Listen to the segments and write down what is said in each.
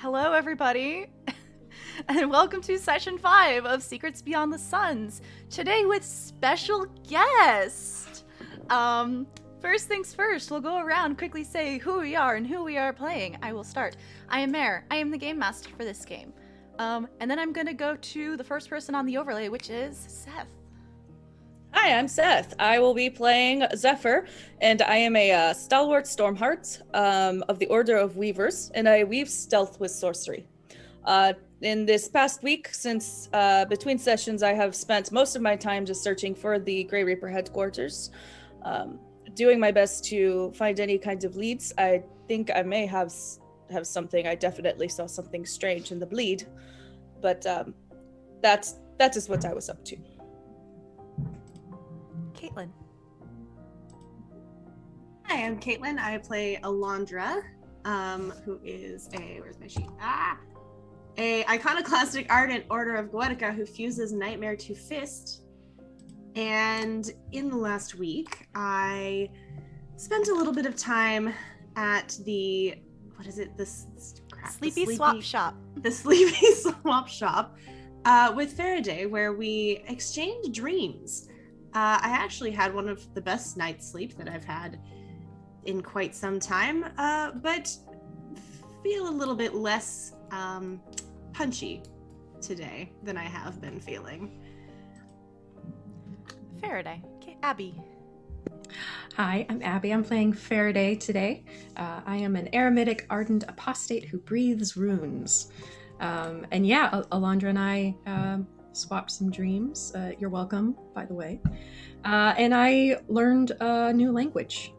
Hello, everybody, and welcome to Session 5 of Secrets Beyond the Suns. Today with special guest. First things first, we'll go around, quickly say who we are and who we are playing. I will start. I am Mare. I am the game master for this game. And then I'm gonna go to the first person on the overlay, which is Seth. Hi, I'm Seth. I will be playing Zephyr, and I am a stalwart Stormheart of the Order of Weavers, and I weave stealth with sorcery. In this past week, since between sessions, I have spent most of my time just searching for the Grey Reaper headquarters, doing my best to find any kinds of leads. I think I may have something. I definitely saw something strange in the bleed, but that is what I was up to. Caitlin. Hi, I'm Caitlin. I play Alondra, who is where's my sheet? A iconoclastic ardent Order of Goetica who fuses nightmare to fist. And in the last week, I spent a little bit of time at the, Sleepy Swap Shop. The Sleepy Swap Shop with Farideh, where we exchanged dreams. I actually had one of the best night's sleep that I've had in quite some time, but feel a little bit less punchy today than I have been feeling. Farideh. Okay, Abby. Hi, I'm Abby. I'm playing Farideh today. I am an eremitic ardent apostate who breathes runes. And yeah, Alondra and I swapped some dreams. You're welcome, by the way. And I learned a new language.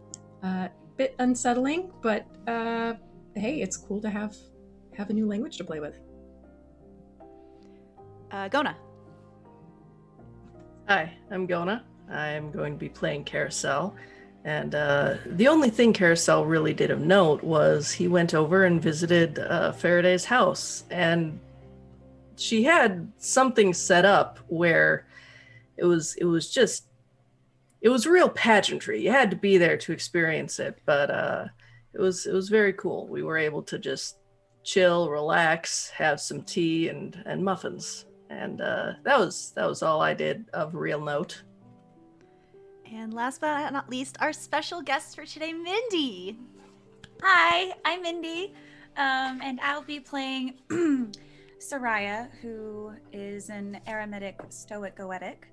Bit unsettling, but hey, it's cool to have a new language to play with. Gonah. Hi, I'm Gonah. I'm going to be playing Karosael. And the only thing Karosael really did of note was he went over and visited Farideh's house. And she had something set up where it was real pageantry. You had to be there to experience it, but it was very cool. We were able to just chill, relax, have some tea and muffins, and that was all I did of real note. And last but not least, our special guest for today, Mindy. Hi, I'm Mindy, and I'll be playing Soraya, who is an eremitic stoic goetic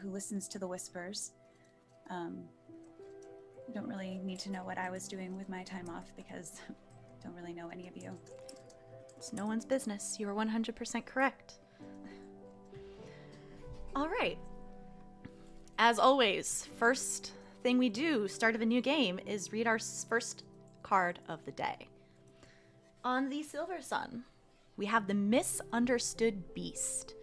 who listens to the whispers. Don't really need to know what I was doing with my time off because don't really know any of you. It's no one's business. You are 100% correct. All right. As always, first thing we do, start of a new game, is read our first card of the day. On the Silver Sun, we have the Misunderstood Beast.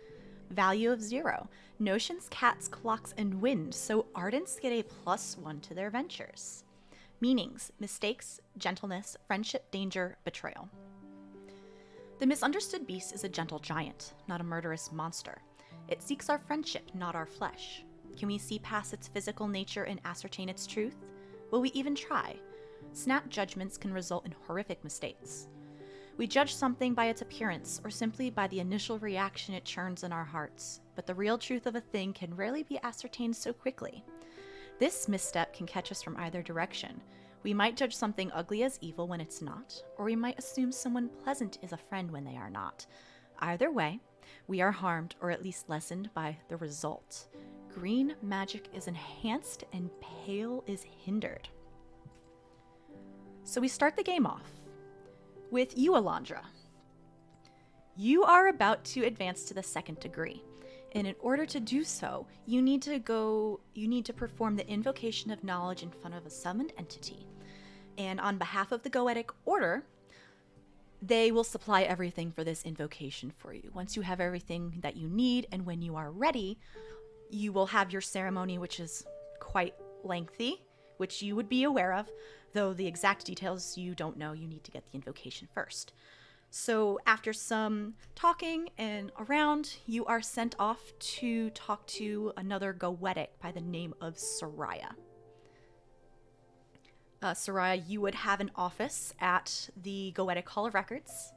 Value of 0. Notions, cats, clocks, and wind, so Ardents get a +1 to their ventures. Meanings: mistakes, gentleness, friendship, danger, betrayal. The Misunderstood Beast is a gentle giant, not a murderous monster. It seeks our friendship, not our flesh. Can we see past its physical nature and ascertain its truth? Will we even try? Snap judgments can result in horrific mistakes. We judge something by its appearance or simply by the initial reaction it churns in our hearts, but the real truth of a thing can rarely be ascertained so quickly. This misstep can catch us from either direction. We might judge something ugly as evil when it's not, or we might assume someone pleasant is a friend when they are not. Either way, we are harmed or at least lessened by the result. Green magic is enhanced and pale is hindered. So we start the game off with you, Alondra. You are about to advance to the 2nd degree, and in order to do so, you need to perform the invocation of knowledge in front of a summoned entity. And on behalf of the Goetic Order, they will supply everything for this invocation for you. Once you have everything that you need, and when you are ready, you will have your ceremony, which is quite lengthy, which you would be aware of, though the exact details you don't know. You need to get the invocation first. So after some talking and around, you are sent off to talk to another Goetic by the name of Soraya. Soraya, you would have an office at the Goetic Hall of Records.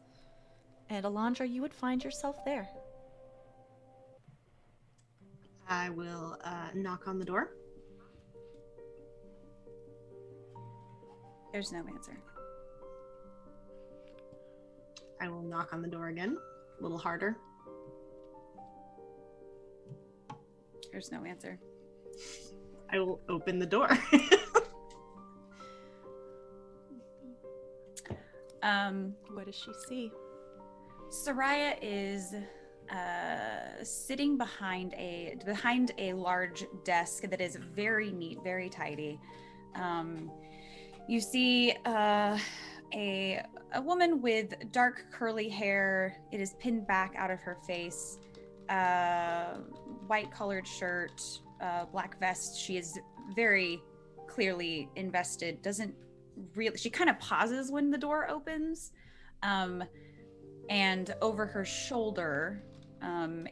And Alondra, you would find yourself there. I will knock on the door. There's no answer. I will knock on the door again, a little harder. There's no answer. I will open the door. What does she see? Soraya is sitting behind a large desk that is very neat, very tidy. You see a woman with dark curly hair. It is pinned back out of her face. White colored shirt, black vest. She is very clearly invested. She kind of pauses when the door opens. And over her shoulder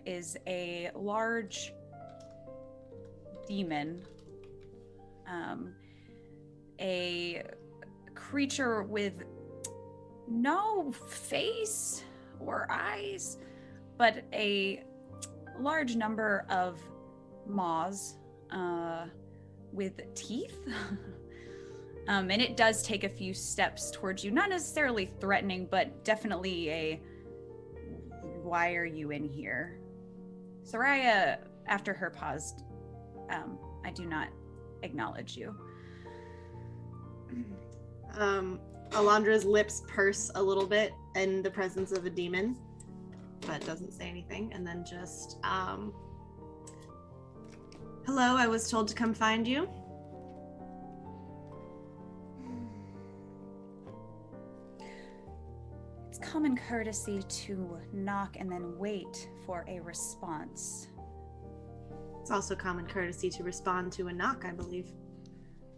is a large demon. A creature with no face or eyes, but a large number of maws with teeth. And it does take a few steps towards you, not necessarily threatening, but definitely why are you in here? Soraya, after her pause, I do not acknowledge you. Alondra's lips purse a little bit in the presence of a demon, but doesn't say anything, and then just, hello, I was told to come find you. It's common courtesy to knock and then wait for a response. It's also common courtesy to respond to a knock, I believe.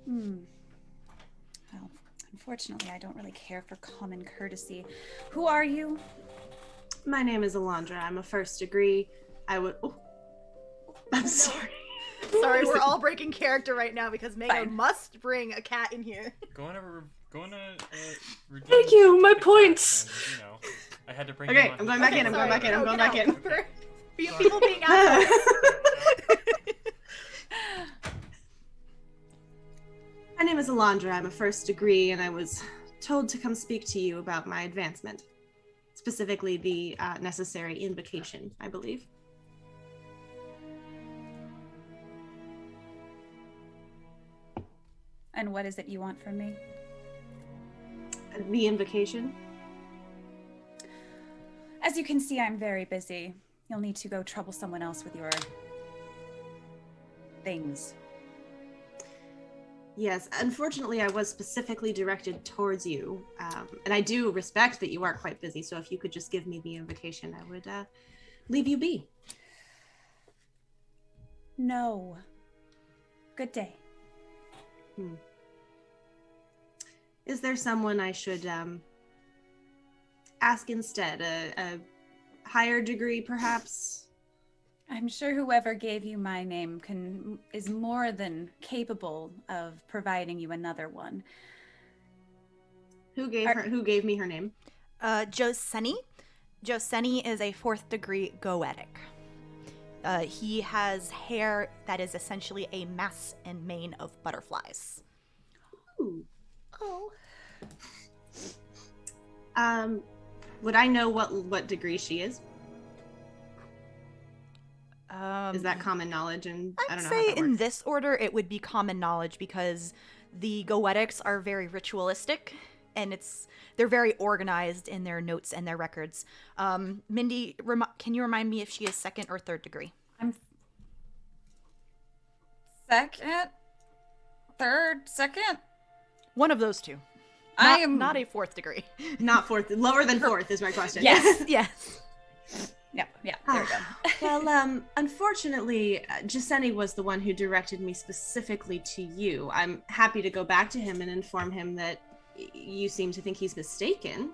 Well, unfortunately, I don't really care for common courtesy. Who are you? My name is Alondra. I'm a first degree. I'm sorry. Sorry, we're all breaking character right now because Megan Fine. must bring a cat in here. Going to redeem Thank you, my the cat, points. and, you know, I had to bring Okay, him on I'm his going back in, own. I'm going back in. Okay. People being assholes. My name is Alondra. I'm a first degree, and I was told to come speak to you about my advancement. Specifically, the necessary invocation, I believe. And what is it you want from me? The invocation? As you can see, I'm very busy. You'll need to go trouble someone else with your things. Yes, unfortunately, I was specifically directed towards you, and I do respect that you are quite busy, so if you could just give me the invocation, I would leave you be. No. Good day. Is there someone I should ask instead? A higher degree, perhaps? I'm sure whoever gave you my name is more than capable of providing you another one. Who gave me her name? Joseni. Joseni is a 4th degree goetic. He has hair that is essentially a mass and mane of butterflies. Ooh. Oh. Would I know what degree she is? Is that common knowledge? And I I'd don't know say how that in works. this order it would be common knowledge because the goetics are very ritualistic and they're very organized in their notes and their records. Mindy, can you remind me if she is 2nd or 3rd degree? I'm 2nd? 3rd? 2nd? One of those two. I am not a 4th degree. Not 4th. Lower than 4th is my question. Yes. Yes. Yeah, there we go. Well, unfortunately, Joseni was the one who directed me specifically to you. I'm happy to go back to him and inform him that you seem to think he's mistaken.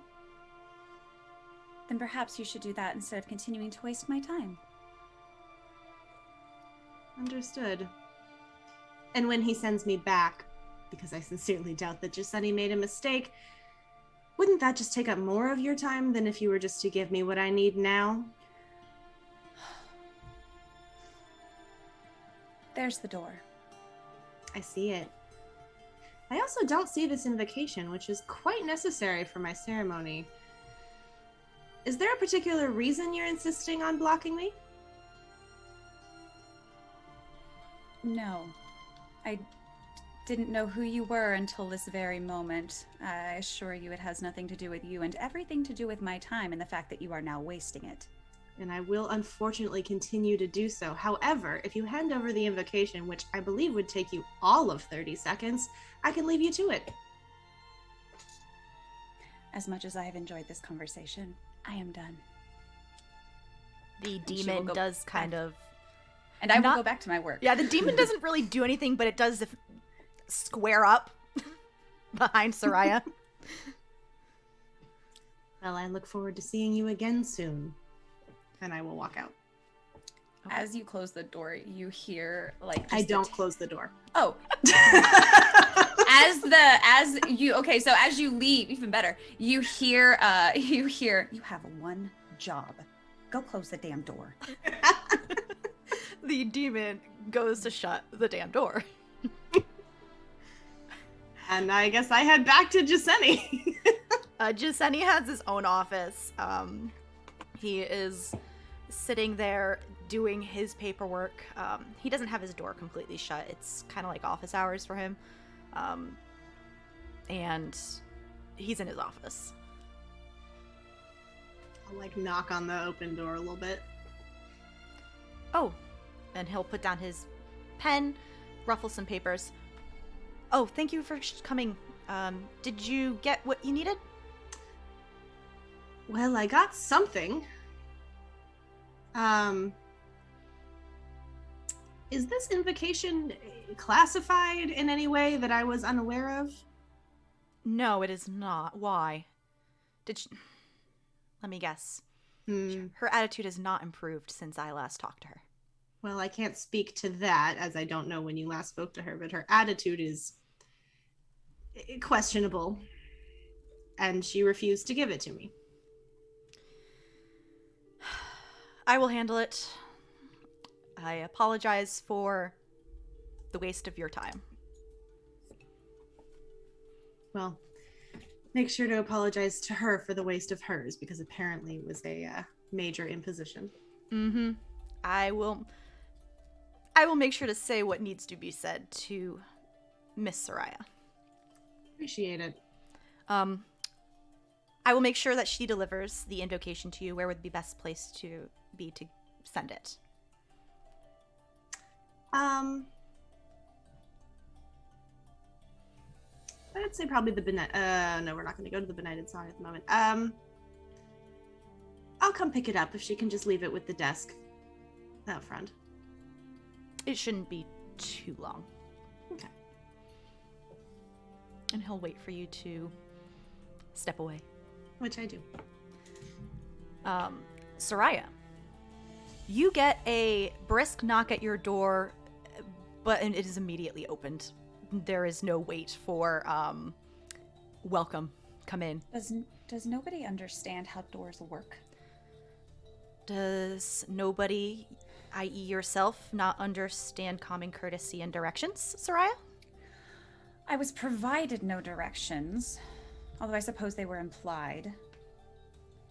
Then perhaps you should do that instead of continuing to waste my time. Understood. And when he sends me back, because I sincerely doubt that Joseni made a mistake, Wouldn't that just take up more of your time than if you were just to give me what I need now? There's the door. I see it. I also don't see this invocation, which is quite necessary for my ceremony. Is there a particular reason you're insisting on blocking me? No. I didn't know who you were until this very moment. I assure you it has nothing to do with you and everything to do with my time and the fact that you are now wasting it. And I will unfortunately continue to do so. However, if you hand over the invocation, which I believe would take you all of 30 seconds, I can leave you to it. As much as I have enjoyed this conversation, I am done. The demon does kind of... And I will go back to my work. Yeah, the demon doesn't really do anything, but it does square up behind Soraya. Well, I look forward to seeing you again soon. And I will walk out. Okay. As you close the door, you hear like... I don't close the door. Oh. as you leave, even better, you hear, you have one job. Go close the damn door. The demon goes to shut the damn door. And I guess I head back to Jaseni. Jaseni has his own office. He is sitting there doing his paperwork. He doesn't have his door completely shut. It's kind of like office hours for him. And he's in his office. I'll like knock on the open door a little bit. Oh, and he'll put down his pen, ruffle some papers. Oh, thank you for coming. Did you get what you needed? Well, I got something. Is this invocation classified in any way that I was unaware of? No, it is not. Why? Did she... Let me guess. Her attitude has not improved since I last talked to her. Well, I can't speak to that, as I don't know when you last spoke to her, but her attitude is questionable, and she refused to give it to me. I will handle it. I apologize for the waste of your time. Well, make sure to apologize to her for the waste of hers, because apparently it was a major imposition. Mm-hmm. I will make sure to say what needs to be said to Miss Soraya. Appreciate it. I will make sure that she delivers the invocation to you. Where would be best place to be to send it? I'd say probably the benighted. No, we're not going to go to the benighted song at the moment. I'll come pick it up if she can just leave it with the desk out front. It shouldn't be too long. Okay. And he'll wait for you to step away. Which I do. Soraya, you get a brisk knock at your door, but it is immediately opened. There is no wait for welcome. Come in. Does nobody understand how doors work? Does nobody, i.e. yourself, not understand common courtesy and directions, Soraya? I was provided no directions, although I suppose they were implied.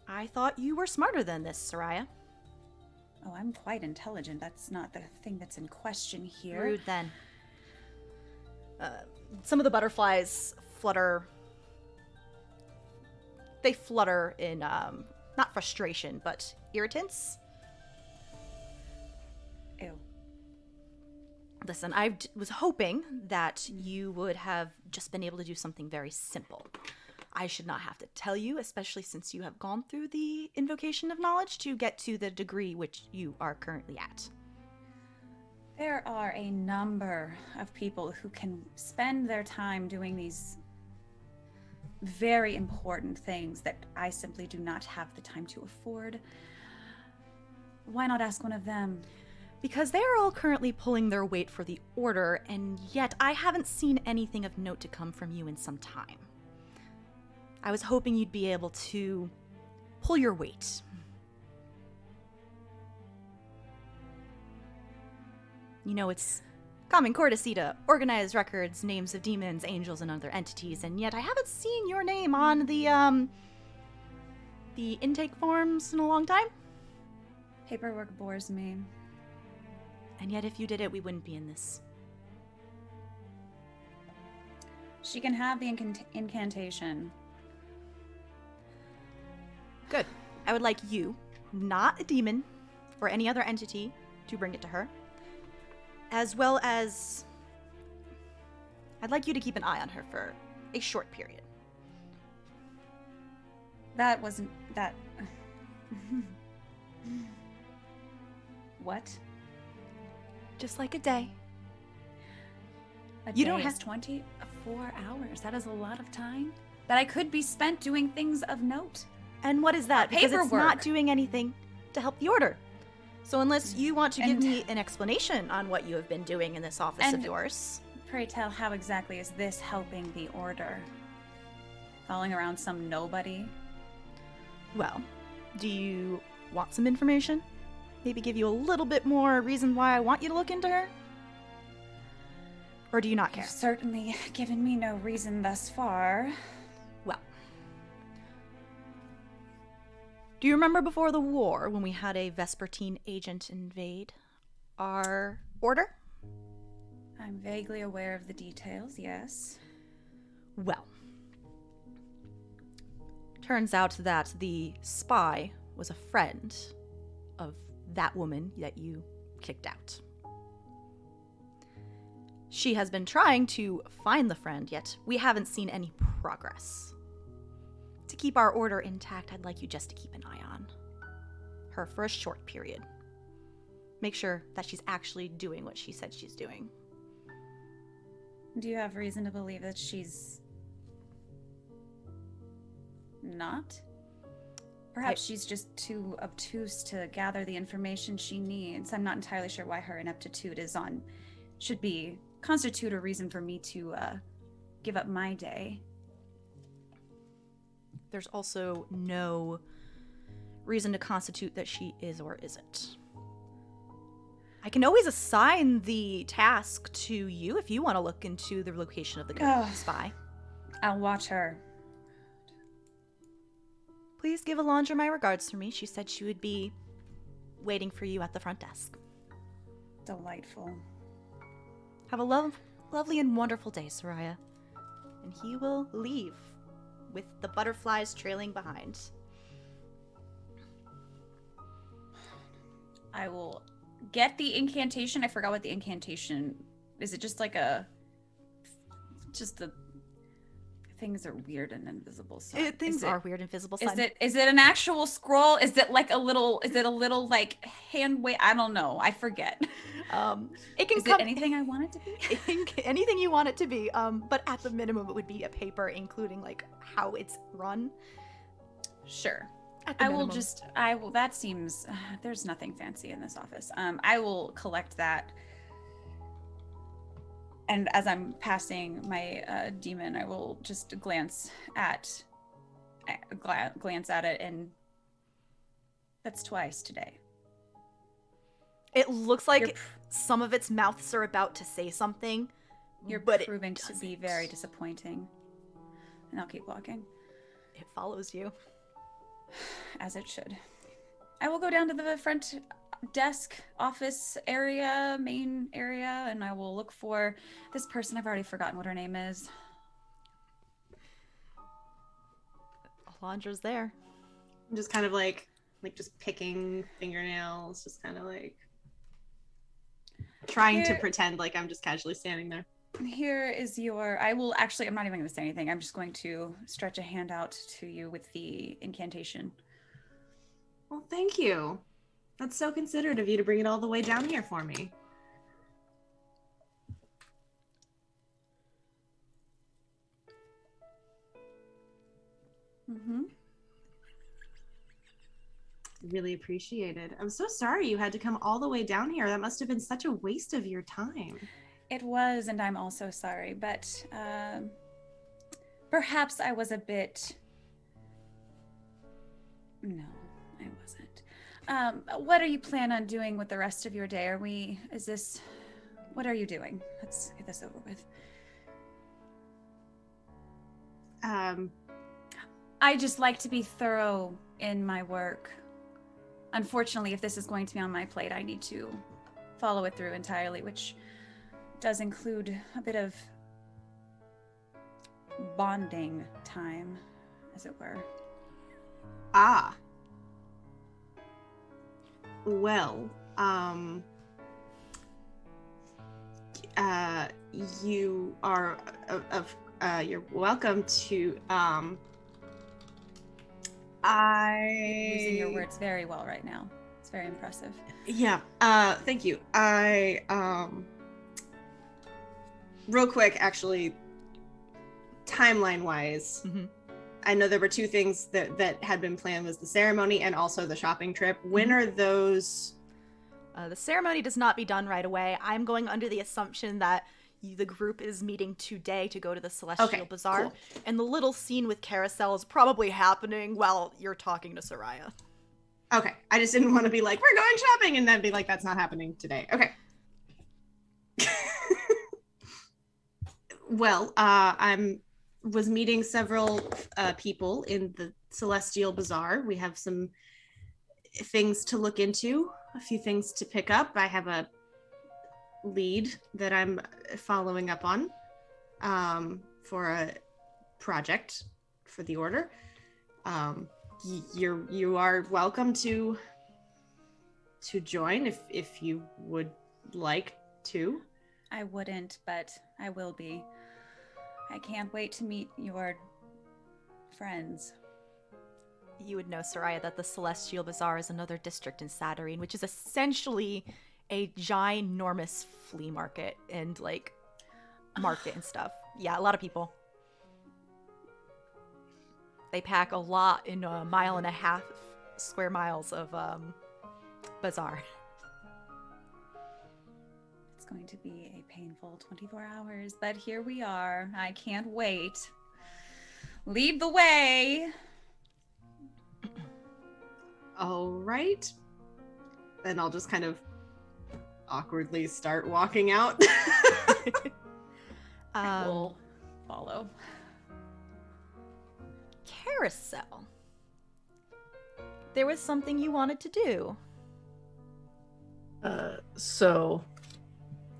I thought you were smarter than this, Soraya. Oh, I'm quite intelligent. That's not the thing that's in question here. Rude, then. Some of the butterflies flutter. They flutter in, not frustration, but irritants. Ew. Listen, I was hoping that you would have just been able to do something very simple. I should not have to tell you, especially since you have gone through the invocation of knowledge to get to the degree which you are currently at. There are a number of people who can spend their time doing these very important things that I simply do not have the time to afford. Why not ask one of them? Because they are all currently pulling their weight for the order, and yet I haven't seen anything of note to come from you in some time. I was hoping you'd be able to pull your weight. You know, it's common courtesy to organize records, names of demons, angels, and other entities, and yet I haven't seen your name on the intake forms in a long time. Paperwork bores me. And yet if you did it, we wouldn't be in this. She can have the incantation. Good. I would like you, not a demon or any other entity, to bring it to her. As well as, I'd like you to keep an eye on her for a short period. That wasn't that. What? Just like a day. You don't have 24 hours. That is a lot of time that I could be spent doing things of note. And what is that? Because it's Paperwork. not doing anything to help the order. So unless you want to give And- me an explanation on what you have been doing in this office of And- yours. Pray tell, how exactly is this helping the order? Following around some nobody? Well, do you want some information? Maybe give you a little bit more reason why I want you to look into her? Or do you not care? You've certainly given me no reason thus far. Well, do you remember before the war when we had a Vespertine agent invade our order? I'm vaguely aware of the details, yes. Well, turns out that the spy was a friend of that woman that you kicked out. She has been trying to find the friend, yet we haven't seen any progress. To keep our order intact, I'd like you just to keep an eye on her for a short period. Make sure that she's actually doing what she said she's doing. Do you have reason to believe that she's not? Perhaps she's just too obtuse to gather the information she needs. I'm not entirely sure why her ineptitude should constitute a reason for me to give up my day. There's also no reason to constitute that she is or isn't. I can always assign the task to you if you want to look into the location of the spy. I'll watch her. Please give Alondra my regards for me. She said she would be waiting for you at the front desk. Delightful. Have a lovely and wonderful day, Soraya. And he will leave with the butterflies trailing behind. I will get the incantation. I forgot what the incantation is. It just like the things are weird and invisible. So Things are weird and visible. Is it an actual scroll? Is it like a little like hand wave? I don't know. I forget. It can Is it anything I want it to be? Anything you want it to be. But at the minimum, it would be a paper, including like how it's run. Sure. At the minimum. That seems, there's nothing fancy in this office. I will collect that. And as I'm passing my demon, I will just glance at it, and that's twice today. It looks like some of its mouths are about to say something. You're but proving to be very disappointing. And I'll keep walking. It follows you. As it should. I will go down to the front desk, office area, main area, and I will look for this person. I've already forgotten what her name is. Alondra's there. I'm just kind of like just picking fingernails, just kind of like trying to pretend like I'm just casually standing there. Here is your, I'm not even going to say anything. I'm just going to stretch a hand out to you with the incantation. Well, thank you. That's so considerate of you to bring it all the way down here for me. Mm-hmm. Really appreciate it. I'm so sorry you had to come all the way down here. That must have been such a waste of your time. It was, and I'm also sorry, but perhaps I was a bit No, I wasn't. What are you planning on doing with the rest of your day? What are you doing? Let's get this over with. I just like to be thorough in my work. Unfortunately, if this is going to be on my plate, I need to follow it through entirely, which does include a bit of bonding time, as it were. Ah. Well, you are you're welcome to Using your words very well right now. It's very impressive. Yeah, thank you. Real quick, actually, timeline wise, I know there were two things that had been planned, was the ceremony and also the shopping trip. When are those? The ceremony does not be done right away. I'm going under the assumption that the group is meeting today to go to the Celestial Bazaar. Cool. And the little scene with Karosael is probably happening while you're talking to Soraya. Okay, I just didn't want to be like, we're going shopping, and then be like, that's not happening today. Okay. Well, was meeting several people in the Celestial Bazaar. We have some things to look into, a few things to pick up. I have a lead that I'm following up on for a project for the Order. You are welcome to join if you would like to. I wouldn't, but I will be. I can't wait to meet your friends. You would know, Soraya, that the Celestial Bazaar is another district in Saturnine, which is essentially a ginormous flea market and like market and stuff. Yeah, a lot of people. They pack a lot in 1.5 miles square miles of bazaar. It's going to be a painful 24 hours, but here we are. I can't wait. Lead the way. All right. And I'll just kind of awkwardly start walking out. We'll follow. Karosael. There was something you wanted to do. So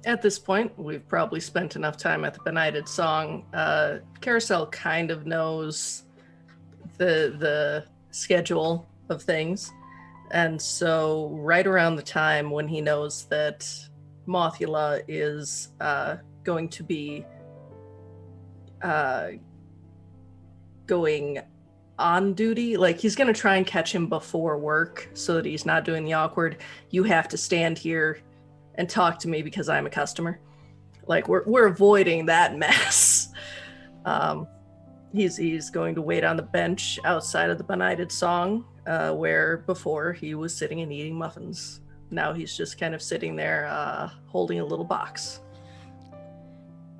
at this point, we've probably spent enough time at the Benighted Song. Karosael kind of knows the schedule of things. And so right around the time when he knows that Mothula is going to be going on duty, like he's going to try and catch him before work so that he's not doing the awkward, you have to stand here and talk to me because I'm a customer. Like we're avoiding that mess. He's going to wait on the bench outside of the Benighted Song, where before he was sitting and eating muffins. Now he's just kind of sitting there holding a little box.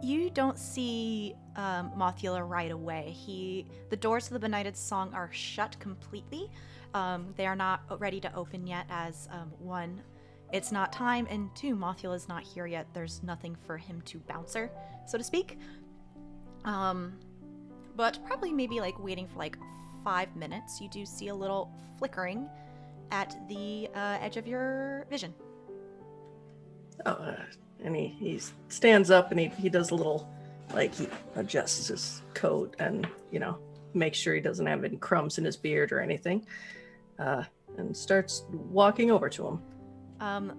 You don't see Mothula right away. The doors to the Benighted Song are shut completely. They are not ready to open yet, as one, it's not time, and two, Mothula's not here yet. There's nothing for him to bouncer, so to speak. But probably maybe like waiting for like 5 minutes, you do see a little flickering at the edge of your vision. Oh, and he stands up and he does a little, like he adjusts his coat and, makes sure he doesn't have any crumbs in his beard or anything, and starts walking over to him.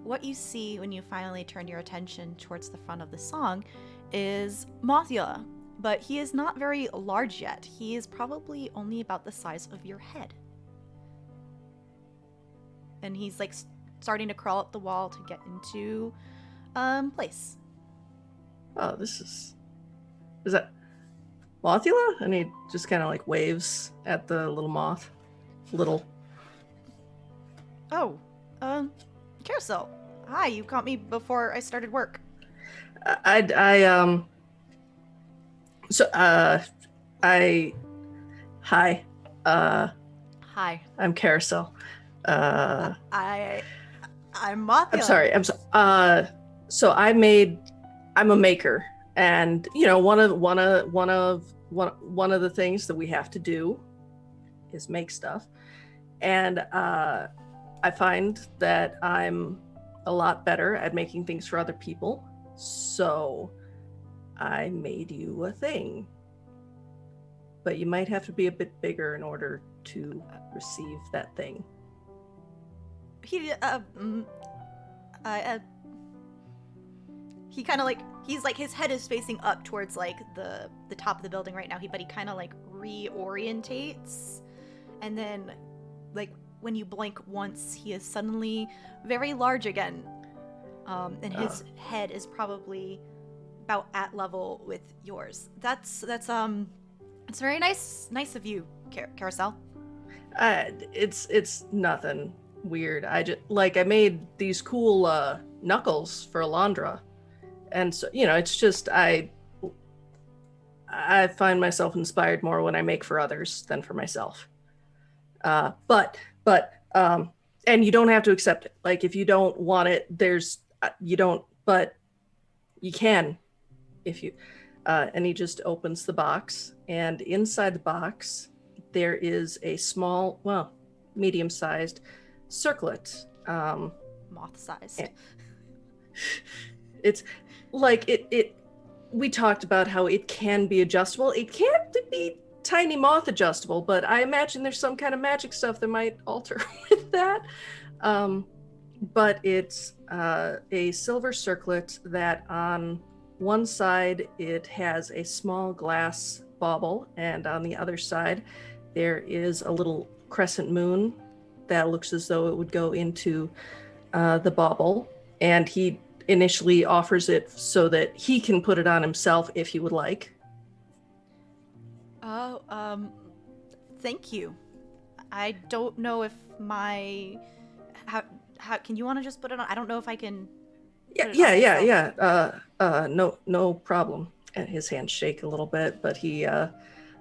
What you see when you finally turn your attention towards the front of the song is Mothula, but he is not very large yet. He is probably only about the size of your head. And he's like starting to crawl up the wall to get into place. Oh, is that Mothula? And he just kind of like waves at the little moth. Oh, Karosael. Hi, you caught me before I started work. Hi. Hi. Hi. I'm Karosael. I'm Mothula. I'm sorry. So I'm a maker, and one of the things that we have to do is make stuff, and I find that I'm a lot better at making things for other people. So I made you a thing, but you might have to be a bit bigger in order to receive that thing. He kind of like, he's like, his head is facing up towards like the top of the building right now. But he kind of like reorientates, and then like when you blink once, he is suddenly very large again, and his head is probably about at level with yours. That's it's very nice of you, Karosael. It's nothing weird. I made these cool knuckles for Alondra, and so it's just I find myself inspired more when I make for others than for myself. But and you don't have to accept it. Like, if you don't want it, you don't, but you can if you. And he just opens the box, and inside the box there is a small, well, medium-sized circlet. Moth-sized. It's like it. We talked about how it can be adjustable. It can't be tiny moth adjustable, but I imagine there's some kind of magic stuff that might alter with that. But it's a silver circlet that on one side it has a small glass bauble, and on the other side there is a little crescent moon that looks as though it would go into the bauble. And he initially offers it so that he can put it on himself if he would like. Oh, thank you. I don't know if how can you want to just put it on? I don't know if I can. Yeah. No problem. And his hands shake a little bit, but he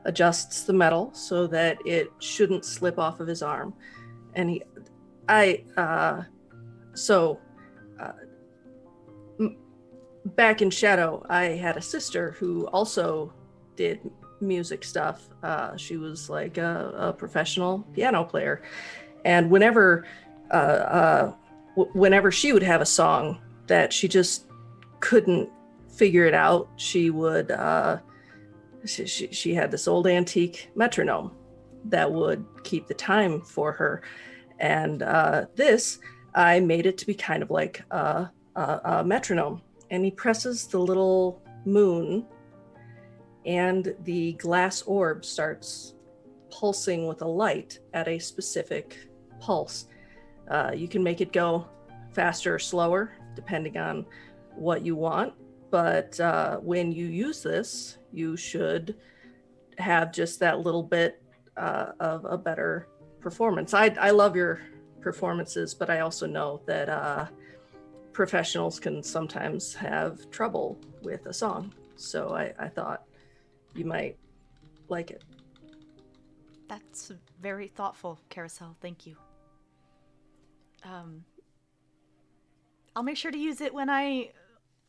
adjusts the metal so that it shouldn't slip off of his arm. And back in Shadow, I had a sister who also did music stuff. She was like a professional piano player, and whenever she would have a song that she just couldn't figure it out, she would she had this old antique metronome that would keep the time for her, and this I made it to be kind of like a metronome. And he presses the little moon, and the glass orb starts pulsing with a light at a specific pulse. You can make it go faster or slower, depending on what you want. But when you use this, you should have just that little bit of a better performance. I love your performances, but I also know that professionals can sometimes have trouble with a song. So I thought you might like it. That's very thoughtful, Karosael. Thank you. I'll make sure to use it when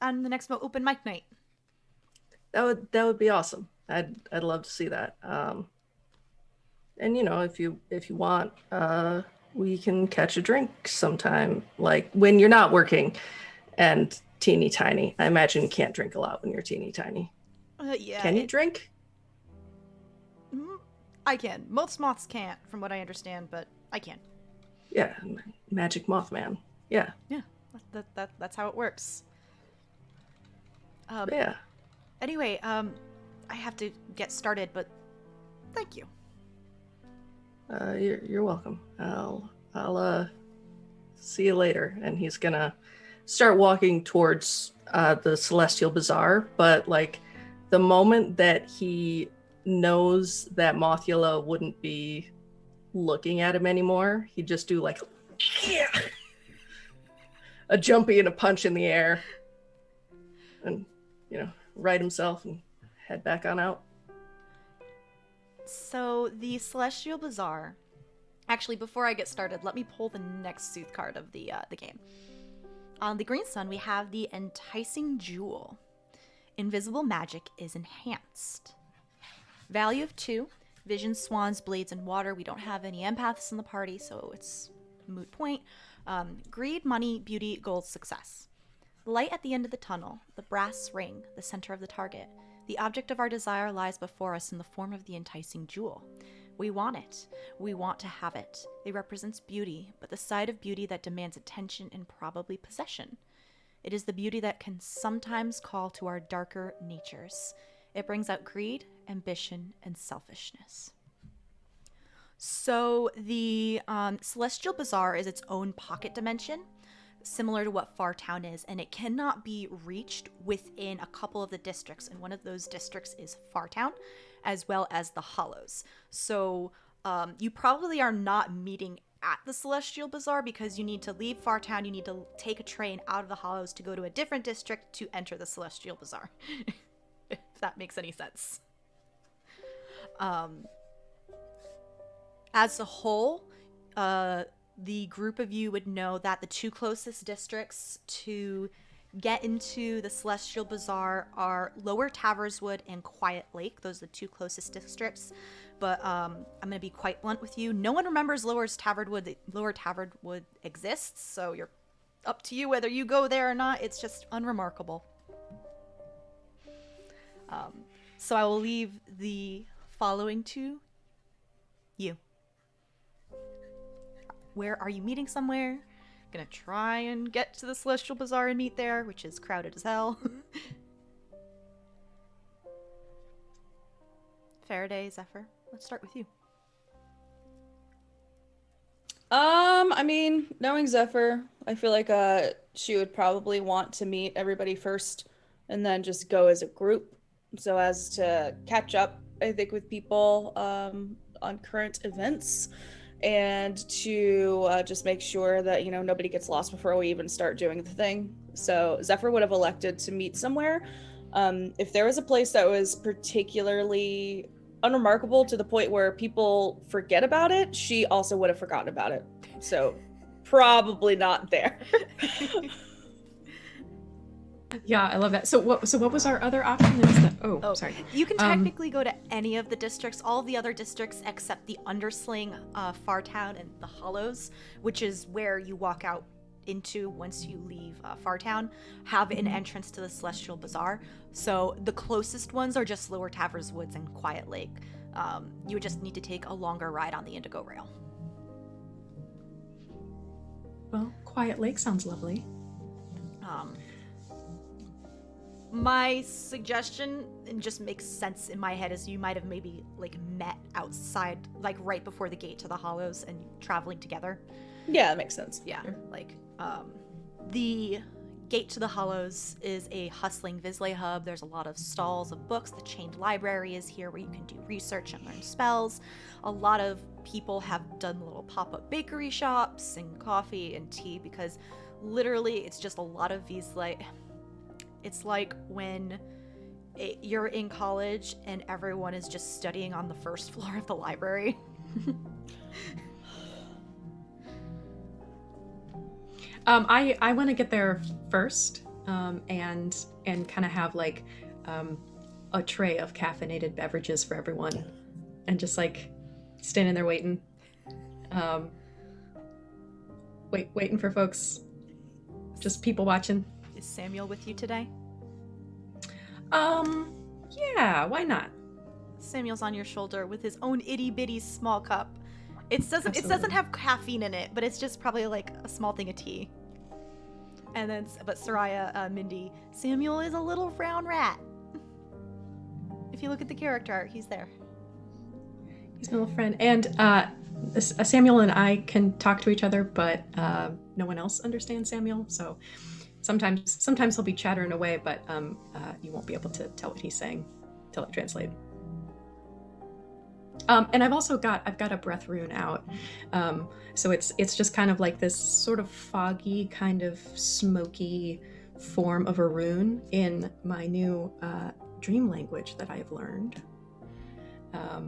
on the next open mic night. That would be awesome. I'd love to see that. And if you want, we can catch a drink sometime, like when you're not working and teeny tiny. I imagine you can't drink a lot when you're teeny tiny. Yeah. Can you drink? I can. Most moths can't, from what I understand, but I can. Yeah, magic Mothman. Yeah. Yeah, that's how it works. Yeah. Anyway, I have to get started, but thank you. You're welcome. I'll see you later. And he's gonna start walking towards the Celestial Bazaar, but like the moment that he knows that Mothula wouldn't be looking at him anymore, he'd just do like a jumpy and a punch in the air, and right himself and head back on out. So the Celestial Bazaar Actually, before I get started, let me pull the next Sooth card of the game. On the green sun, we have the Enticing Jewel. Invisible magic is enhanced. Value of 2. Vision, swans, blades, and water. We don't have any empaths in the party, so it's moot point. Greed, money, beauty, gold, success. Light at the end of the tunnel. The brass ring, the center of the target. The object of our desire lies before us in the form of the enticing jewel. We want it. We want to have it. It represents beauty, but the side of beauty that demands attention and probably possession. It is the beauty that can sometimes call to our darker natures. It brings out greed, ambition, and selfishness. So the Celestial Bazaar is its own pocket dimension, similar to what Fartown is, and it cannot be reached within a couple of the districts, and one of those districts is Fartown, as well as the Hollows. So you probably are not meeting at the Celestial Bazaar because you need to leave Fartown, you need to take a train out of the Hollows to go to a different district to enter the Celestial Bazaar. If that makes any sense. As a whole, the group of you would know that the 2 closest districts to get into the Celestial Bazaar are Lower Taverswood and Quiet Lake. Those are the 2 closest districts. But I'm going to be quite blunt with you. No one remembers Lower Taverswood exists, so you're up to you whether you go there or not. It's just unremarkable. So I will leave the following to you. Where are you meeting somewhere? Gonna try and get to the Celestial Bazaar and meet there, which is crowded as hell. Farideh, Zephyr, let's start with you. I mean, knowing Zephyr, I feel like she would probably want to meet everybody first and then just go as a group so as to catch up, I think, with people on current events and to just make sure that, you know, nobody gets lost before we even start doing the thing. So Zephyr would have elected to meet somewhere. If there was a place that was particularly unremarkable to the point where people forget about it, she also would have forgotten about it. So probably not there. Yeah, I love that. So what was our other option? Is that, oh, sorry. You can technically go to any of the districts, all of the other districts except the Undersling, Fartown, and the Hollows, which is where you walk out into once you leave Fartown, have an entrance to the Celestial Bazaar. So the closest ones are just Lower Tavers Woods and Quiet Lake. You would just need to take a longer ride on the Indigo Rail. Well, Quiet Lake sounds lovely. My suggestion, and just makes sense in my head, is you might have maybe like met outside, like right before the gate to the Hollows and traveling together. Yeah, that makes sense. Yeah, like the gate to the Hollows is a hustling Visley hub. There's a lot of stalls of books. The chained library is here where you can do research and learn spells. A lot of people have done little pop-up bakery shops and coffee and tea because literally it's just a lot of Visley. It's like when you're in college and everyone is just studying on the first floor of the library. I want to get there first, and kind of have like a tray of caffeinated beverages for everyone, and just like standing there waiting, waiting for folks, just people watching. Is Samuel with you today? Yeah, why not? Samuel's on your shoulder with his own itty bitty small cup. It doesn't have caffeine in it, but it's just probably like a small thing of tea. And then, but Soraya, Mindy, Samuel is a little brown rat. If you look at the character art, he's there. He's my little friend. And Samuel and I can talk to each other, but no one else understands Samuel, so sometimes he'll be chattering away, but you won't be able to tell what he's saying till I translate. And I've got a breath rune out, so it's just kind of like this sort of foggy, kind of smoky form of a rune in my new dream language that I've learned.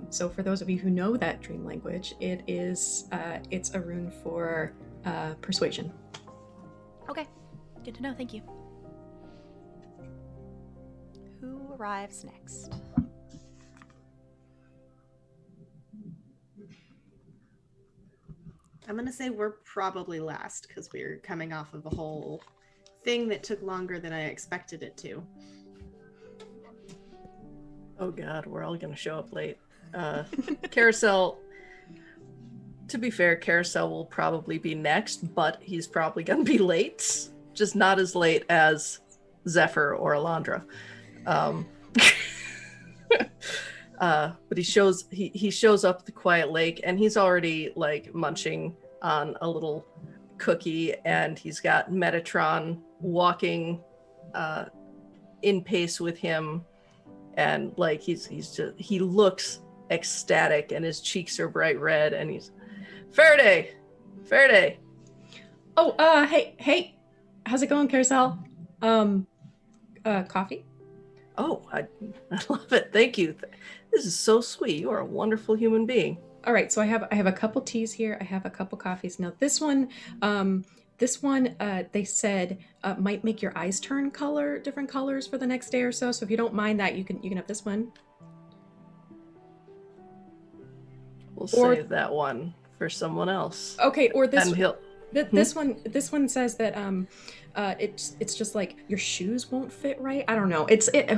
So for those of you who know that dream language, it's a rune for persuasion. Okay, good to know. Thank you. Who arrives next? I'm gonna say we're probably last because we're coming off of a whole thing that took longer than I expected it to. Oh god, we're all gonna show up late. Karosael, to be fair, Karosael will probably be next, but he's probably gonna be late. Just not as late as Zephyr or Alondra. But he shows up at the Quiet Lake, and he's already like munching on a little cookie, and he's got Metatron walking in pace with him, and like he looks ecstatic, and his cheeks are bright red, and he's Farideh. Oh, hey, how's it going, Karosael? Coffee? Oh, I love it. Thank you. This is so sweet. You are a wonderful human being. All right, so I have a couple teas here. I have a couple coffees. Now this one, they said might make your eyes turn different colors for the next day or so. So if you don't mind that, you can have this one. We'll save that one for someone else. Okay, or this. And he'll. This one says that it's just like your shoes won't fit right. I don't know.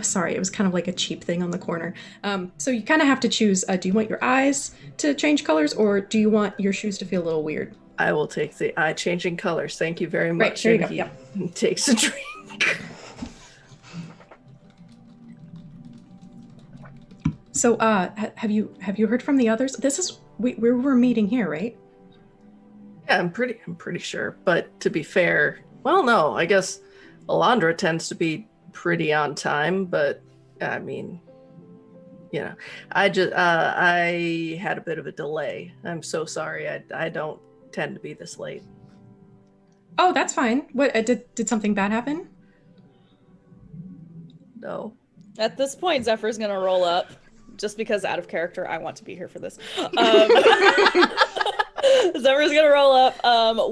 Sorry, it was kind of like a cheap thing on the corner. So you kind of have to choose. Do you want your eyes to change colors, or do you want your shoes to feel a little weird? I will take the eye changing colors. Thank you very much. Right, there you go. He Yep. takes a drink. So have you heard from the others? This is we're meeting here, right? Yeah, I'm pretty sure. But to be fair, well, no, I guess Alondra tends to be pretty on time. But I mean, I had a bit of a delay. I'm so sorry. I don't tend to be this late. Oh, that's fine. What did something bad happen? No. At this point, Zephyr's gonna roll up, just because out of character, I want to be here for this. Zephyr's gonna roll up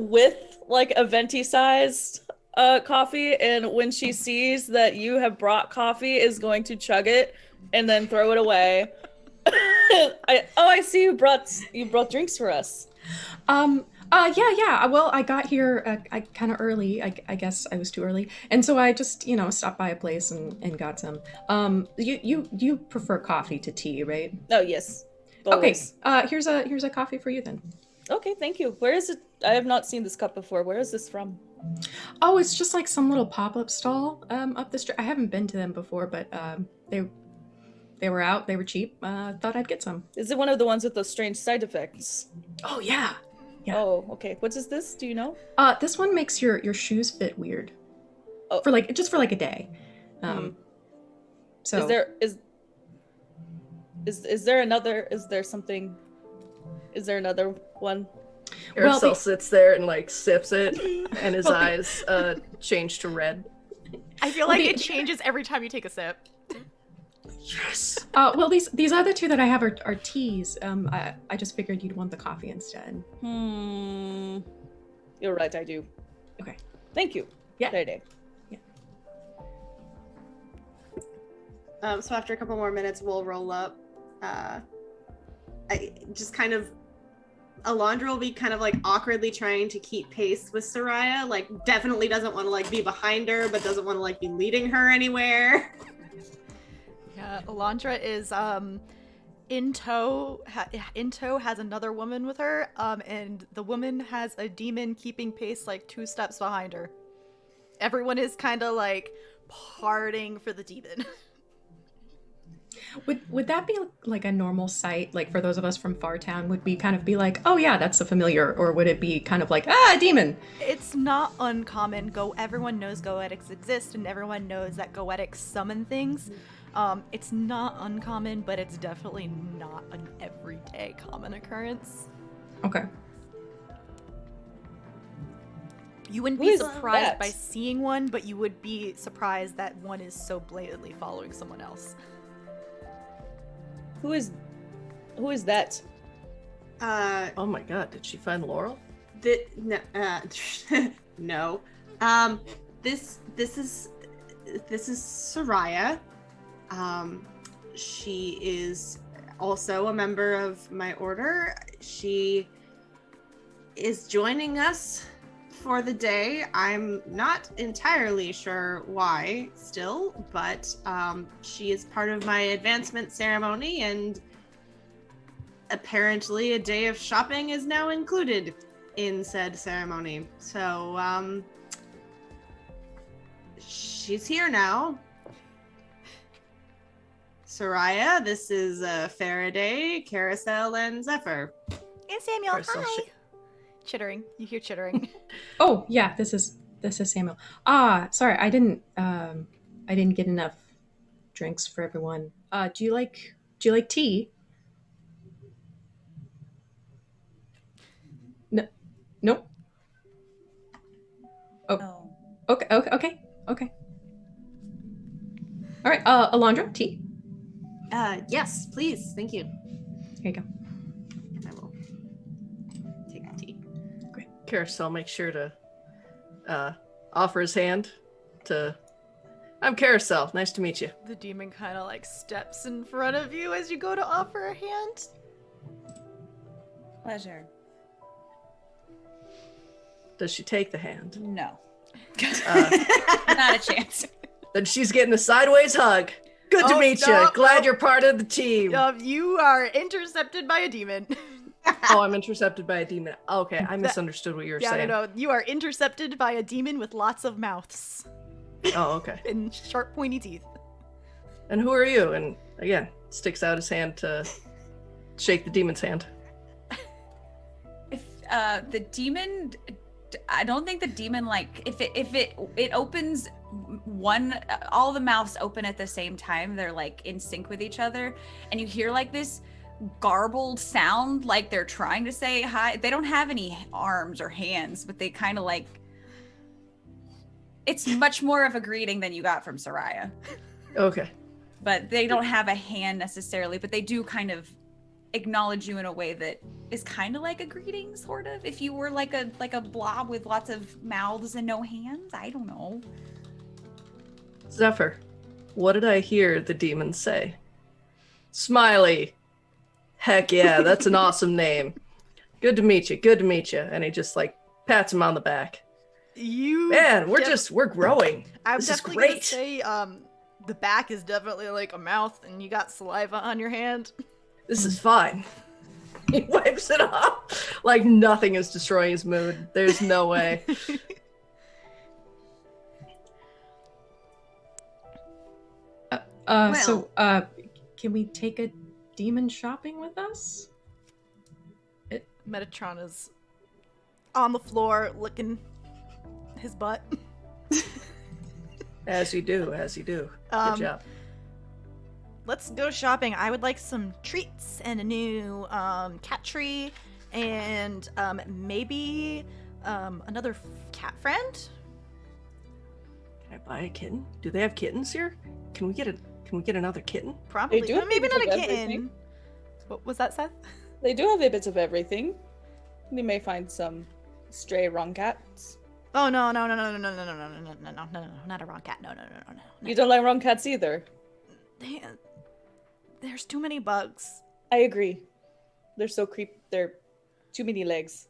with like a venti-sized coffee, and when she sees that you have brought coffee, is going to chug it and then throw it away. I see you brought drinks for us. Yeah. Well, I got here I kind of early. I guess I was too early, and so I just stopped by a place and got some. You prefer coffee to tea, right? Oh yes. Always. Okay. Here's a coffee for you then. Okay, thank you. Where is it? I have not seen this cup before. Where is this from? Oh, it's just like some little pop-up stall up the street. I haven't been to them before, but they were out. They were cheap. Thought I'd get some. Is it one of the ones with those strange side effects? Oh yeah. Yeah. Oh, okay. What is this? Do you know? This one makes your shoes fit weird. Oh. For a day. So is there another one? Karosael sits there and like sips it, and his eyes change to red. I feel like it changes every time you take a sip. Yes. Well, these other two that I have are teas. I just figured you'd want the coffee instead. You're right, I do. Okay. Thank you. Yeah. Farideh. Yeah. So after a couple more minutes, we'll roll up. Alondra will be kind of like awkwardly trying to keep pace with Soraya. Like, definitely doesn't want to like be behind her, but doesn't want to like be leading her anywhere. Yeah, Alondra is in tow. In tow has another woman with her, and the woman has a demon keeping pace like 2 steps behind her. Everyone is kind of like parting for the demon. Would that be like a normal sight? Like for those of us from Fartown, would we kind of be like, oh yeah, that's a familiar, or would it be kind of like, a demon? It's not uncommon. Everyone knows goetics exist, and everyone knows that goetics summon things. It's not uncommon, but it's definitely not an everyday common occurrence. Okay. You wouldn't be surprised by seeing one, but you would be surprised that one is so blatantly following someone else. Who is Who is that? Oh my god, did she find Laurel? No, no. This is Soraya. She is also a member of my order. She is joining us for the day. I'm not entirely sure why still, but she is part of my advancement ceremony, and apparently a day of shopping is now included in said ceremony. So, she's here now. Soraya, this is Farideh, Karosael, and Zephyr. And Samuel, Karosael, hi. Chittering. You hear chittering. Oh yeah, this is Samuel. Sorry, I didn't get enough drinks for everyone. Do you like tea? No, nope. Oh. Okay. All right, Alondra, tea. Yes, please. Thank you. Here you go. I will take the tea. Karosael makes sure to offer his hand to... I'm Karosael. Nice to meet you. The demon kind of like steps in front of you as you go to offer a hand. Pleasure. Does she take the hand? No. Uh, Not a chance. Then she's getting a sideways hug. Good to Oh, meet no, you. Glad no. you're part of the team. You are intercepted by a demon. Oh, I'm intercepted by a demon. Okay, I misunderstood what you were saying. No. You are intercepted by a demon with lots of mouths Oh, okay. and sharp, pointy teeth. And who are you? And again, sticks out his hand to shake the demon's hand. If the demon, I don't think the demon if it opens one, all the mouths open at the same time. They're like in sync with each other, and you hear like this garbled sound, like they're trying to say hi. They don't have any arms or hands, but they kind of like. It's much more of a greeting than you got from Soraya. Okay. But they don't have a hand necessarily, but they do kind of acknowledge you in a way that is kind of like a greeting, sort of. If you were like a blob with lots of mouths and no hands, I don't know. Zephyr, what did I hear the demon say? Smiley. Heck yeah, that's an awesome name. Good to meet you. And he just like pats him on the back. Man, we're growing. I'm This is definitely great. gonna say the back is definitely like a mouth, and you got saliva on your hand. This is fine. He wipes it off. Like nothing is destroying his mood. There's no way. So can we take a demon shopping with us? Metatron is on the floor licking his butt. As you do. Good job. Let's go shopping. I would like some treats and a new cat tree, and maybe another cat friend. Can I buy a kitten? Do they have kittens here? Can we get another kitten? Probably, do but maybe have not a bits of kitten. everything. What was that, Seth? They do have a bit of everything. You may find some stray wrong cats. Oh no, not a wrong cat. No. You don't like wrong cats either. There's too many bugs. I agree. They're so creepy. They're too many legs.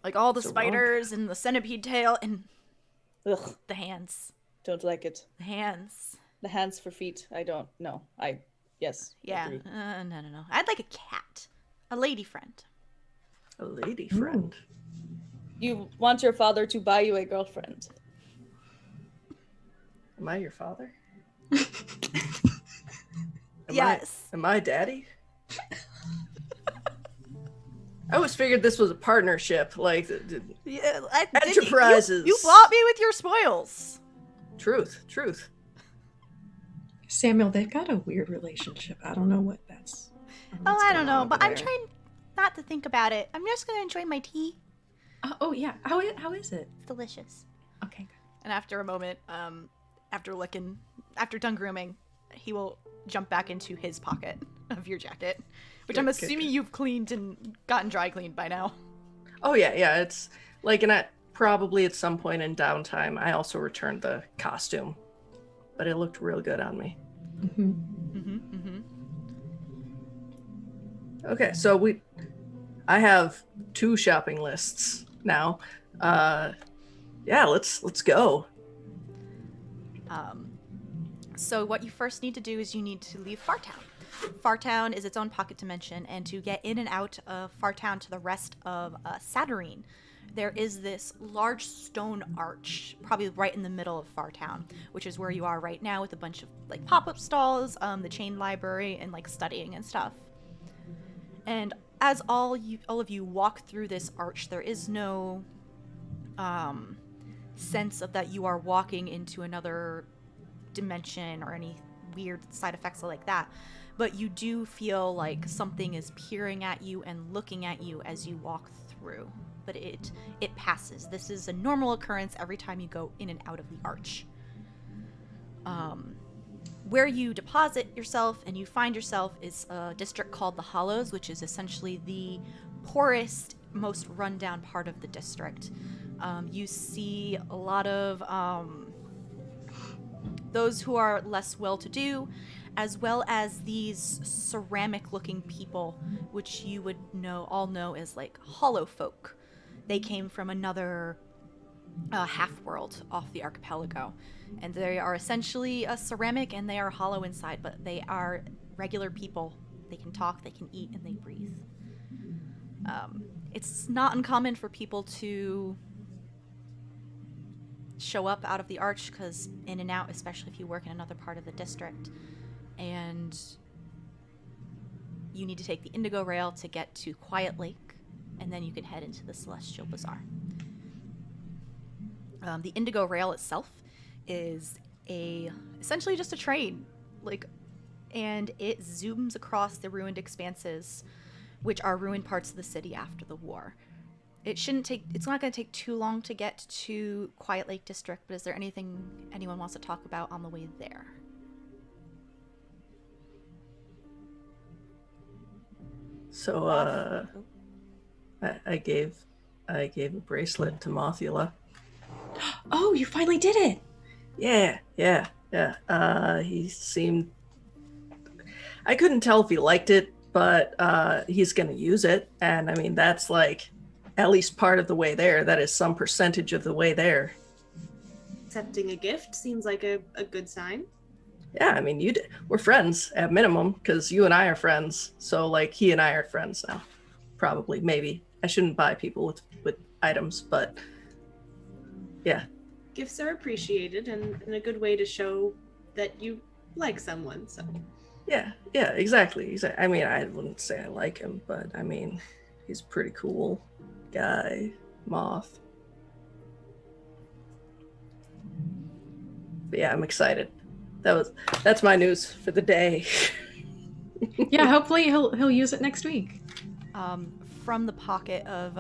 Like all the So spiders and the centipede tail and Ugh, the hands. don't like it. The hands. The hands for feet. I don't know. Yes. Yeah. agree. No. I'd like a cat. A lady friend. A lady friend. You want your father to buy you a girlfriend. Am I your father? Yes. Am I daddy? I always figured this was a partnership, like Yeah, Enterprises. You bought me with your spoils. truth. Samuel, they've got a weird relationship. I don't know what that's. Oh, what's I going don't know, on but over I'm there. trying not to think about it. I'm just gonna enjoy my tea. Oh yeah. How is it? It's delicious. Okay. Good. And after a moment, after done grooming, he will jump back into his pocket of your jacket, which I'm assuming you've cleaned and gotten dry cleaned by now. Oh yeah, yeah. It's like, and probably at some point in downtime, I also returned the costume, but it looked real good on me. Okay, so I have 2 shopping lists now. Yeah, let's go. So what you first need to do is you need to leave Fartown. Fartown is its own pocket dimension, and to get in and out of Fartown to the rest of Saturnine, there is this large stone arch, probably right in the middle of Fartown, which is where you are right now with a bunch of like pop-up stalls, the chain library, and like studying and stuff. And as all of you walk through this arch, there is no sense of that you are walking into another dimension or any weird side effects like that, but you do feel like something is peering at you and looking at you as you walk through, but it passes. This is a normal occurrence every time you go in and out of the arch. Where you deposit yourself and you find yourself is a district called the Hollows, which is essentially the poorest, most rundown part of the district. You see a lot of those who are less well-to-do, as well as these ceramic-looking people, which you would all know as like hollow folk. They came from another half-world off the archipelago, and they are essentially a ceramic, and they are hollow inside, but they are regular people. They can talk, they can eat, and they breathe. It's not uncommon for people to show up out of the arch, because in and out, especially if you work in another part of the district, and you need to take the Indigo Rail to get to Quiet Lake, and then you can head into the Celestial Bazaar. The Indigo Rail itself is essentially just a train, and it zooms across the ruined expanses, which are ruined parts of the city after the war. It's not going to take too long to get to Quiet Lake District, but is there anything anyone wants to talk about on the way there? So, I gave a bracelet to Mothula. Oh, you finally did it! Yeah. He seemed... I couldn't tell if he liked it, but he's going to use it. And I mean, that's like at least part of the way there. That is some percentage of the way there. Accepting a gift seems like a good sign. Yeah, I mean, we're friends at minimum, because you and I are friends. So like he and I are friends now. Probably, maybe. I shouldn't buy people with items, but yeah. Gifts are appreciated and a good way to show that you like someone, so. Yeah, exactly. I mean, I wouldn't say I like him, but I mean, he's a pretty cool guy, Moth. But yeah, I'm excited. That's my news for the day. Yeah, hopefully he'll use it next week. From the pocket of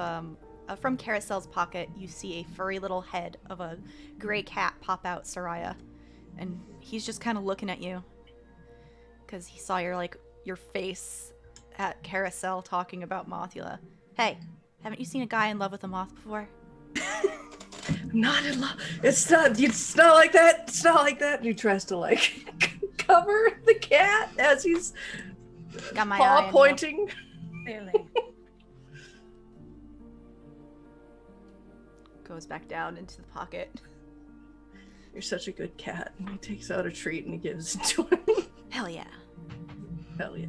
from Karosael's pocket, you see a furry little head of a gray cat pop out, Soraya, and he's just kind of looking at you because he saw your face at Karosael talking about Mothula. Hey, haven't you seen a guy in love with a moth before? Not in love. It's not like that. It's not like that. And he tries to cover the cat as he's got my paw eye pointing. Clearly. Goes back down into the pocket. You're such a good cat. And he takes out a treat and he gives it to him. Hell yeah. Hell yeah.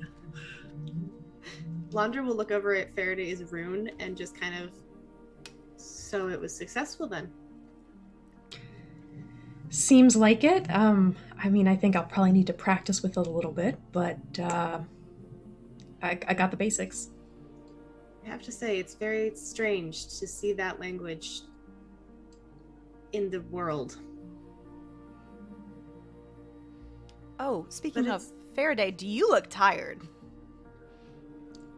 Alondra will look over at Farideh's rune and just kind of... So it was successful then? Seems like it. I mean, I think I'll probably need to practice with it a little bit, but I got the basics. I have to say, it's very strange to see that language in the world. Oh, speaking of Farideh, do you look tired?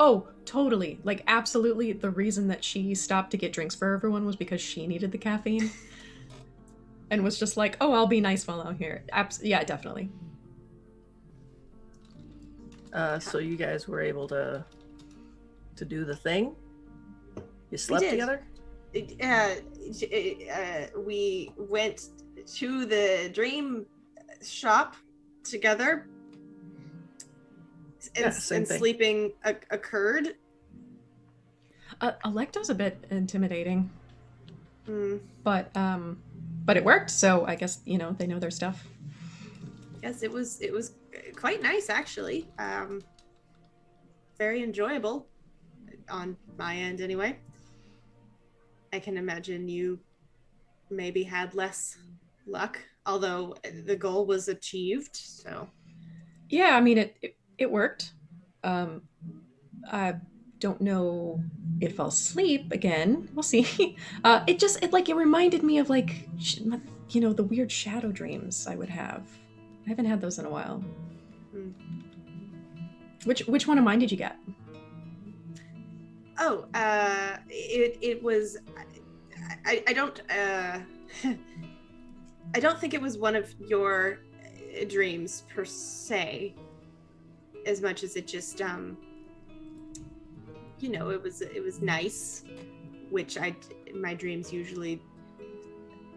Oh, totally. Absolutely. The reason that she stopped to get drinks for everyone was because she needed the caffeine. And was just like, oh, I'll be nice while I'm here. Yeah, definitely. So you guys were able to do the thing? You slept did. together? We went to the dream shop together, Yeah, and same thing. sleeping occurred. Electo's a bit intimidating, Mm. but it worked. So I guess they know their stuff. Yes, it was quite nice actually. Very enjoyable on my end anyway. I can imagine you maybe had less luck, although the goal was achieved. So Yeah, I mean it worked. I don't know if I'll sleep again. We'll see. It reminded me of the weird shadow dreams I would have. I haven't had those in a while. Hmm. Which one of mine did you get? Oh, it was. I don't. I don't think it was one of your dreams per se, as much as it just it was nice, which my dreams usually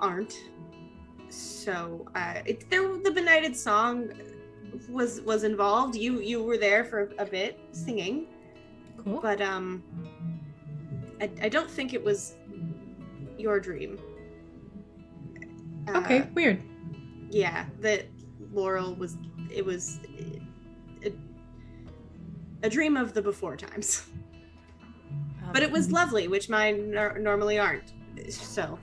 aren't. So the benighted song was involved. You were there for a bit singing. Cool. But I don't think it was your dream. Okay, weird. Yeah, that Laurel was a dream of the before times. But it was lovely, which mine normally aren't. So,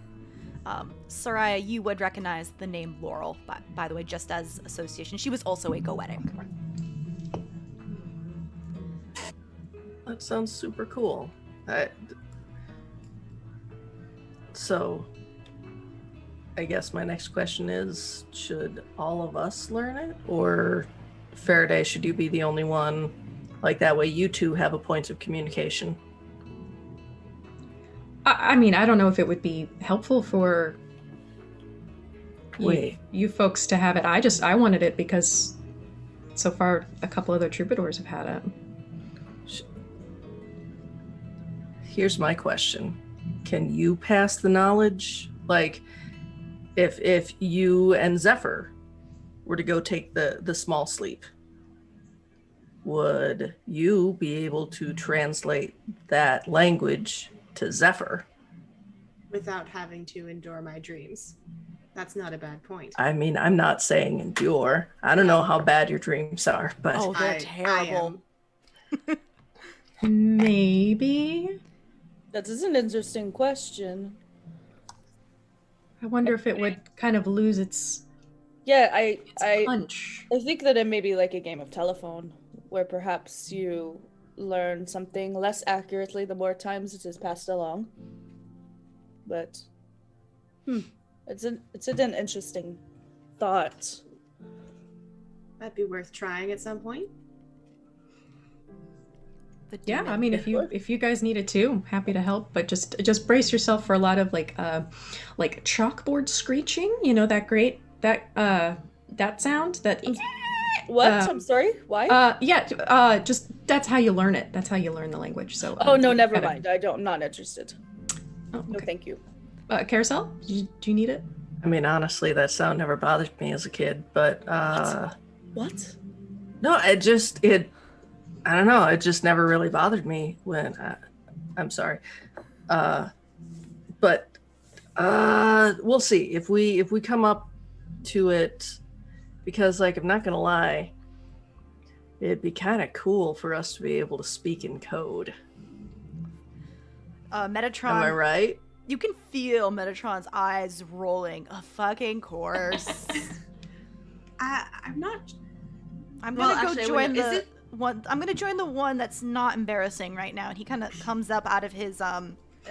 Soraya, you would recognize the name Laurel, by the way, just as association. She was also a goetic. That sounds super cool. So, I guess my next question is, should all of us learn it? Or Farideh, should you be the only one? Like, that way you two have a point of communication. I mean, I don't know if it would be helpful for you folks to have it. I wanted it because so far a couple other troubadours have had it. Here's my question. Can you pass the knowledge? Like, if you and Zephyr were to go take the small sleep, would you be able to translate that language to Zephyr? without having to endure my dreams. That's not a bad point. I mean, I'm not saying endure. I don't know how bad your dreams are, but Oh, they're terrible. Maybe. That is an interesting question. I wonder if it would kind of lose its Yeah, punch. I think that it may be like a game of telephone, where perhaps you learn something less accurately the more times it is passed along. But, it's an interesting thought. That'd be worth trying at some point. Yeah, I mean, if you guys needed to, I'm happy to help. But just brace yourself for a lot of like chalkboard screeching. You know that sound that. What? I'm sorry. Why? Just that's how you learn it. That's how you learn the language. So. Oh no, never mind. I'm not interested. Oh, okay. No, thank you. Karosael, do you need it? I mean, honestly, that sound never bothered me as a kid. But What? no, I don't know. It just never really bothered me when I'm sorry. But we'll see if we come up to it, because like, I'm not gonna lie, it'd be kind of cool for us to be able to speak in code. Metatron. Am I right? You can feel Metatron's eyes rolling. Of fucking course. I'm not. I'm gonna join the one. I'm gonna join the one that's not embarrassing right now. And he kind of comes up out of his out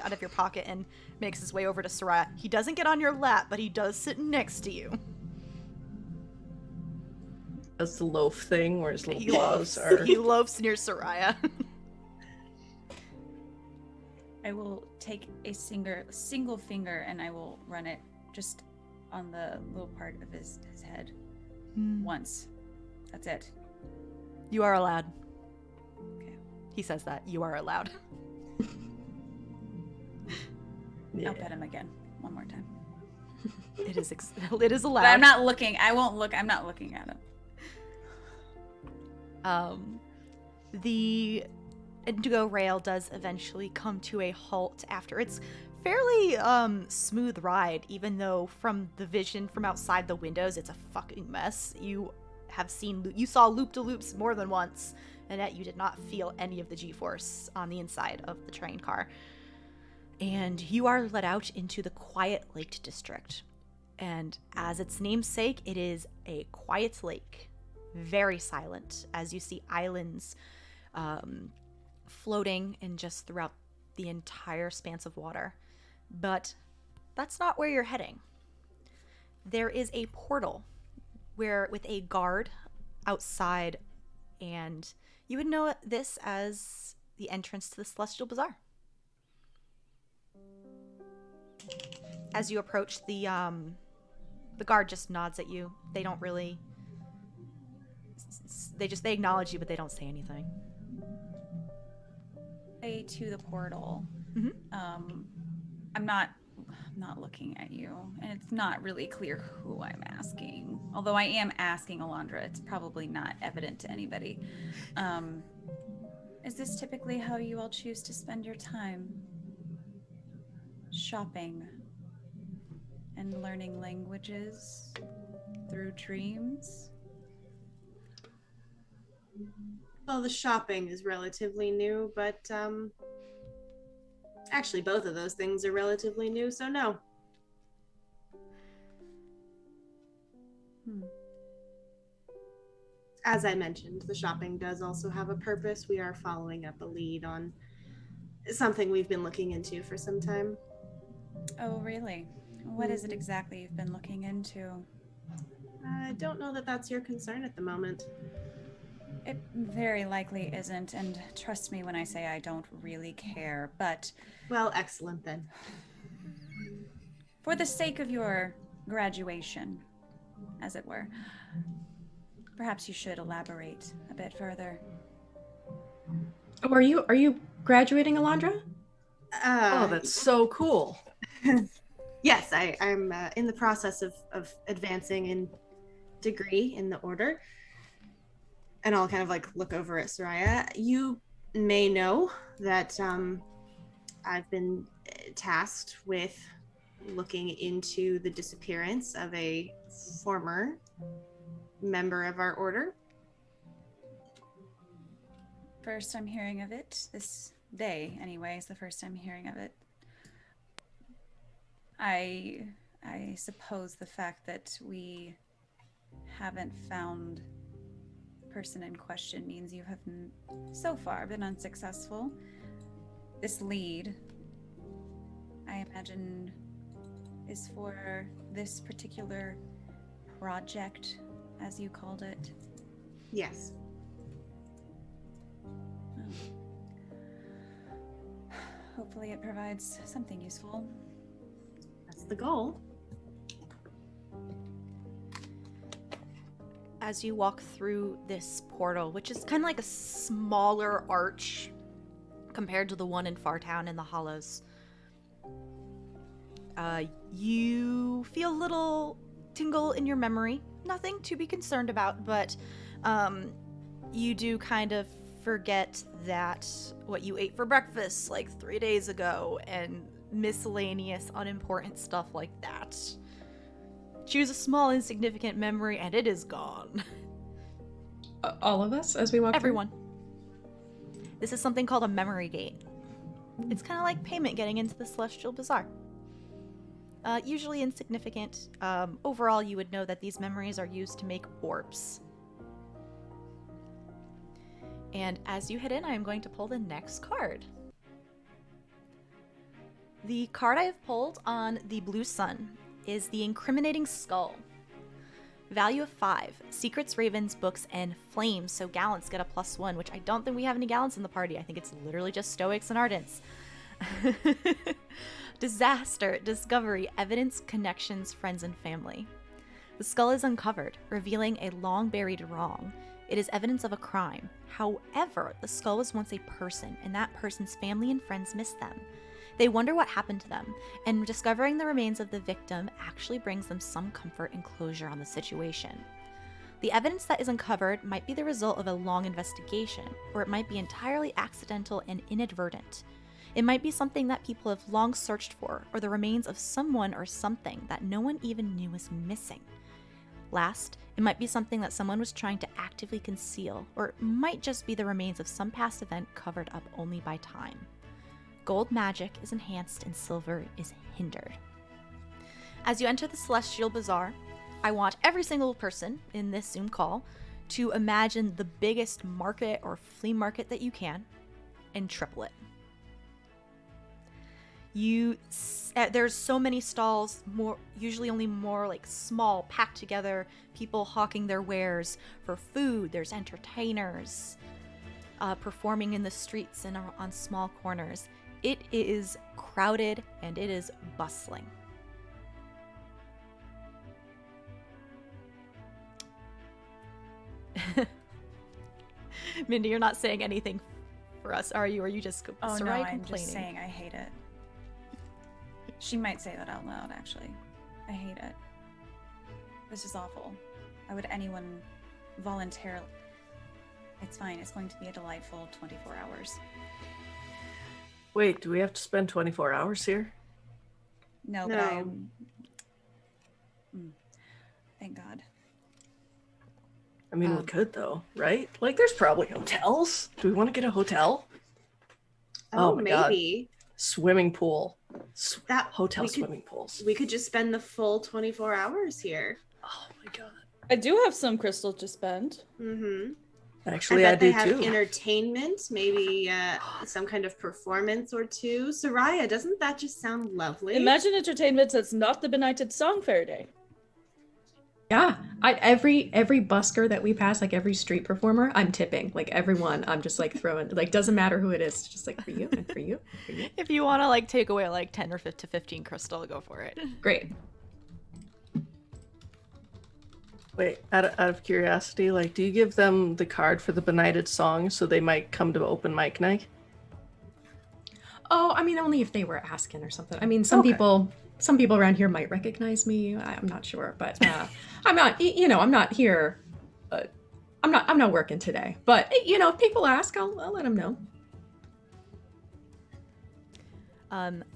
of your pocket and makes his way over to Soraya. He doesn't get on your lap, but he does sit next to you. That's the loaf thing where his little paws are. He loafs near Soraya. I will take a single finger and I will run it just on the little part of his head once. That's it. You are allowed. Okay. He says that. You are allowed. Yeah. I'll pet him again one more time. It is it is allowed. But I'm not looking. I won't look. I'm not looking at him. The Indigo Rail does eventually come to a halt after its fairly smooth ride, even though from the vision from outside the windows, it's a fucking mess. You saw loop-de-loops more than once, and yet you did not feel any of the G-force on the inside of the train car. And you are led out into the quiet lake district. And as its namesake, it is a quiet lake, very silent, as you see islands floating in just throughout the entire expanse of water. But that's not where you're heading. There is a portal with a guard outside, and you would know this as the entrance to the Celestial Bazaar. As you approach, the guard just nods at you. They don't really... They acknowledge you, but they don't say anything. Way to the portal. Mm-hmm. I'm not looking at you, and it's not really clear who I'm asking. Although I am asking Alondra, it's probably not evident to anybody. Is this typically how you all choose to spend your time? Shopping and learning languages through dreams? Well, the shopping is relatively new, but actually both of those things are relatively new, so no. As I mentioned, the shopping does also have a purpose. We are following up a lead on something we've been looking into for some time. Oh, really? What is it exactly you've been looking into? I don't know that that's your concern at the moment. It very likely isn't, and trust me when I say I don't really care, but... Well, excellent then. For the sake of your graduation, as it were, perhaps you should elaborate a bit further. Oh, are you graduating, Alondra? Oh, that's so cool. Yes, I'm in the process of advancing in degree in the order. And I'll kind of like look over at Soraya. You may know that I've been tasked with looking into the disappearance of a former member of our order. First I'm hearing of it. This day, anyway, is the first I'm hearing of it. I suppose the fact that we haven't found person in question means you have so far been unsuccessful. This lead, I imagine, is for this particular project, as you called it. Yes. Hopefully it provides something useful. That's the goal. As you walk through this portal, which is kind of like a smaller arch compared to the one in Fartown in the Hollows, you feel a little tingle in your memory. Nothing to be concerned about, but you do kind of forget that what you ate for breakfast like 3 days ago and miscellaneous unimportant stuff like that. Choose a small insignificant memory and it is gone. All of us as we walk Everyone. This is something called a memory gate. It's kind of like payment getting into the Celestial Bazaar. Usually insignificant. Overall, you would know that these memories are used to make orbs. And as you head in, I am going to pull the next card. The card I have pulled on the Blue Sun is the Incriminating Skull. Value of 5. Secrets, Ravens, Books, and Flames. So Gallants get a +1, which I don't think we have any Gallants in the party. I think it's literally just Stoics and Ardents. Disaster, Discovery, Evidence, Connections, Friends, and Family. The skull is uncovered, revealing a long-buried wrong. It is evidence of a crime. However, the skull was once a person, and that person's family and friends miss them. They wonder what happened to them, and discovering the remains of the victim actually brings them some comfort and closure on the situation. The evidence that is uncovered might be the result of a long investigation, or it might be entirely accidental and inadvertent. It might be something that people have long searched for, or the remains of someone or something that no one even knew was missing. Last, it might be something that someone was trying to actively conceal, or it might just be the remains of some past event covered up only by time. Gold magic is enhanced and silver is hindered. As you enter the Celestial Bazaar, I want every single person in this Zoom call to imagine the biggest market or flea market that you can and triple it. There's so many stalls, usually only more like small, packed together, people hawking their wares for food. There's entertainers performing in the streets and on small corners. It is crowded and it is bustling. Mindy, you're not saying anything for us, are you? Or are you just Oh no, Soraya I'm complaining? just saying I hate it. She might say that out loud, actually. I hate it. This is awful. Why would anyone voluntarily... It's fine. It's going to be a delightful 24 hours. Wait, do we have to spend 24 hours here? No, but No. I am... Thank God. I mean, we could though, right? Like, there's probably hotels. Do we want to get a hotel? Oh, my God. maybe. Swimming pool. That Hotel we could- swimming pools. We could just spend the full 24 hours here. Oh my God. I do have some crystal to spend. Mm-hmm. Actually, I I, bet they do have too. entertainment, maybe some kind of performance or two. Soraya, doesn't that just sound lovely? Imagine entertainment that's not the benighted song Farideh. Yeah, every busker that we pass, like every street performer, I'm tipping. Like everyone, I'm just like throwing. Like doesn't matter who it is, it's just like for you and for you, and for you. If you want to like take away like 10 or 15 crystal, go for it. Great. Wait, out of curiosity, like, do you give them the card for the benighted song so they might come to open mic night? Oh, I mean, only if they were asking or something. I mean, some Okay. people around here might recognize me. I'm not sure, but I'm not. You know, I'm not here. I'm not working today. But you know, if people ask, I'll let them know.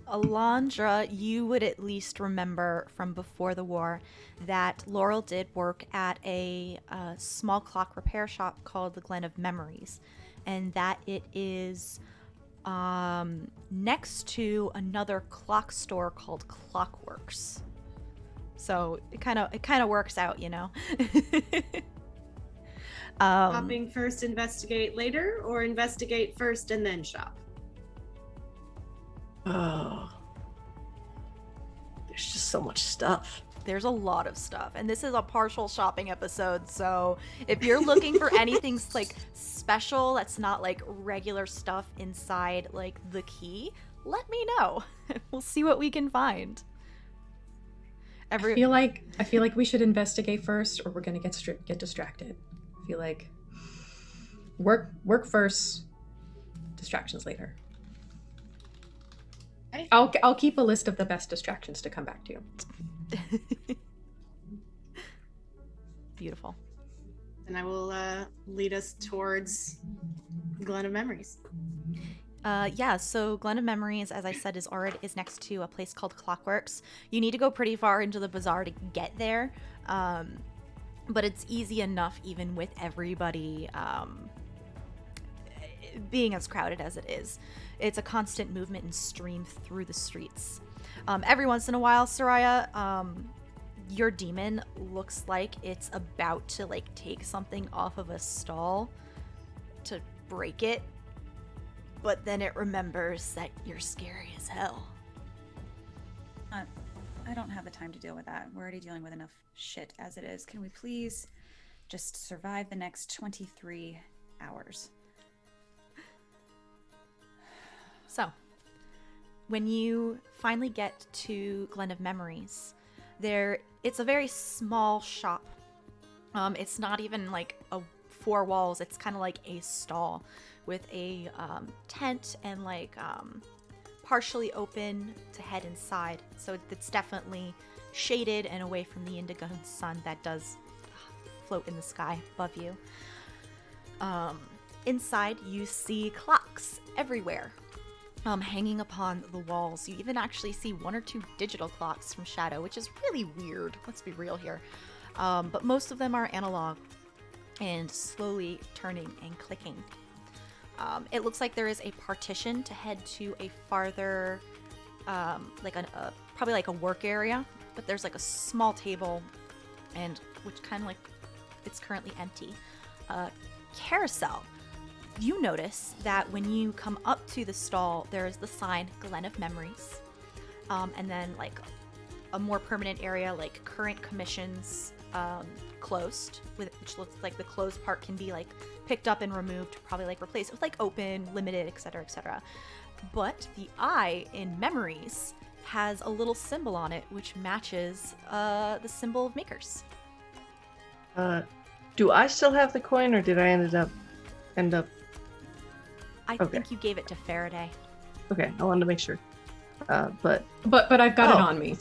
Alondra, you would at least remember from before the war that Laurel did work at a small clock repair shop called the Glen of Memories, and that it is next to another clock store called Clockworks. So it kind of works out, you know. Shopping first, investigate later, or investigate first and then shop? Oh. There's just so much stuff. There's a lot of stuff, and this is a partial shopping episode, so if you're looking for anything like special that's not like regular stuff inside like the key, let me know. We'll see what we can find. I feel like we should investigate first, or we're gonna get distracted. I feel like work first, distractions later. I'll keep a list of the best distractions to come back to. Beautiful. And I will lead us towards Glen of Memories. Yeah, so Glen of Memories, as I said, is next to a place called Clockworks. You need to go pretty far into the bazaar to get there, but it's easy enough even with everybody being as crowded as it is. It's a constant movement and stream through the streets. Every once in a while, Soraya, your demon looks like it's about to like take something off of a stall to break it, but then it remembers that you're scary as hell. I don't have the time to deal with that. We're already dealing with enough shit as it is. Can we please just survive the next 23 hours? So, when you finally get to Glen of Memories, it's a very small shop. It's not even like a four walls. It's kind of like a stall with a tent and like partially open to head inside. So it's definitely shaded and away from the indigo sun that does float in the sky above you. Inside, you see clocks everywhere, hanging upon the walls. You even actually see one or two digital clocks from Shadow, which is really weird. Let's be real here. But most of them are analog and slowly turning and clicking. It looks like there is a partition to head to a farther, probably like a work area, but there's like a small table, and which kind of like it's currently empty. Karosael, you notice that when you come up to the stall, there is the sign Glen of Memories, and then like a more permanent area like current commissions closed, which looks like the closed part can be like picked up and removed, probably like replaced with like open, limited, etc., etc. But the eye in Memories has a little symbol on it which matches the symbol of Makers. Do I still have the coin, or did I end up? I think you gave it to Farideh. Okay, I wanted to make sure. But I've got it on me.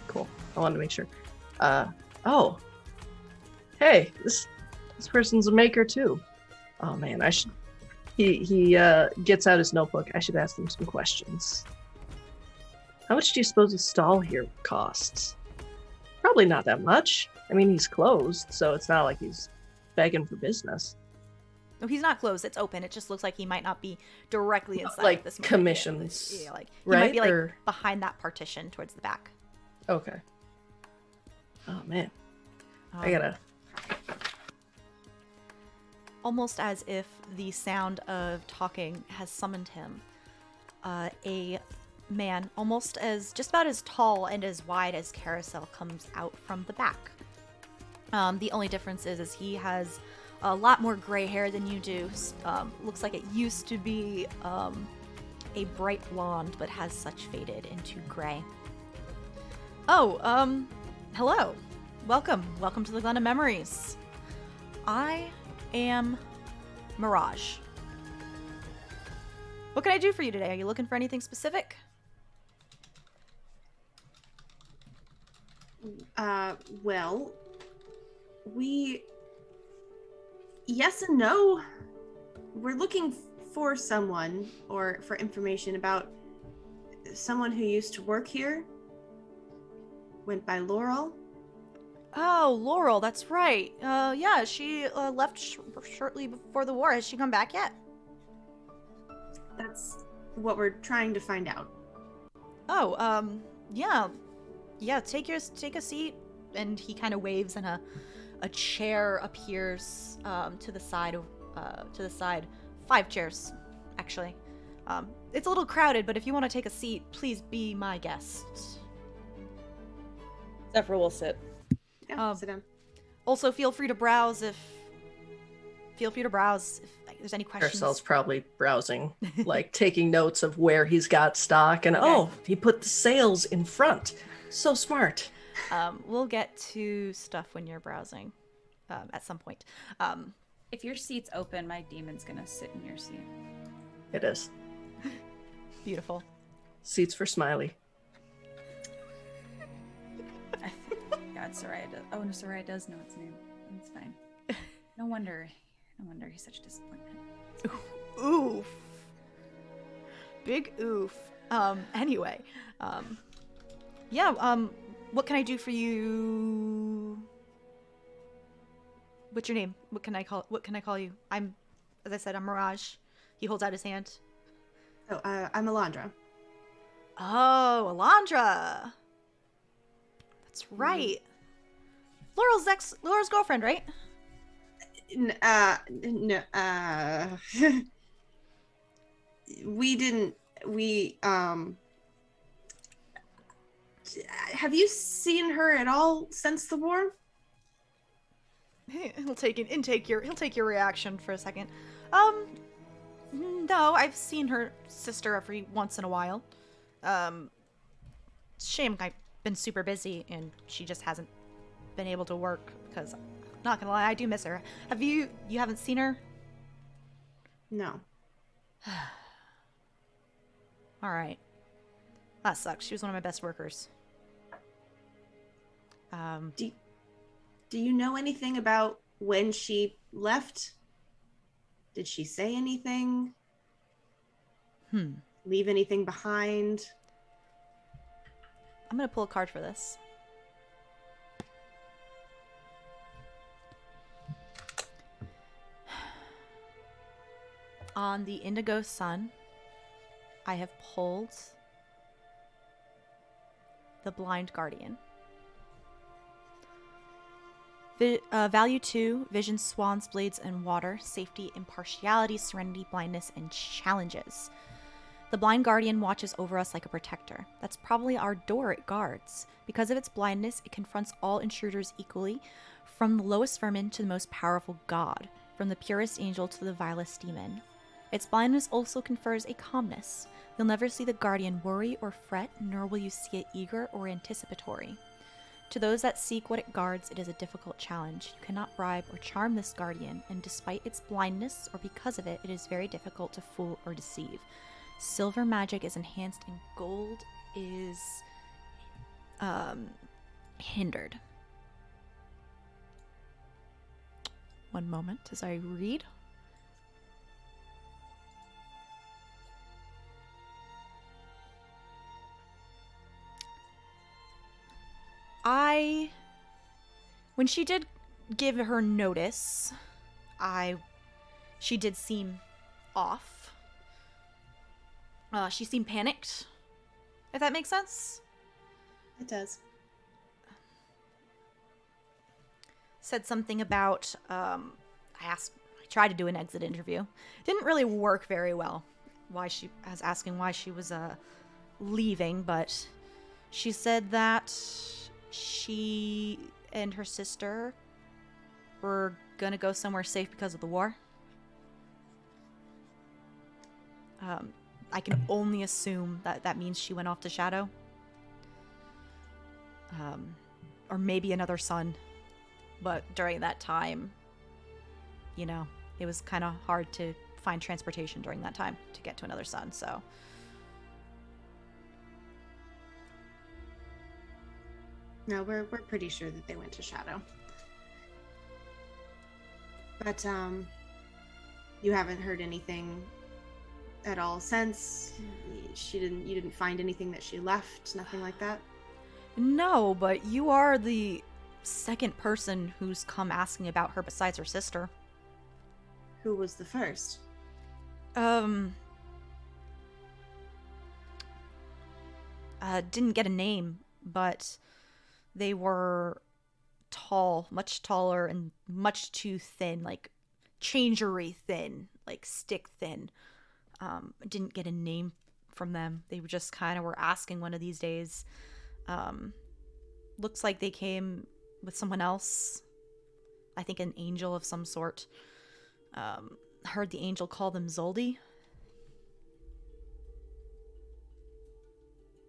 Cool. I wanted to make sure. Hey, this person's a maker too. Oh man, I should. He gets out his notebook. I should ask him some questions. How much do you suppose a stall here costs? Probably not that much. I mean, he's closed, so it's not like he's begging for business. No, he's not closed. It's open. It just looks like he might not be directly inside like this commissions. Yeah, like he right? might be like or... behind that partition towards the back. Okay. Oh man, I gotta. Almost as if the sound of talking has summoned him, a man just about as tall and as wide as Karosael comes out from the back. The only difference is he has a lot more gray hair than you do. Looks like it used to be a bright blonde, but has such faded into gray. Oh, hello. Welcome to the Glen of Memories. I am Mirage. What can I do for you today? Are you looking for anything specific? Well, yes and no. We're looking for someone, or for information about someone who used to work here. Went by Laurel. Oh, Laurel, that's right. Yeah, she left shortly before the war. Has she come back yet? That's what we're trying to find out. Oh, yeah. Yeah, take a seat. And he kind of waves, and a chair appears to the side. 5 chairs, actually. It's a little crowded, but if you want to take a seat, please be my guest. Zephyr will sit. Yeah, sit down. Also, feel free to browse if there's any questions. Karosael's probably browsing, like taking notes of where he's got stock, and he put the sales in front. So smart. We'll get to stuff when you're browsing at some point. If your seat's open, my demon's gonna sit in your seat. It is. Beautiful. Seats for Smiley. God, Soraya does. Oh, no, Soraya does know its name. It's fine. No wonder he's such a disappointment. Oof. Big oof. Anyway. What can I do for you? What's your name? What can I call you? As I said, I'm Mirage. He holds out his hand. Oh, I'm Alondra. Oh, Alondra. That's right. Laurel's girlfriend, right? No. Have you seen her at all since the war? He'll take your reaction for a second. No, I've seen her sister every once in a while. Shame I've been super busy and she just hasn't been able to work because Not gonna lie, I do miss her. You haven't seen her? No. All right. That sucks. She was one of my best workers. Do you know anything about when she left? Did she say anything? Leave anything behind? I'm gonna pull a card for this. On the Indigo Sun, I have pulled the Blind Guardian. Value 2, Vision, Swans, Blades, and Water, Safety, Impartiality, Serenity, Blindness, and Challenges. The Blind Guardian watches over us like a protector. That's probably our door it guards. Because of its blindness, it confronts all intruders equally, from the lowest vermin to the most powerful god, from the purest angel to the vilest demon. Its blindness also confers a calmness. You'll never see the Guardian worry or fret, nor will you see it eager or anticipatory. To those that seek what it guards, it is a difficult challenge. You cannot bribe or charm this Guardian, and despite its blindness, or because of it, it is very difficult to fool or deceive. Silver magic is enhanced, and gold is hindered. One moment as I read. When she did give her notice, she did seem off. She seemed panicked, if that makes sense. It does. Said something about, I tried to do an exit interview. Didn't really work very well. I was asking why she was leaving, but she said that she and her sister were gonna go somewhere safe because of the war. I can only assume that means she went off to Shadow. Or maybe another son. But during that time, it was kind of hard to find transportation during that time to get to another sun, so. No, we're pretty sure that they went to Shadow. But you haven't heard anything at all since? You didn't find anything that she left, nothing like that? No, but you are the second person who's come asking about her besides her sister. Who was the first? Didn't get a name, but they were tall, much taller, and much too thin, like changery thin, like stick thin. Didn't get a name from them. They were just kind of were asking one of these days. Looks like they came with someone else. I think an angel of some sort. Heard the angel call them Zoldi.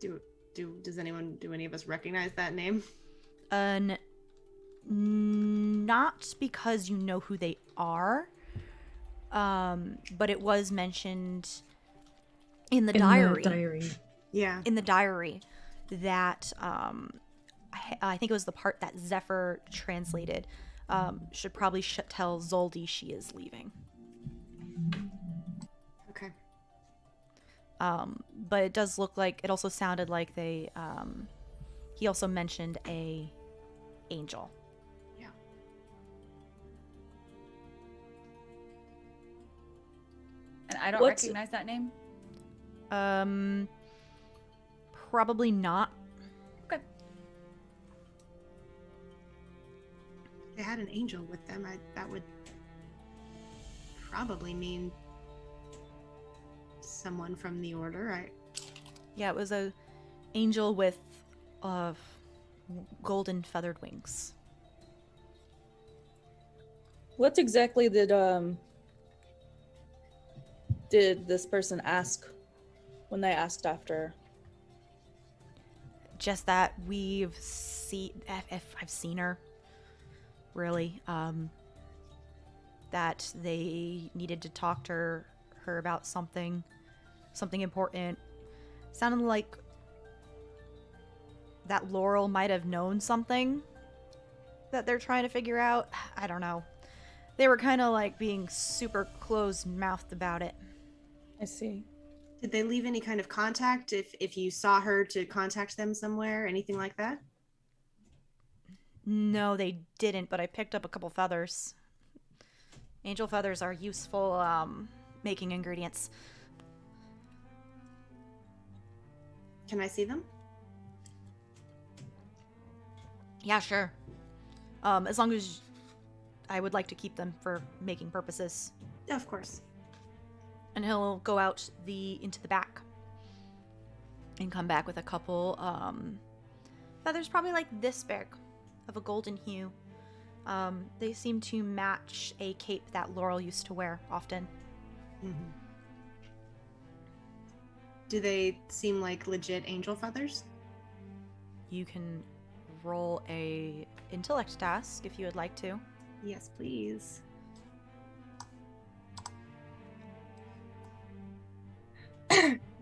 Do any of us recognize that name? Not because you know who they are. But it was mentioned in the diary. Yeah. In the diary that I think it was the part that Zephyr translated. Should probably tell Zoldi she is leaving. Okay. But it does look like, it also sounded like he also mentioned a angel. Yeah. And I don't recognize that name? Probably not. Okay. They had an angel with them. That would probably mean someone from the order. Yeah, it was a angel with golden feathered wings. What exactly did this person ask when they asked after? Just that if I've seen her. really. That they needed to talk to her about something important. Sounded like that Laurel might have known something that they're trying to figure out. I don't know. They were kind of like being super closed-mouthed about it. I see. Did they leave any kind of contact if you saw her to contact them somewhere, anything like that? No, they didn't, but I picked up a couple feathers. Angel feathers are useful making ingredients. Can I see them? Yeah, sure. As long as I would like to keep them for making purposes. Yeah, of course. And he'll go out into the back and come back with a couple feathers, probably like this big, of a golden hue. They seem to match a cape that Laurel used to wear often. Mm-hmm. Do they seem like legit angel feathers? You can roll a intellect task if you would like to. Yes, please.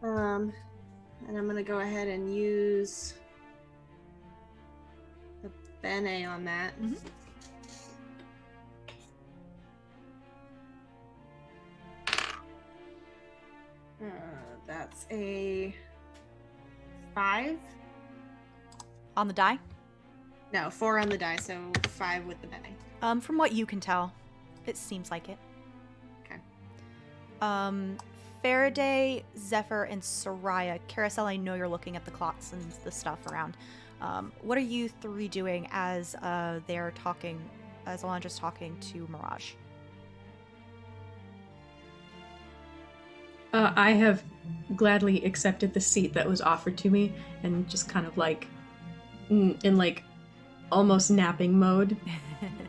And I'm gonna go ahead and use the Bene on that. Mm-hmm. That's a 5. On the die? No, 4 on the die, so 5 with the Bene. From what you can tell, it seems like it. Okay. Farideh, Zephyr, and Soraya. Karosael, I know you're looking at the clocks and the stuff around. What are you three doing as they're talking, as Alondra's talking to Mirage? I have gladly accepted the seat that was offered to me and just kind of like in like almost napping mode.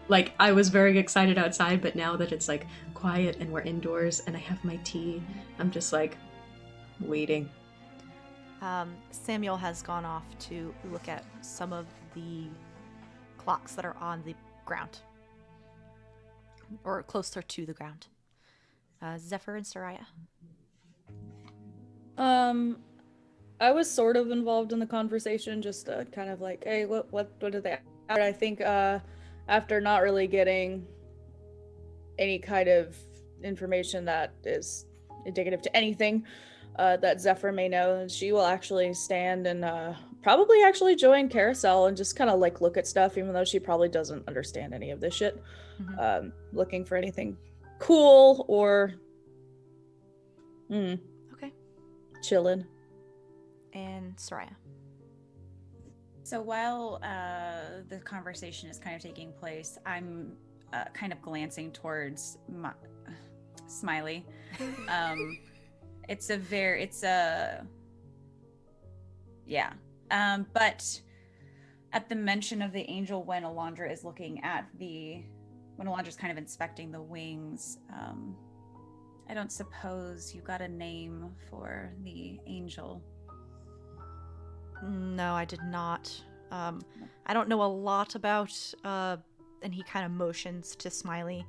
Like I was very excited outside, but now that it's like quiet and we're indoors and I have my tea, I'm just like waiting. Samuel has gone off to look at some of the clocks that are on the ground, or closer to the ground. Zephyr and Soraya. I was sort of involved in the conversation, just kind of like, hey, what did they? I think after not really getting any kind of information that is indicative to anything that Zephyr may know, she will actually stand and probably actually join Karosael and just kind of like look at stuff, even though she probably doesn't understand any of this shit. Mm-hmm. Looking for anything cool or Okay. chillin'. And Soraya. So while the conversation is kind of taking place, I'm kind of glancing towards Smiley. But at the mention of the angel, when Alondra is looking at when Alondra's kind of inspecting the wings, I don't suppose you got a name for the angel. No, I did not. I don't know a lot about, and he kind of motions to Smiley.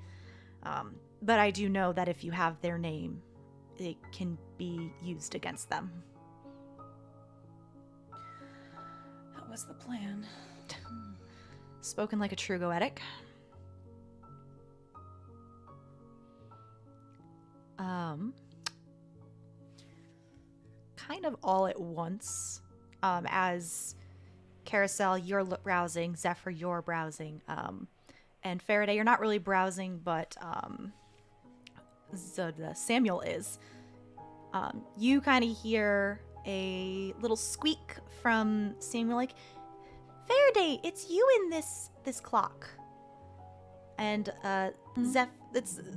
But I do know that if you have their name, it can be used against them. That was the plan. Spoken like a true goetic. Kind of all at once, as Karosael, you're browsing, Zephyr, you're browsing, and Farideh, you're not really browsing, but Samuel is. You kind of hear a little squeak from Samuel, like, Farideh, it's you in this clock. And Zeph,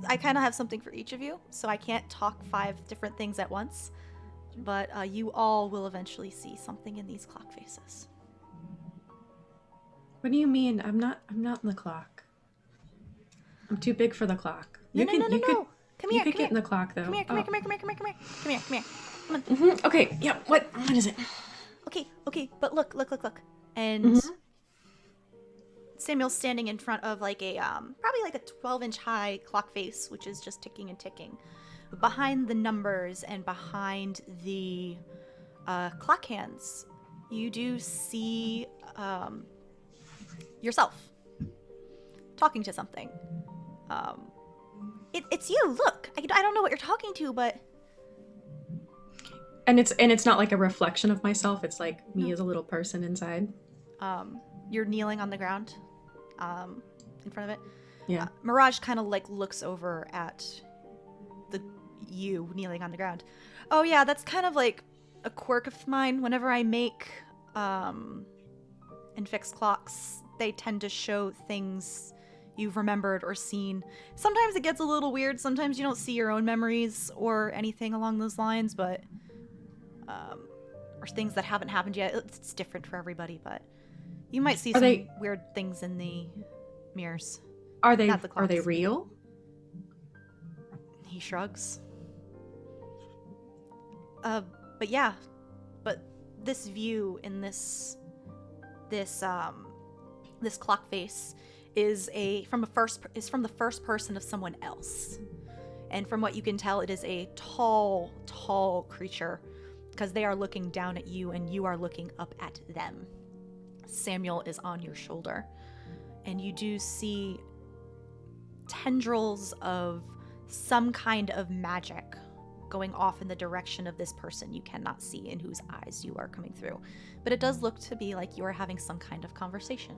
I kind of have something for each of you, so I can't talk 5 different things at once. But you all will eventually see something in these clock faces. What do you mean? I'm not in the clock. I'm too big for the clock. No. Come You here. could get in the clock though. Come here. Come on. Mm-hmm. Okay. Yeah. What is it? Okay. But look. And Samuel's standing in front of like a probably like a 12-inch high clock face, which is just ticking and ticking. Behind the numbers and behind the clock hands, you do see yourself talking to something. It's you. Look, I don't know what you're talking to, but And it's not like a reflection of myself. It's like me as a little person inside. you're kneeling on the ground, in front of it. Yeah. Mirage kind of like looks over at you kneeling on the ground. Oh yeah, that's kind of like a quirk of mine. Whenever I make and fix clocks, they tend to show things you've remembered or seen. Sometimes it gets a little weird. Sometimes you don't see your own memories or anything along those lines, but or things that haven't happened yet. It's different for everybody, but you might see some weird things in the mirrors. Are they Not the are they clocks. real? He shrugs. But yeah, but this view in this clock face is from the first person of someone else, and from what you can tell, it is a tall creature, because they are looking down at you and you are looking up at them. Samuel is on your shoulder, and you do see tendrils of some kind of magic going off in the direction of this person you cannot see, in whose eyes you are coming through. But it does look to be like you are having some kind of conversation.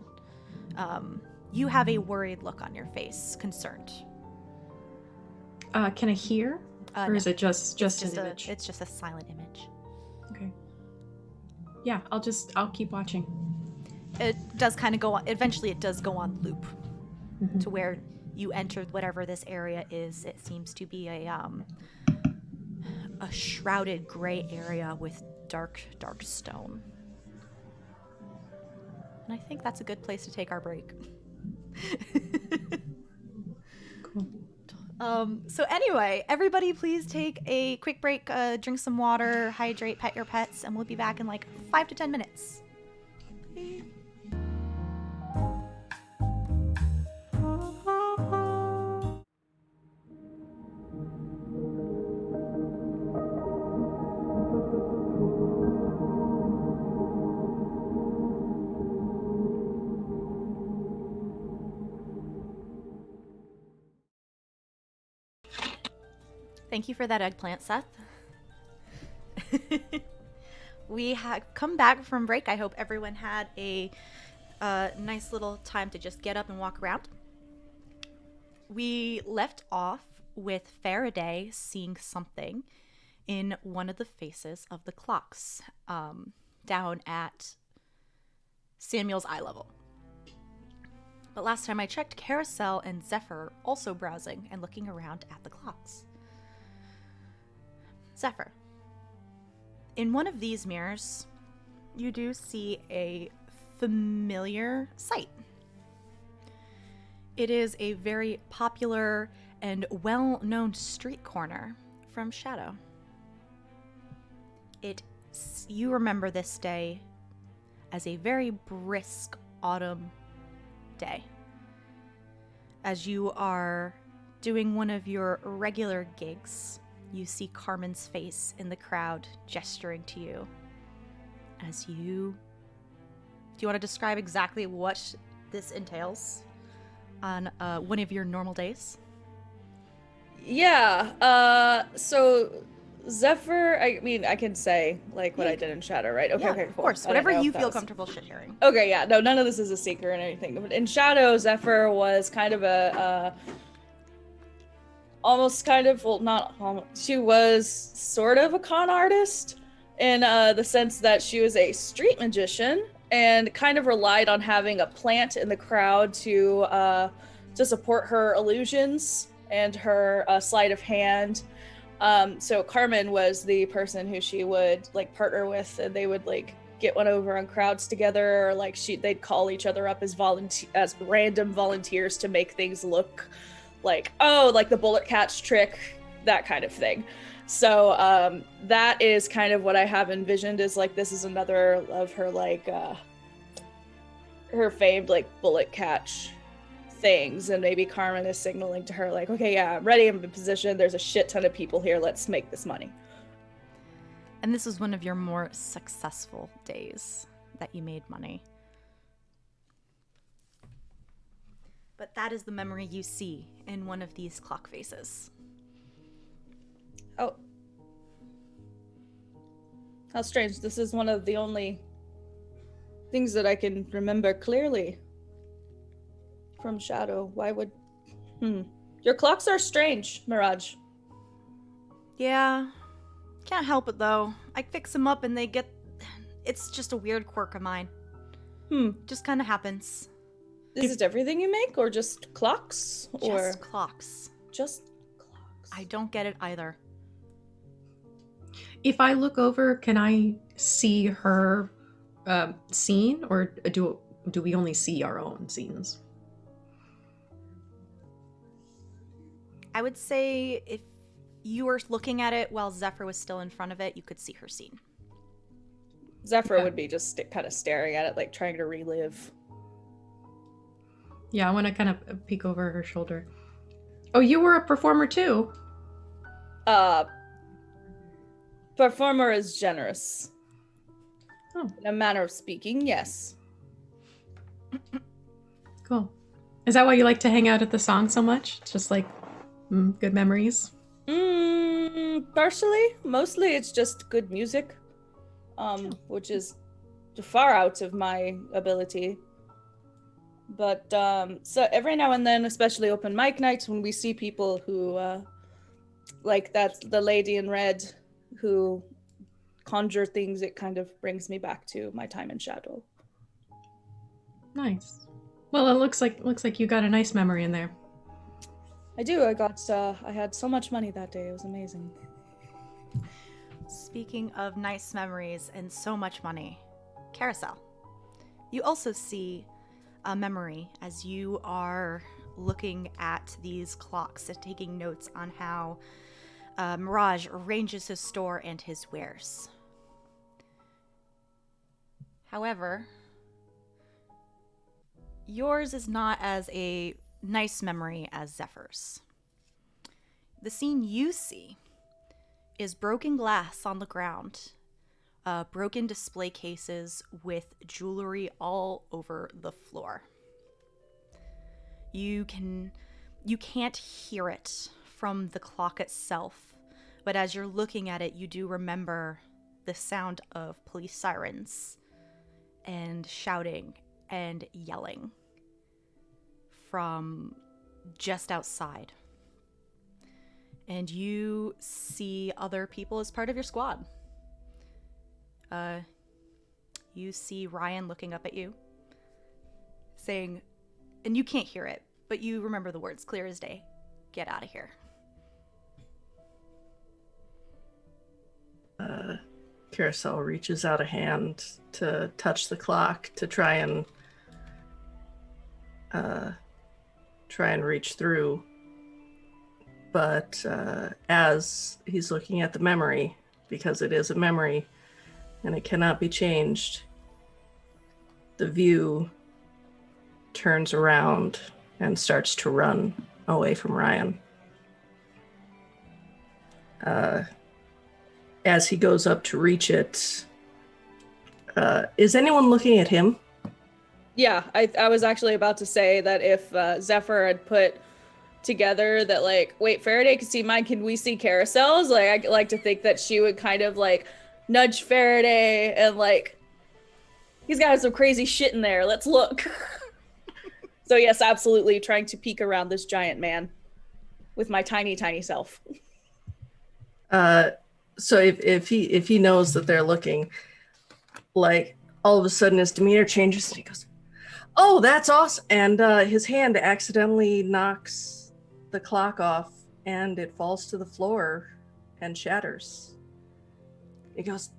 You have a worried look on your face, concerned. Can I hear? Or No. is it just an It's image? it's just a silent image. Okay. Yeah, I'll keep watching. It does kind of go on. Eventually, it does go on loop Mhm. to where you entered whatever this area is. It seems to be a shrouded gray area with dark stone. And I think that's a good place to take our break. Cool. So anyway, everybody please take a quick break, drink some water, hydrate, pet your pets, and we'll be back in like 5 to 10 minutes. Thank you for that eggplant, Seth. We have come back from break. I hope everyone had a nice little time to just get up and walk around. We left off with Farideh seeing something in one of the faces of the clocks down at Samuel's eye level. But last time I checked, Karosael and Zephyr also browsing and looking around at the clocks. Zephyr, in one of these mirrors, you do see a familiar sight. It is a very popular and well-known street corner from Shadow. You remember this day as a very brisk autumn day. As you are doing one of your regular gigs, you see Carmen's face in the crowd gesturing to you. Do you want to describe exactly what this entails on one of your normal days? Yeah, so Zephyr, I can say, like, what Yeah. I did in Shadow, right? Okay, Yeah, okay, of cool. course. I didn't Whatever know you if that feel was- comfortable sharing. Okay, yeah, no, none of this is a secret or anything. But in Shadow, Zephyr was kind of almost kind of, well, not almost, she was sort of a con artist in the sense that she was a street magician and kind of relied on having a plant in the crowd to support her illusions and her sleight of hand. So Carmen was the person who she would like partner with, and they would like get one over on crowds together, or like they'd call each other up as random volunteers to make things look like, oh, like the bullet catch trick, that kind of thing. So that is kind of what I have envisioned, is like this is another of her like her famed like bullet catch things, and maybe Carmen is signaling to her like, okay, yeah, I'm ready, I'm in position, there's a shit ton of people here, let's make this money. And this was one of your more successful days that you made money. But that is the memory you see in one of these clock faces. Oh. How strange. This is one of the only things that I can remember clearly from Shadow. Why would... Your clocks are strange, Mirage. Yeah. Can't help it, though. I fix them up and they get... It's just a weird quirk of mine. Just kind of happens. Is it everything you make, or just clocks? Or Just clocks. just clocks? I don't get it either. If I look over, can I see her scene, or do we only see our own scenes? I would say if you were looking at it while Zephyr was still in front of it, you could see her scene. Zephyr Okay. would be just kind of staring at it, like trying to relive. Yeah, I want to kind of peek over her shoulder. Oh, you were a performer too? Performer is generous. Oh. In a manner of speaking, yes. Cool. Is that why you like to hang out at the song so much? It's just like good memories? Partially. Mostly it's just good music. Which is far out of my ability. But so every now and then, especially open mic nights, when we see people who like that's the lady in red who conjure things, it kind of brings me back to my time in Shadow. Nice. Well, it looks like you got a nice memory in there. I do. I had so much money that day. It was amazing. Speaking of nice memories and so much money, Karosael, you also see a memory as you are looking at these clocks and taking notes on how Mirage arranges his store and his wares. However, yours is not as a nice memory as Zephyr's. The scene you see is broken glass on the ground, broken display cases with jewelry all over the floor. You can't hear it from the clock itself, but as you're looking at it, you do remember the sound of police sirens and shouting and yelling from just outside. And you see other people as part of your squad. You see Ryan looking up at you, saying, and you can't hear it, but you remember the words clear as day, "Get out of here." Karosael reaches out a hand to touch the clock to try and reach through. But as he's looking at the memory, because it is a memory and it cannot be changed, the view turns around and starts to run away from Ryan. As he goes up to reach it, is anyone looking at him? Yeah, I was actually about to say that if Zephyr had put together that, like, wait, Farideh can see mine, can we see Karosael's? Like, I like to think that she would kind of, like, nudge Farideh and, like, he's got some crazy shit in there, let's look. So yes, absolutely, trying to peek around this giant man with my tiny, tiny self. So if he knows that they're looking, like, all of a sudden his demeanor changes and he goes, "Oh, that's awesome!" And his hand accidentally knocks the clock off and it falls to the floor and shatters. He goes,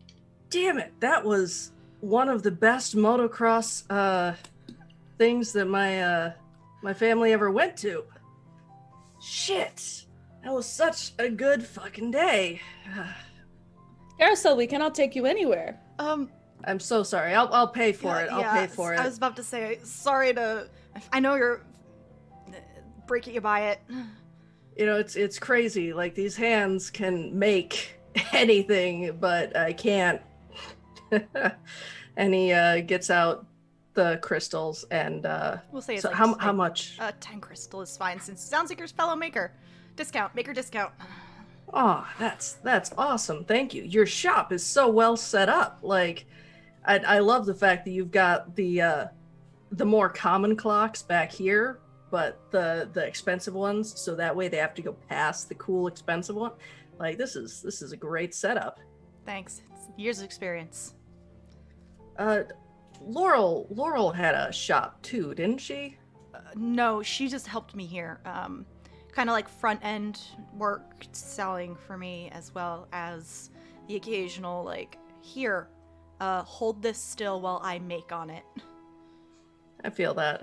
"Damn it, that was one of the best motocross things that my family ever went to. Shit, that was such a good fucking day." Karosael, we cannot take you anywhere. I'm so sorry. I'll pay for it. I'll Yeah, pay for it. I was about to say, sorry to. I know you're breaking you by it. You know, it's crazy. Like, these hands can make anything, but I can't. And he gets out the crystals and We'll say it's so like how much? 10 crystal is fine since it sounds like your fellow maker. Maker discount. Oh, that's awesome. Thank you. Your shop is so well set up. Like, I love the fact that you've got the more common clocks back here, but the expensive ones, so that way they have to go past the cool expensive one. Like, this is a great setup. Thanks. It's years of experience. Laurel had a shop too, didn't she? No, she just helped me here. Kind of like front end work selling for me, as well as the occasional, like, here, hold this still while I make on it. I feel that.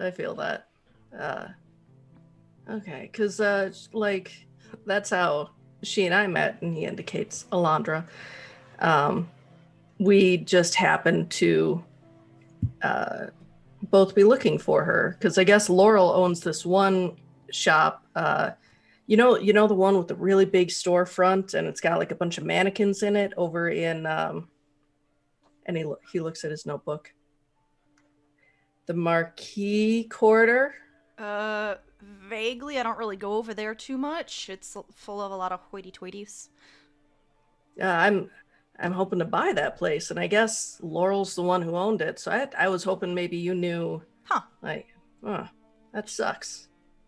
Okay, because like, that's how she and I met, and he indicates Alondra. We just happened to both be looking for her, because I guess Laurel owns this one shop. You know the one with the really big storefront, and it's got like a bunch of mannequins in it over in and he looks at his notebook. The Marquis Corridor. Vaguely. I don't really go over there too much. It's full of a lot of hoity-toities. I'm hoping to buy that place, and I guess Laurel's the one who owned it. So I was hoping maybe you knew. Huh. Like, that sucks.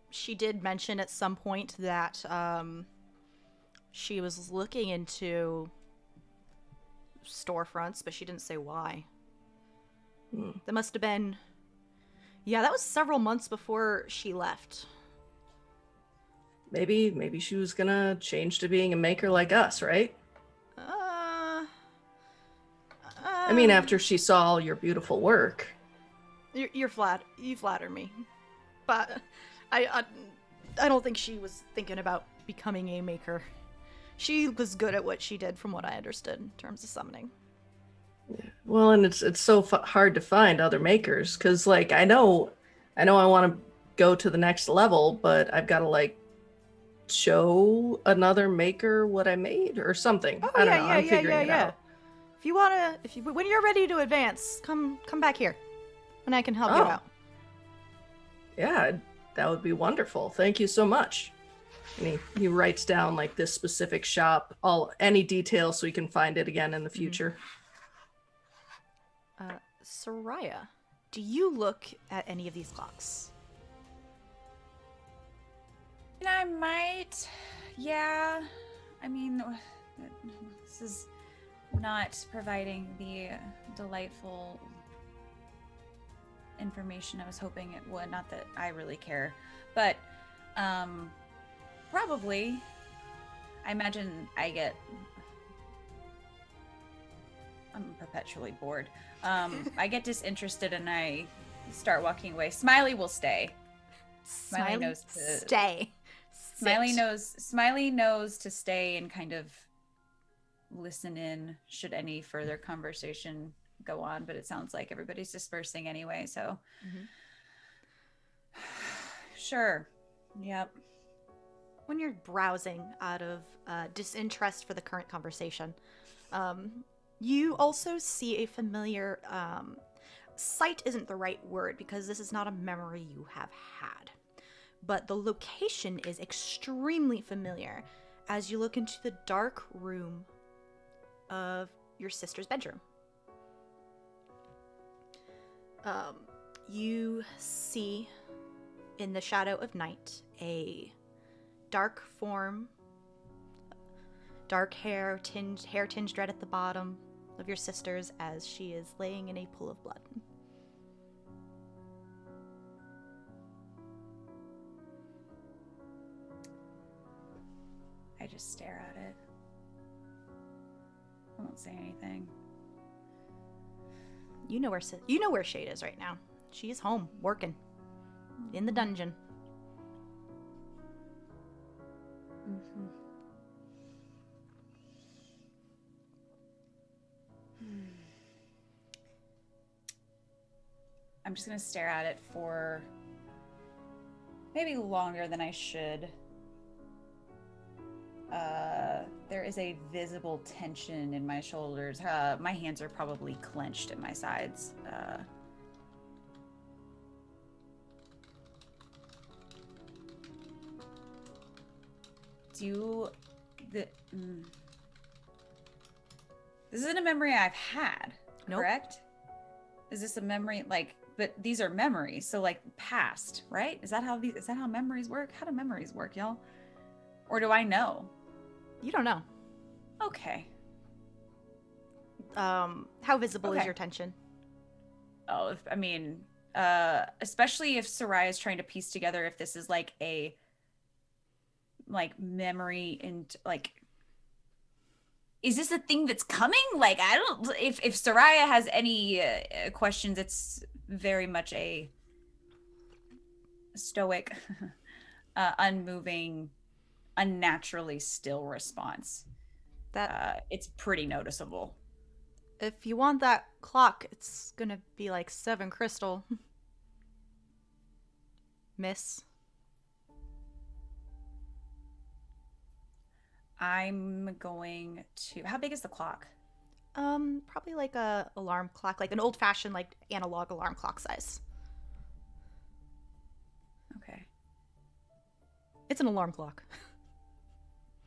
She did mention at some point that she was looking into storefronts, but she didn't say why. That must have been... Yeah, that was several months before she left. Maybe she was gonna change to being a maker like us, right? I mean, after she saw all your beautiful work. You flatter me, but I don't think she was thinking about becoming a maker. She was good at what she did, from what I understood, in terms of summoning. Well, and it's so hard to find other makers, because, like, I know I want to go to the next level, but I've got to, like, show another maker what I made or something. I don't know. I'm figuring it out. When you're ready to advance, come back here, and I can help you out. Yeah, that would be wonderful. Thank you so much. And he writes down, like, this specific shop, any details, so he can find it again in the future. Soraya, do you look at any of these clocks? I might. Yeah. I mean, this is not providing the delightful information I was hoping it would. Not that I really care, but probably. I imagine I'm perpetually bored. I get disinterested and I start walking away. Smiley will stay. Smiley knows to stay. Smiley knows to stay and kind of listen in should any further conversation go on, but it sounds like everybody's dispersing anyway, so sure. Yep. When you're browsing out of disinterest for the current conversation, you also see a familiar sight isn't the right word, because this is not a memory you have had, but the location is extremely familiar as you look into the dark room of your sister's bedroom. You see in the shadow of night a dark form, dark hair tinged red at the bottom of your sister's, as she is laying in a pool of blood. I just stare at it. I won't say anything. You know where Shade is right now. She is home, working in the dungeon. Mm-hmm. I'm just gonna stare at it for maybe longer than I should. There is a visible tension in my shoulders. My hands are probably clenched at my sides. This isn't a memory I've had, Nope. correct? Is this a memory but these are memories, so like past, right? Is that how memories work? How do memories work, y'all? Or do I know? You don't know. Okay. How visible is Okay. your tension? Oh, especially if Soraya is trying to piece together if this is like a memory and is this a thing that's coming? Like, I don't. If Soraya has any questions, it's very much a stoic, unmoving, unnaturally still response. It's pretty noticeable. If you want that clock, it's gonna be like 7 crystal. Miss. I'm going to. How big is the clock? Probably like a alarm clock, like an old-fashioned, like analog alarm clock size. Okay. It's an alarm clock.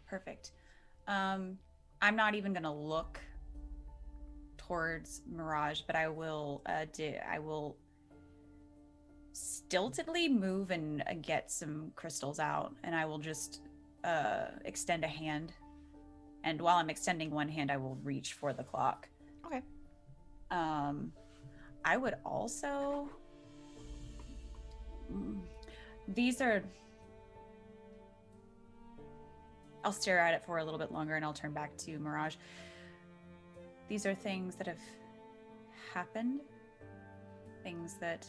Perfect. I'm not even gonna look towards Mirage, but I will stiltedly move and get some crystals out, and I will just extend a hand. And while I'm extending one hand, I will reach for the clock. Okay. I would also. These are. I'll stare at it for a little bit longer and I'll turn back to Mirage. These are things that have happened. Things that...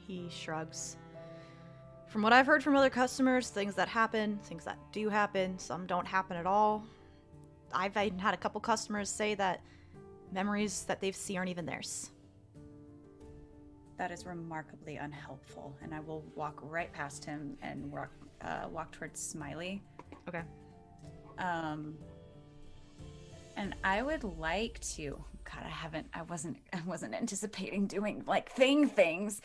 He shrugs. From what I've heard from other customers, things that happen, things that do happen, some don't happen at all. I've even had a couple customers say that memories that they've seen aren't even theirs. That is remarkably unhelpful, and I will walk right past him and walk towards Smiley. Okay. And I would like to. God, I wasn't anticipating doing like things.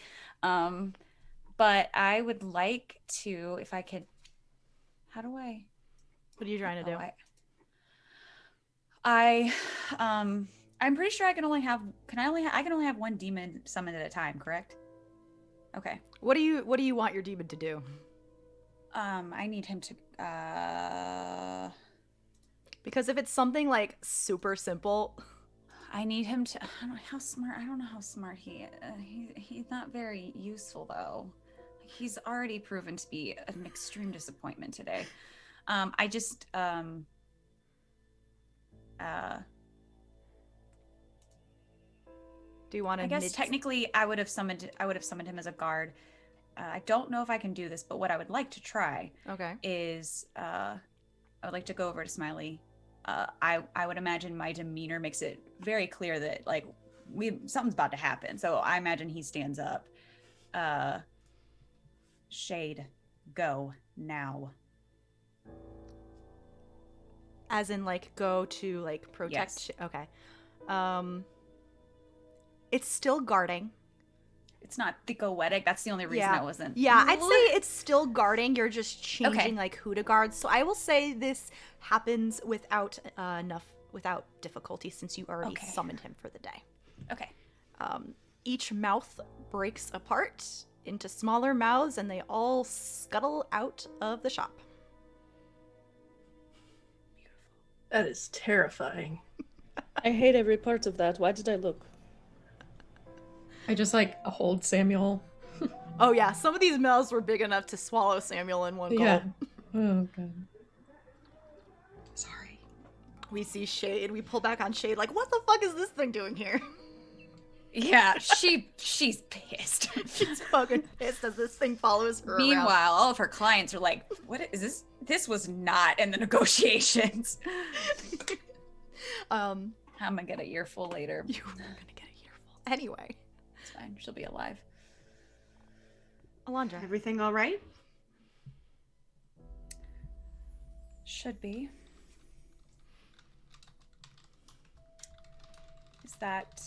But I would like to, if I could. How do I? What are you trying to do? I'm pretty sure I can only have one demon summoned at a time, correct? Okay. What do you want your demon to do? I need him to because if it's something like super simple, I need him to. I don't know how smart he is. He's not very useful though. He's already proven to be an extreme disappointment today. Do you want to? I guess technically, I would have summoned him as a guard. I don't know if I can do this, but what I would like to try, is I would like to go over to Smiley. I would imagine my demeanor makes it very clear that like something's about to happen. So I imagine he stands up. Shade, go now. As in like go to like protect. Yes. Okay. It's still guarding. It's not thick-o-wetic. That's the only reason I wasn't. Yeah, I'd say it's still guarding. You're just changing like who to guard. So I will say this happens without difficulty since you already summoned him for the day. Okay. Each mouth breaks apart into smaller mouths and they all scuttle out of the shop. That is terrifying. I hate every part of that. Why did I look? I just like hold Samuel. Oh yeah, some of these mouths were big enough to swallow Samuel in one gulp. Oh god. Sorry. We see Shade. We pull back on Shade like, what the fuck is this thing doing here? Yeah, she's pissed. She's fucking pissed as this thing follows her Meanwhile, around. all of her clients are like, what is this? This was not in the negotiations. I'm gonna get a earful later. You're gonna get a earful. Anyway. It's fine. She'll be alive. Alondra. Everything all right? Should be. Is that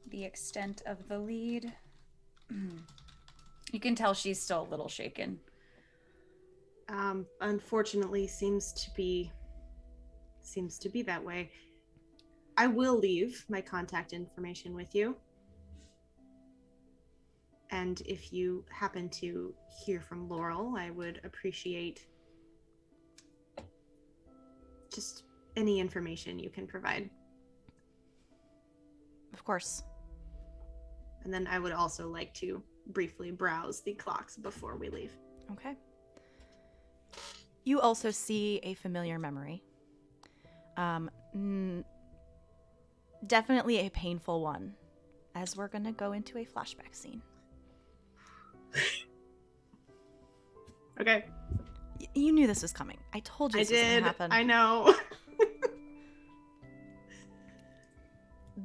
the extent of the lead? You can tell she's still a little shaken. Unfortunately, seems to be that way. I will leave my contact information with you. And if you happen to hear from Laurel, I would appreciate just any information you can provide. Of course. And then I would also like to briefly browse the clocks before we leave. Okay. You also see a familiar memory. Definitely a painful one, as we're going to go into a flashback scene. Okay. You knew this was coming. I told you this was going to happen. I know.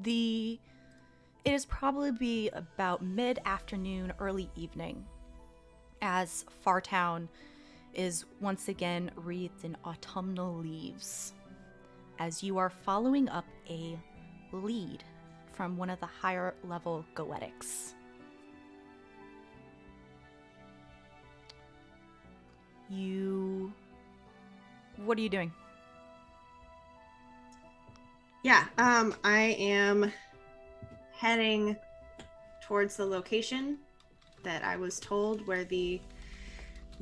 It is probably about mid-afternoon, early evening, as Fartown is once again wreathed in autumnal leaves, as you are following up a lead from one of the higher level goetics. What are you doing? Yeah, I am heading towards the location that I was told where the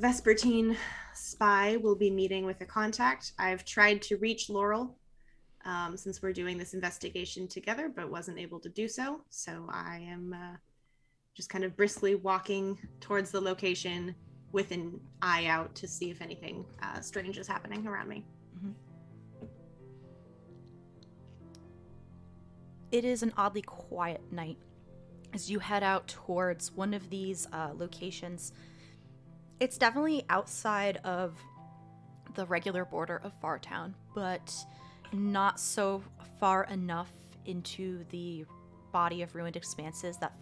Vespertine spy will be meeting with a contact. I've tried to reach Laurel since we're doing this investigation together, but wasn't able to do so. So I am just kind of briskly walking towards the location with an eye out to see if anything strange is happening around me. Mm-hmm. It is an oddly quiet night as you head out towards one of these locations. It's definitely outside of the regular border of Fartown, but not so far enough into the body of ruined expanses that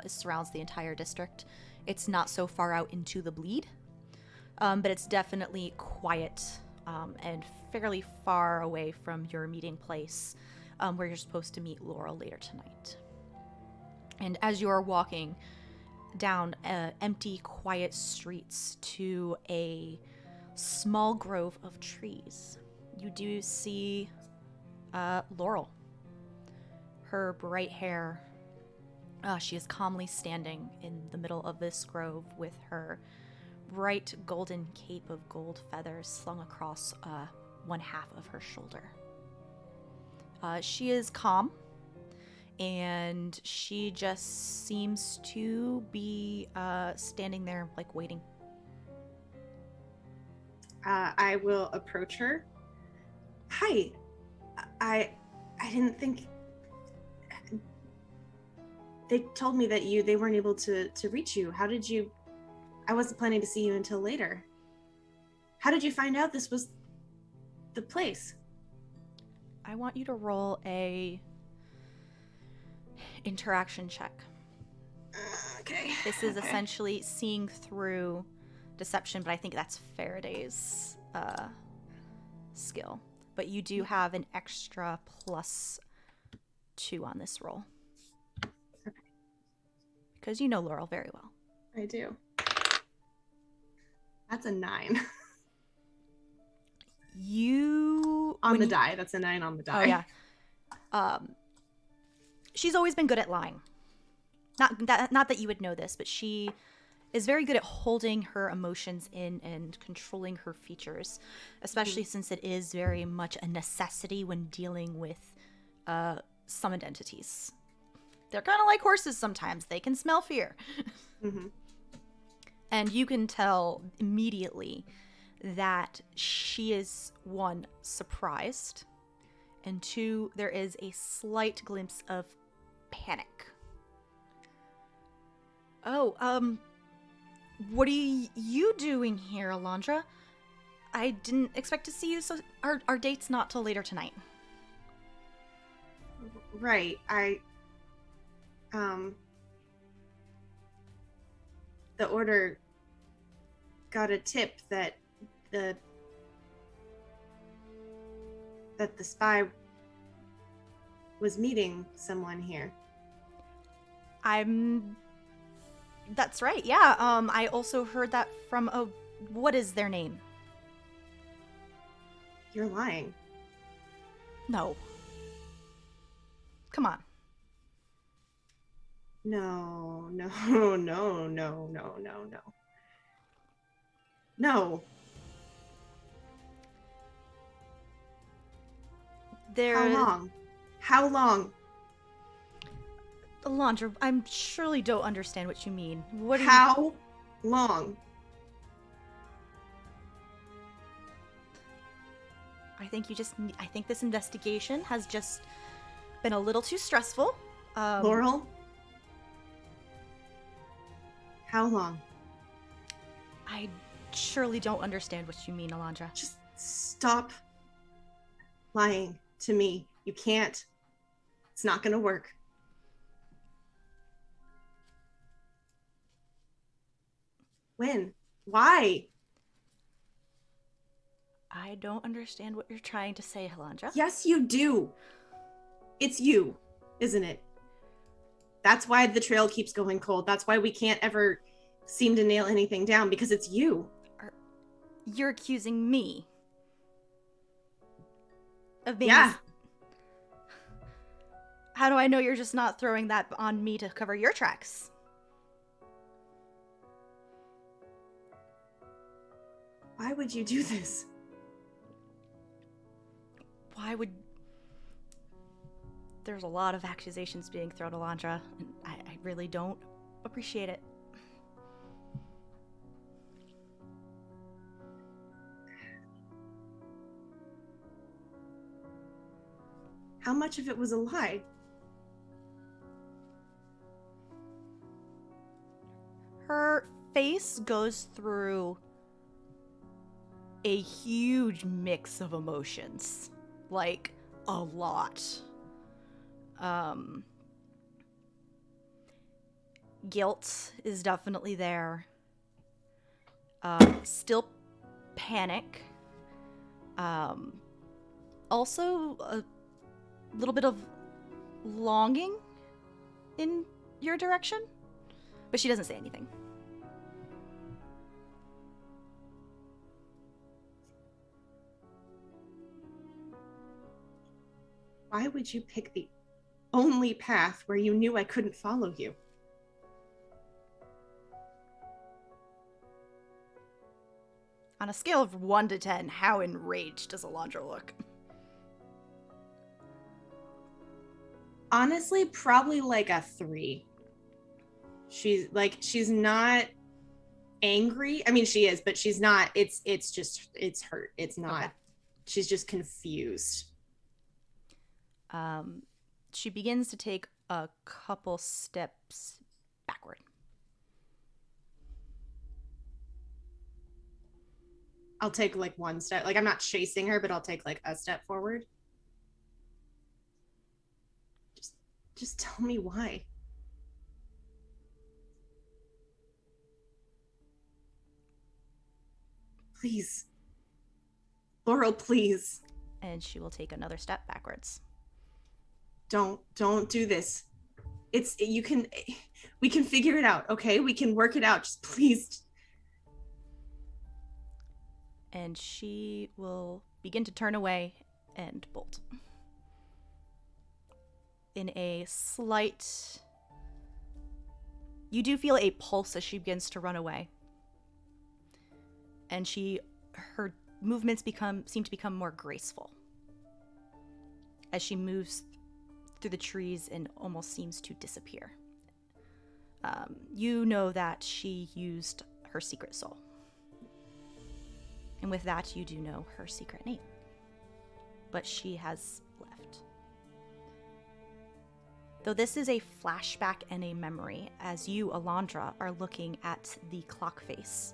surrounds the entire district. It's not so far out into the bleed, but it's definitely quiet and fairly far away from your meeting place, where you're supposed to meet Laurel later tonight. And as you are walking down empty, quiet streets to a small grove of trees, you do see Laurel. Her bright hair, she is calmly standing in the middle of this grove with her bright golden cape of gold feathers slung across one half of her shoulder. She is calm, and she just seems to be standing there, like, waiting. I will approach her. Hi. I didn't think... They told me that they weren't able to reach you. How did you... I wasn't planning to see you until later. How did you find out this was the place? I want you to roll a interaction check. Okay. This is essentially seeing through deception, but I think that's Farideh's skill. But you do have an extra +2 on this roll. Okay. Because you know Laurel very well. I do. That's a 9. On the die. That's a 9 on the die. Oh, yeah. She's always been good at lying. Not that you would know this, but she is very good at holding her emotions in and controlling her features, especially since it is very much a necessity when dealing with summoned entities. They're kind of like horses sometimes. They can smell fear. Mm-hmm. And you can tell immediately that she is, 1, surprised, and 2, there is a slight glimpse of panic. Oh, what are you doing here, Alondra? I didn't expect to see you, so our date's not till later tonight. right. The order got a tip that the spy was meeting someone here. That's right, yeah. I also heard that from what is their name? You're lying. No. Come on. No. No. How long? Alondra, I surely don't understand what you mean. What do you... How long? I think I think this investigation has just been a little too stressful. Laurel? How long? I surely don't understand what you mean, Alondra. Just stop lying to me. You can't. It's not gonna work. When? Why? I don't understand what you're trying to say, Alondra. Yes, you do. It's you, isn't it? That's why the trail keeps going cold. That's why we can't ever seem to nail anything down, because it's you. You're accusing me of being... Yeah. How do I know you're just not throwing that on me to cover your tracks? Why would you do this? Why would... There's a lot of accusations being thrown, Alondra, and I really don't appreciate it. How much of it was a lie? Her face goes through a huge mix of emotions. Like, a lot. Guilt is definitely there. Still panic. Also a little bit of longing in your direction, but she doesn't say anything. Why would you pick the only path where you knew I couldn't follow you? On a scale of 1 to 10, how enraged does Alondra look? Honestly, probably like a 3. She's not angry. I mean, she is, but she's not. It's hurt. It's not. Okay. She's just confused. She begins to take a couple steps backward. I'll take like one step. Like, I'm not chasing her, but I'll take like a step forward. Just tell me why. Please. Laurel, please. And she will take another step backwards. Don't do this. We can figure it out, okay? We can work it out. Just please. And she will begin to turn away and bolt. In a slight... You do feel a pulse as she begins to run away. And her movements seem to become more graceful. As she moves through the trees and almost seems to disappear. You know that she used her secret soul. And with that, you do know her secret name. But she has left. Though this is a flashback and a memory, as you, Alondra, are looking at the clock face,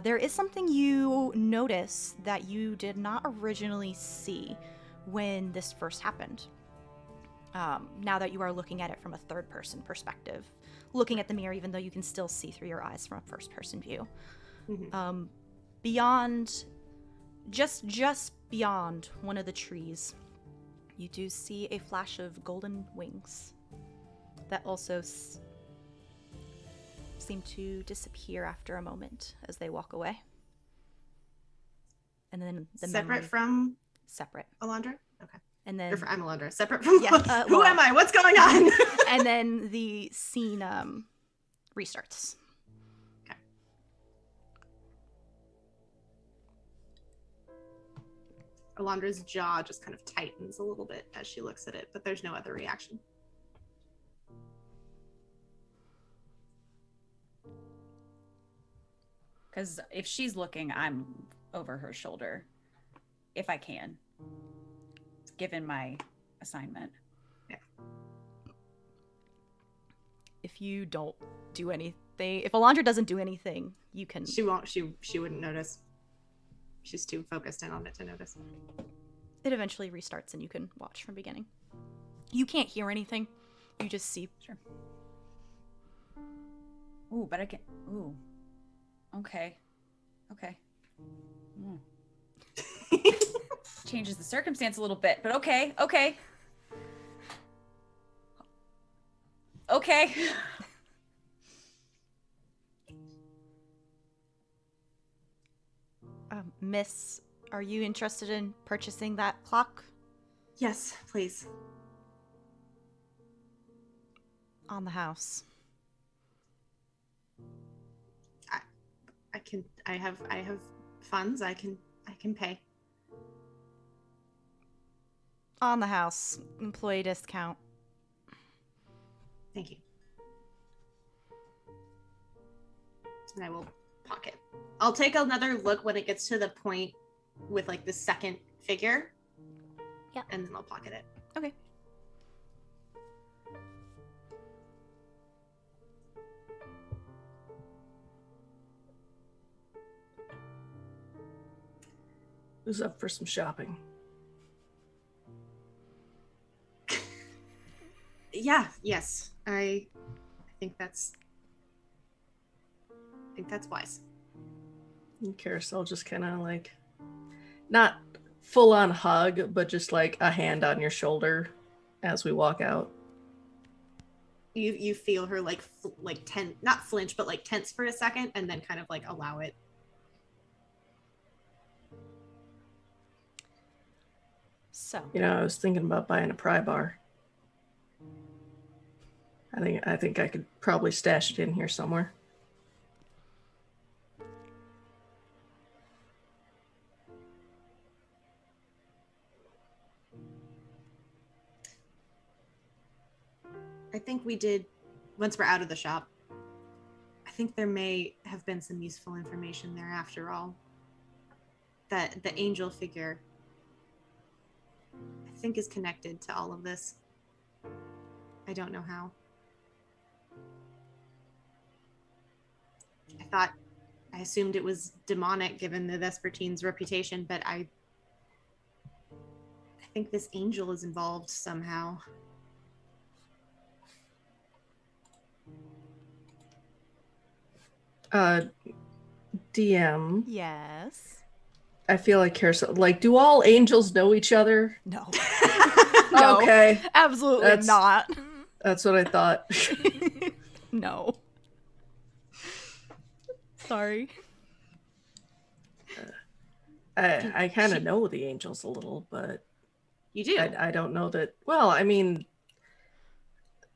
there is something you notice that you did not originally see when this first happened. now that you are looking at it from a third-person perspective, looking at the mirror, even though you can still see through your eyes from a first-person view. Mm-hmm. Beyond, just beyond one of the trees, you do see a flash of golden wings that also seem to disappear after a moment as they walk away. And then the separate from separate Alondra? Okay. And then I'm Alondra. Separate from who well, am I? What's going on? And then the scene restarts. Okay. Alondra's jaw just kind of tightens a little bit as she looks at it, but there's no other reaction. Because if she's looking, I'm over her shoulder, if I can, given my assignment. Yeah. If you don't do anything, if Alondra doesn't do anything, you can. She won't. She wouldn't notice. She's too focused in on it to notice. It eventually restarts, and you can watch from beginning. You can't hear anything. You just see. Sure. Ooh, but I can. Ooh. Okay. Mm. Changes the circumstance a little bit, but okay. Miss, are you interested in purchasing that clock? Yes, please. On the house. I have funds. I can pay. On the house. Employee discount. Thank you. And I will pocket. I'll take another look when it gets to the point with like the second figure. Yeah. And then I'll pocket it. Okay. Who's up for some shopping? Yes. I think that's wise. And Karosael just kind of like, not full on hug, but just like a hand on your shoulder as we walk out. You feel her like not flinch, but like tense for a second, and then kind of like allow it. So. I was thinking about buying a pry bar. I think I could probably stash it in here somewhere. I think we did, once we're out of the shop, I think there may have been some useful information there after all. That the angel figure, I think, is connected to all of this. I don't know how. I assumed it was demonic given the Vespertine's reputation, but I think this angel is involved somehow. DM. Yes. I feel like Karosael, like, do all angels know each other? No. No. Okay. Absolutely not. That's what I thought. No. Sorry. I kind of know the angels a little, but you do. I don't know that. Well, I mean,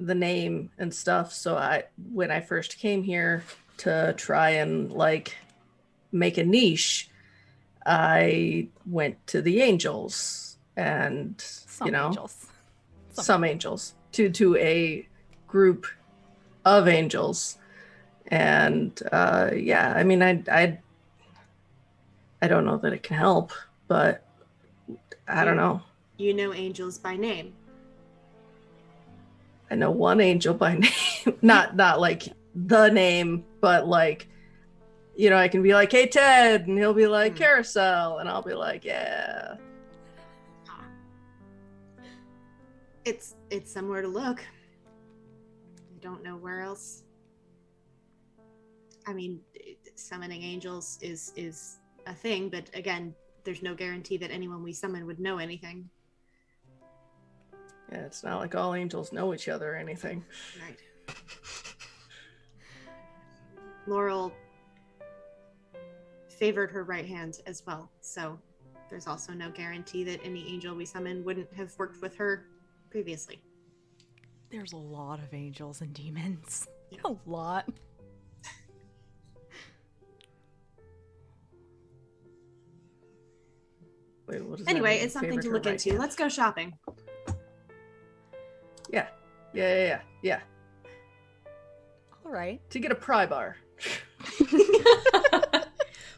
the name and stuff. So when I first came here to try and like make a niche, I went to the angels and Some angels. Some angels to a group of angels. And I mean, I don't know that it can help, but I don't know. You know angels by name. I know one angel by name, not like the name, but like, I can be like, hey, Ted, and he'll be like, Karosael, and I'll be like, yeah. It's somewhere to look. I don't know where else. I mean, summoning angels is a thing, but again, there's no guarantee that anyone we summon would know anything. Yeah, it's not like all angels know each other or anything. Right. Laurel favored her right hand as well, so there's also no guarantee that any angel we summon wouldn't have worked with her previously. There's a lot of angels and demons. A lot. Wait, what does that Anyway, mean? it's something Favored to her look right into. hand? Let's go shopping. Yeah. All right. To get a pry bar.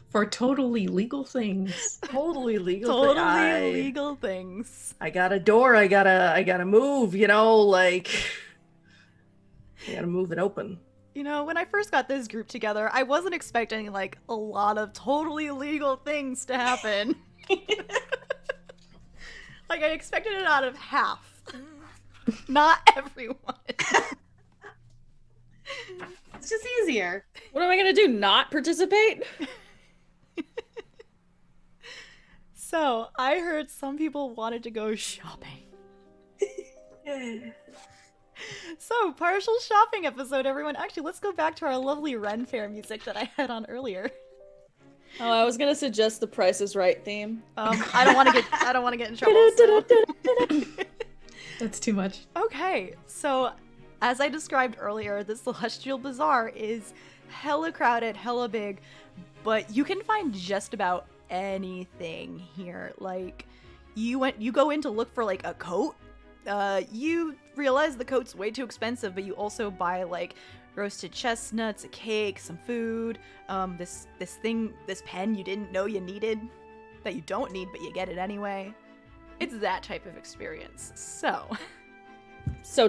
For totally legal things. Totally legal. Totally illegal things. I got a door. I gotta move. You know, like I gotta move it open. You know, when I first got this group together, I wasn't expecting like a lot of totally illegal things to happen. Like I expected it out of half. Not everyone. It's just easier. What am I gonna do? Not participate? So, I heard some people wanted to go shopping. So, partial shopping episode, everyone. Actually, let's go back to our lovely Ren Fair music that I had on earlier. Oh, I was gonna suggest the Price is Right theme. I don't want to get in trouble. So. That's too much. Okay, so as I described earlier, this Celestial Bazaar is hella crowded, hella big, but you can find just about anything here. Like, you go in to look for like a coat. You realize the coat's way too expensive, but you also buy like roasted chestnuts, a cake, some food, this pen you didn't know you needed, that you don't need, but you get it anyway. It's that type of experience. So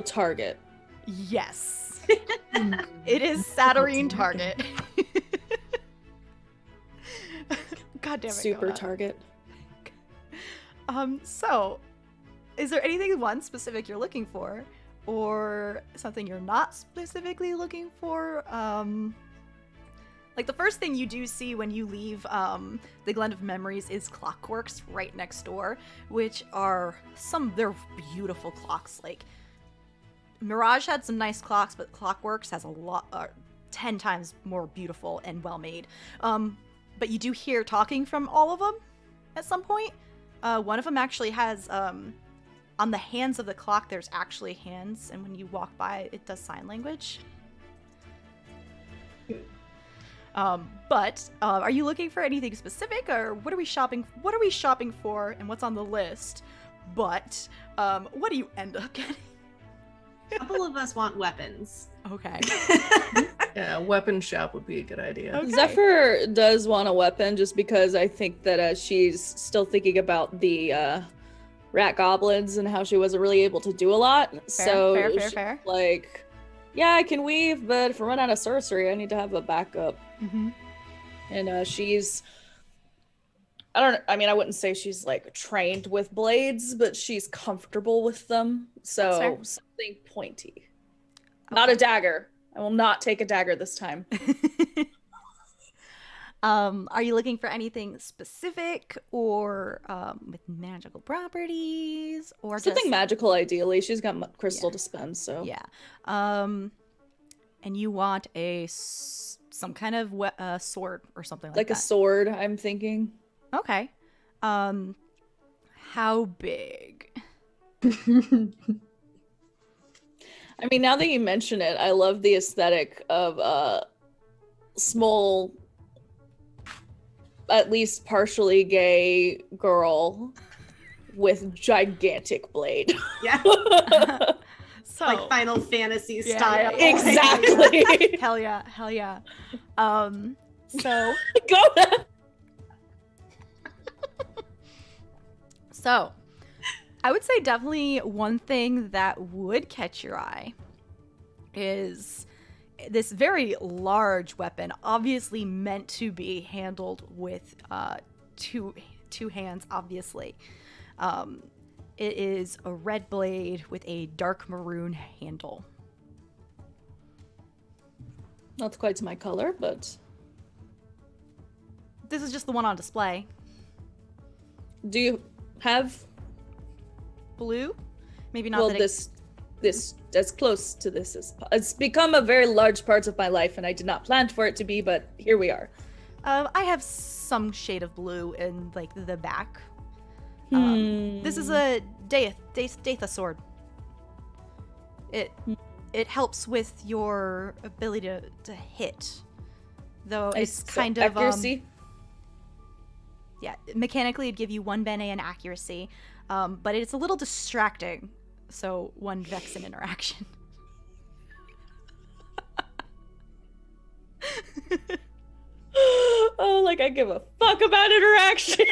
Target. yes. It is Saturnine Target. God damn it. Super Gonah. Target. So is there anything one specific you're looking for? Or something you're not specifically looking for? Like the first thing you do see when you leave the Glen of Memories is Clockworks right next door, which are they're beautiful clocks. Like Mirage had some nice clocks, but Clockworks has a lot, 10 times more beautiful and well made. But you do hear talking from all of them at some point. One of them actually has on the hands of the clock, there's actually hands, and when you walk by, it does sign language. But are you looking for anything specific, or what are we shopping for, and what's on the list? But what do you end up getting? A couple of us want weapons. Okay. Yeah, a weapon shop would be a good idea. Okay. Zephyr does want a weapon just because I think that she's still thinking about the rat goblins and how she wasn't really able to do a lot. Fair. Like, yeah, I can weave, but if I run out of sorcery, I need to have a backup. Mm-hmm. And she's, I wouldn't say she's like trained with blades, but she's comfortable with them. So something pointy. Okay. Not a dagger. I will not take a dagger this time. Are you looking for anything specific, or with magical properties, or something just magical? Ideally, she's got crystal to spend. So yeah. And you want some kind of sword or something like that. Like a sword, I'm thinking. Okay. How big? I mean, now that you mention it, I love the aesthetic of a small, at least partially gay girl with gigantic blade. Yeah. So Like Final Fantasy Yeah, style. yeah, yeah. Exactly. hell yeah. So Gonah. So, I would say definitely one thing that would catch your eye is this very large weapon, obviously meant to be handled with two hands, obviously. It is a red blade with a dark maroon handle. Not quite my color, but This is just the one on display. do you have Blue? Maybe not well that this as close to this as it's become a very large part of my life, and I did not plan for it to be, but here we are. I have some shade of blue in like the back. This is a Datha sword. It helps with your ability to hit, though it's kind of accuracy. Yeah, mechanically it'd give you 1 bene in accuracy, but it's a little distracting, so 1 vex in interaction. Oh, like I give a fuck about interaction.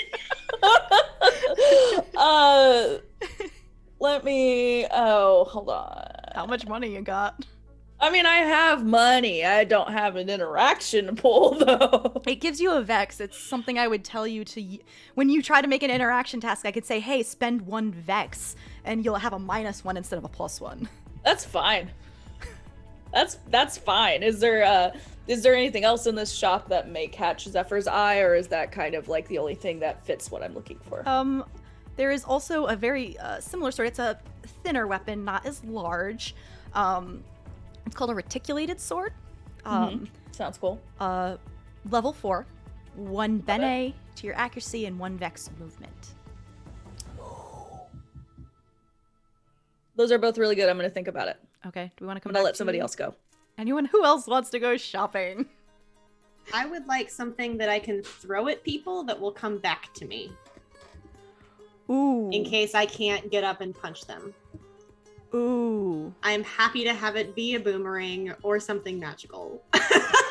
Hold on. How much money you got? I mean, I have money. I don't have an interaction pool, though. It gives you a vex. It's something I would tell you to when you try to make an interaction task. I could say, "Hey, spend 1 vex," and you'll have a -1 instead of a +1. That's fine. That's fine. Is there anything else in this shop that may catch Zephyr's eye, or is that kind of like the only thing that fits what I'm looking for? There is also a very similar sword. It's a thinner weapon, not as large. It's called a reticulated sword. Sounds cool. Level 4, 1 bene to your accuracy and 1 vex movement. Those are both really good. I'm going to think about it. Okay. Do we want to come I'm back going to let to somebody else go. Anyone who else wants to go shopping? I would like something that I can throw at people that will come back to me. Ooh. In case I can't get up and punch them. Ooh. I'm happy to have it be a boomerang or something magical.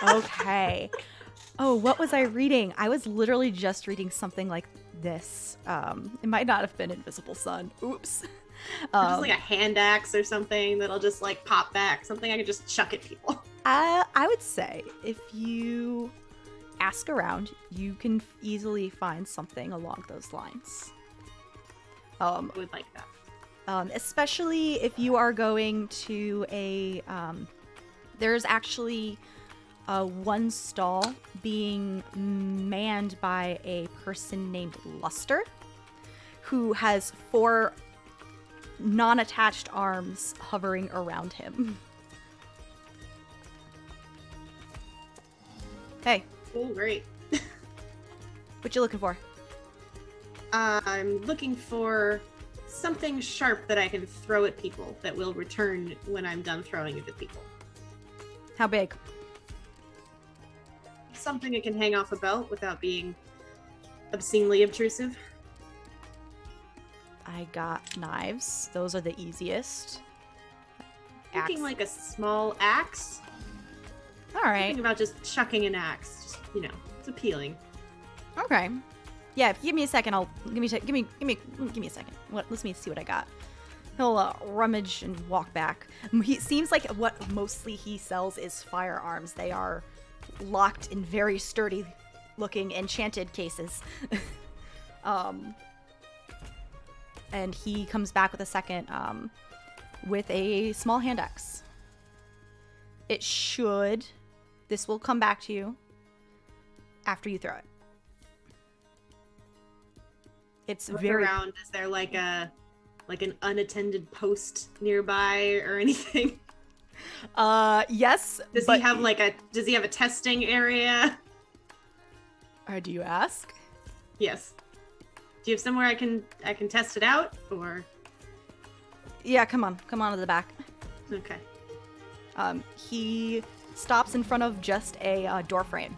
Okay. Oh, what was I reading? I was literally just reading something like this. It might not have been Invisible Sun. Oops. Just like a hand axe or something that'll just like pop back. Something I can just chuck at people. I would say if you ask around, you can easily find something along those lines. I would like that. Especially if you are going to a there's actually one stall being manned by a person named Luster, who has 4 non-attached arms hovering around him. Hey, Oh, great. what you looking for? I'm looking for something sharp that I can throw at people that will return when I'm done throwing it at people. How big? Something that can hang off a belt without being obscenely obtrusive. I got knives. Those are the easiest. Thinking like a small axe. All right. Thinking about just chucking an axe. Just, it's appealing. Okay. Yeah, if you give me a second, give me a second. Let me see what I got. He'll rummage and walk back. He seems like what mostly he sells is firearms. They are locked in very sturdy looking enchanted cases. And he comes back with a second with a small hand axe. This will come back to you after you throw it. It's Look very around. Is there like an unattended post nearby or anything? Yes. Does he have a testing area? Do you ask? Yes. Do you have somewhere I can test it out, or? Yeah, come on to the back. Okay. He stops in front of just a door frame.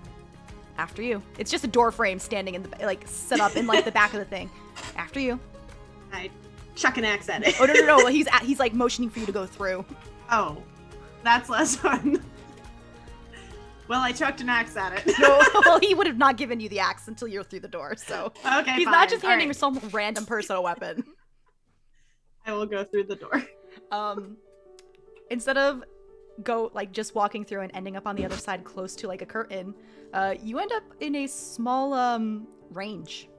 After you. It's just a door frame standing in the set up in the back of the thing. After you. I chuck an axe at it. Oh no! He's motioning for you to go through. Oh, that's less fun. Well, I chucked an axe at it. No, well, he would have not given you the axe until you're through the door. So okay, he's fine. not just handing right. some random person a weapon. I will go through the door. Instead of just walking through and ending up on the other side close to a curtain, you end up in a small range.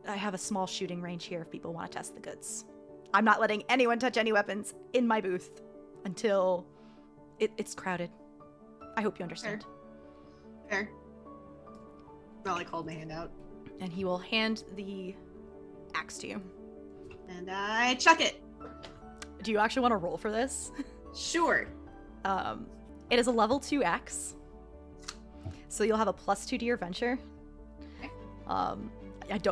I have a small shooting range here if people want to test the goods. I'm not letting anyone touch any weapons in my booth until it's crowded. I hope you understand. Fair. I'll like hold my hand out. And he will hand the axe to you. And I chuck it. Do you actually want to roll for this? Sure. It is a level 2 axe. So you'll have a +2 to your venture. Okay.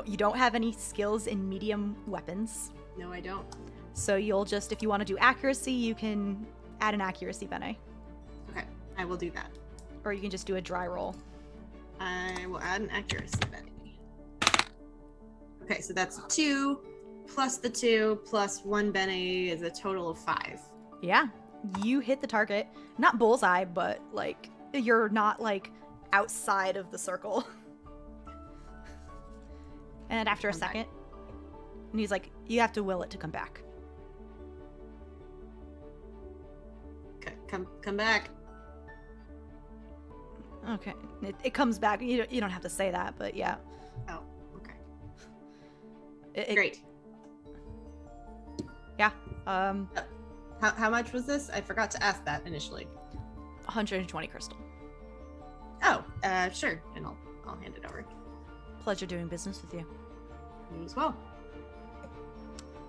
You don't have any skills in medium weapons. No, I don't. So you'll just, if you want to do accuracy, you can add an accuracy bene. Okay, I will do that. Or you can just do a dry roll. I will add an accuracy bene. Okay, so that's 2 plus the 2 plus 1 bene is a total of 5. Yeah, you hit the target. Not bullseye, but like you're not like outside of the circle. And after a Come back. second, and he's like, you have to will it to come back. Okay, come back. Okay, it comes back. You don't have to say that, but yeah. Oh, okay. It- Great. Yeah. How much was this? I forgot to ask that initially. 120 crystal. Oh, sure. And I'll hand it over. Pleasure doing business with you. You as well.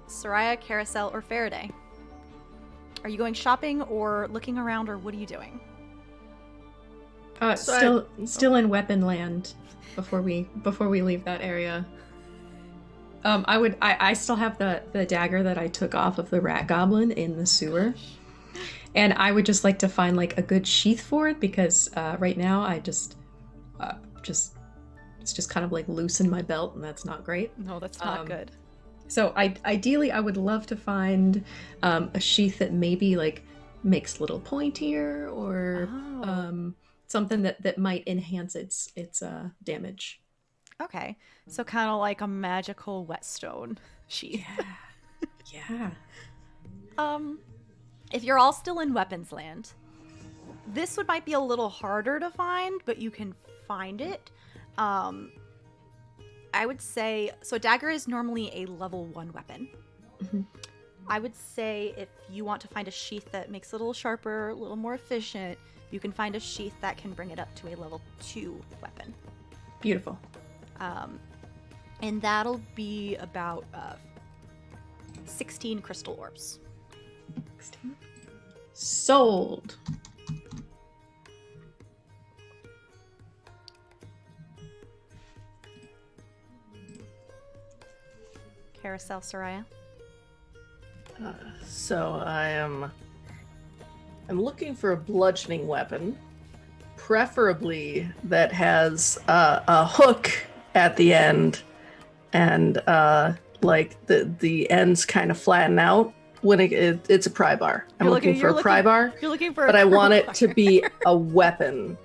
Soraya, Karosael, or Farideh? Are you going shopping or looking around, or what are you doing? Still in weapon land before we leave that area. I still have the dagger that I took off of the rat goblin in the sewer. And I would just like to find like a good sheath for it because right now I just it's just kind of like loose in my belt and that's not great. No, that's not good. So ideally I would love to find a sheath that maybe like makes a little pointier or something that might enhance its damage. Okay, so kind of like a magical whetstone sheath. Yeah. If you're all still in weapons land, this might be a little harder to find, but you can find it. I would say, so a dagger is normally a level 1 weapon. Mm-hmm. I would say if you want to find a sheath that makes it a little sharper, a little more efficient, you can find a sheath that can bring it up to a level 2 weapon. Beautiful. And that'll be about 16 crystal orbs. 16. Sold. Karosael, Soraya. So I'm looking for a bludgeoning weapon, preferably that has a hook at the end, and like the ends kind of flatten out when it's a pry bar. I'm looking for a pry bar, You're looking for, but I want it to be a weapon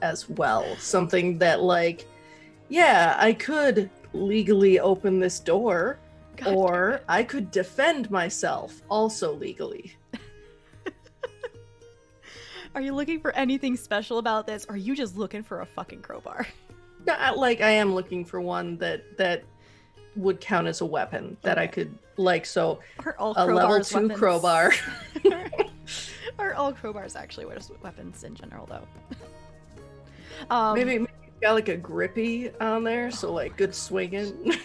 as well, something that like, yeah, I could legally open this door. God Or I could defend myself also legally. Are you looking for anything special about this, or are you just looking for a fucking crowbar? No, I am looking for one that would count as a weapon that I could like. So Are all a level crowbars 2 weapons? crowbar. Are all crowbars actually weapons in general, though? Maybe it's got like a grippy on there, so like good swinging.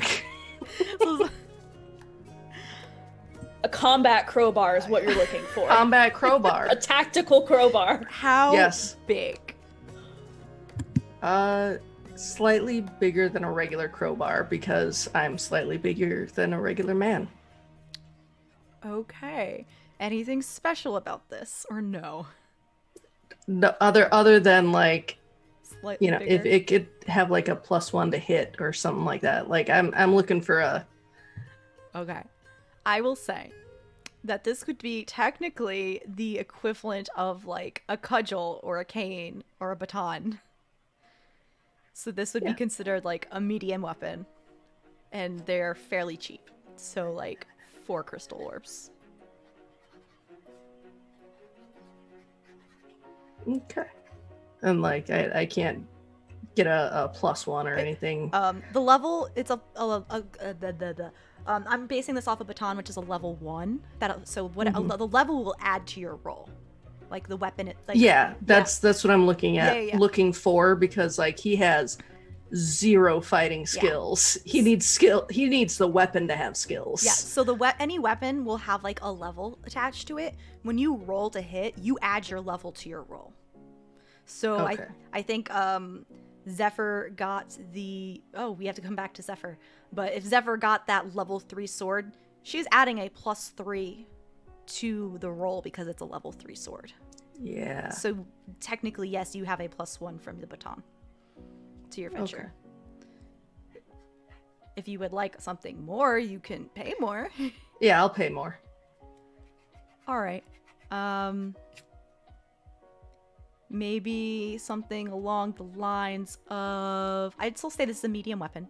A combat crowbar is what you're looking for. Combat crowbar. A tactical crowbar. How Yes. big? Slightly bigger than a regular crowbar because I'm slightly bigger than a regular man. Okay. Anything special about this, or no? No, other than like, Slightly you know, bigger? if it could have like a +1 to hit or something like that. Like I'm looking for a. Okay. I will say that this could be technically the equivalent of like a cudgel or a cane or a baton. So this would be considered like a medium weapon, and they're fairly cheap. So like 4 crystal orbs. Okay. And like I can't get a +1 or anything? The level, it's I'm basing this off a baton, which is a level 1. The level will add to your roll, like the weapon. That's what I'm looking at, Yeah. looking for, because like he has 0 fighting skills. He needs skill. He needs the weapon to have skills. Yeah. So any weapon will have like a level attached to it. When you roll to hit, you add your level to your roll. So Okay. I think Zephyr got the. Oh, we have to come back to Zephyr. But if Zephyr got that level 3 sword, she's adding a +3 to the roll because it's a level 3 sword. Yeah. So technically, yes, you have a +1 from the baton to your venture. Okay. If you would like something more, you can pay more. Yeah, I'll pay more. All right. Maybe something along the lines of... I'd still say this is a medium weapon.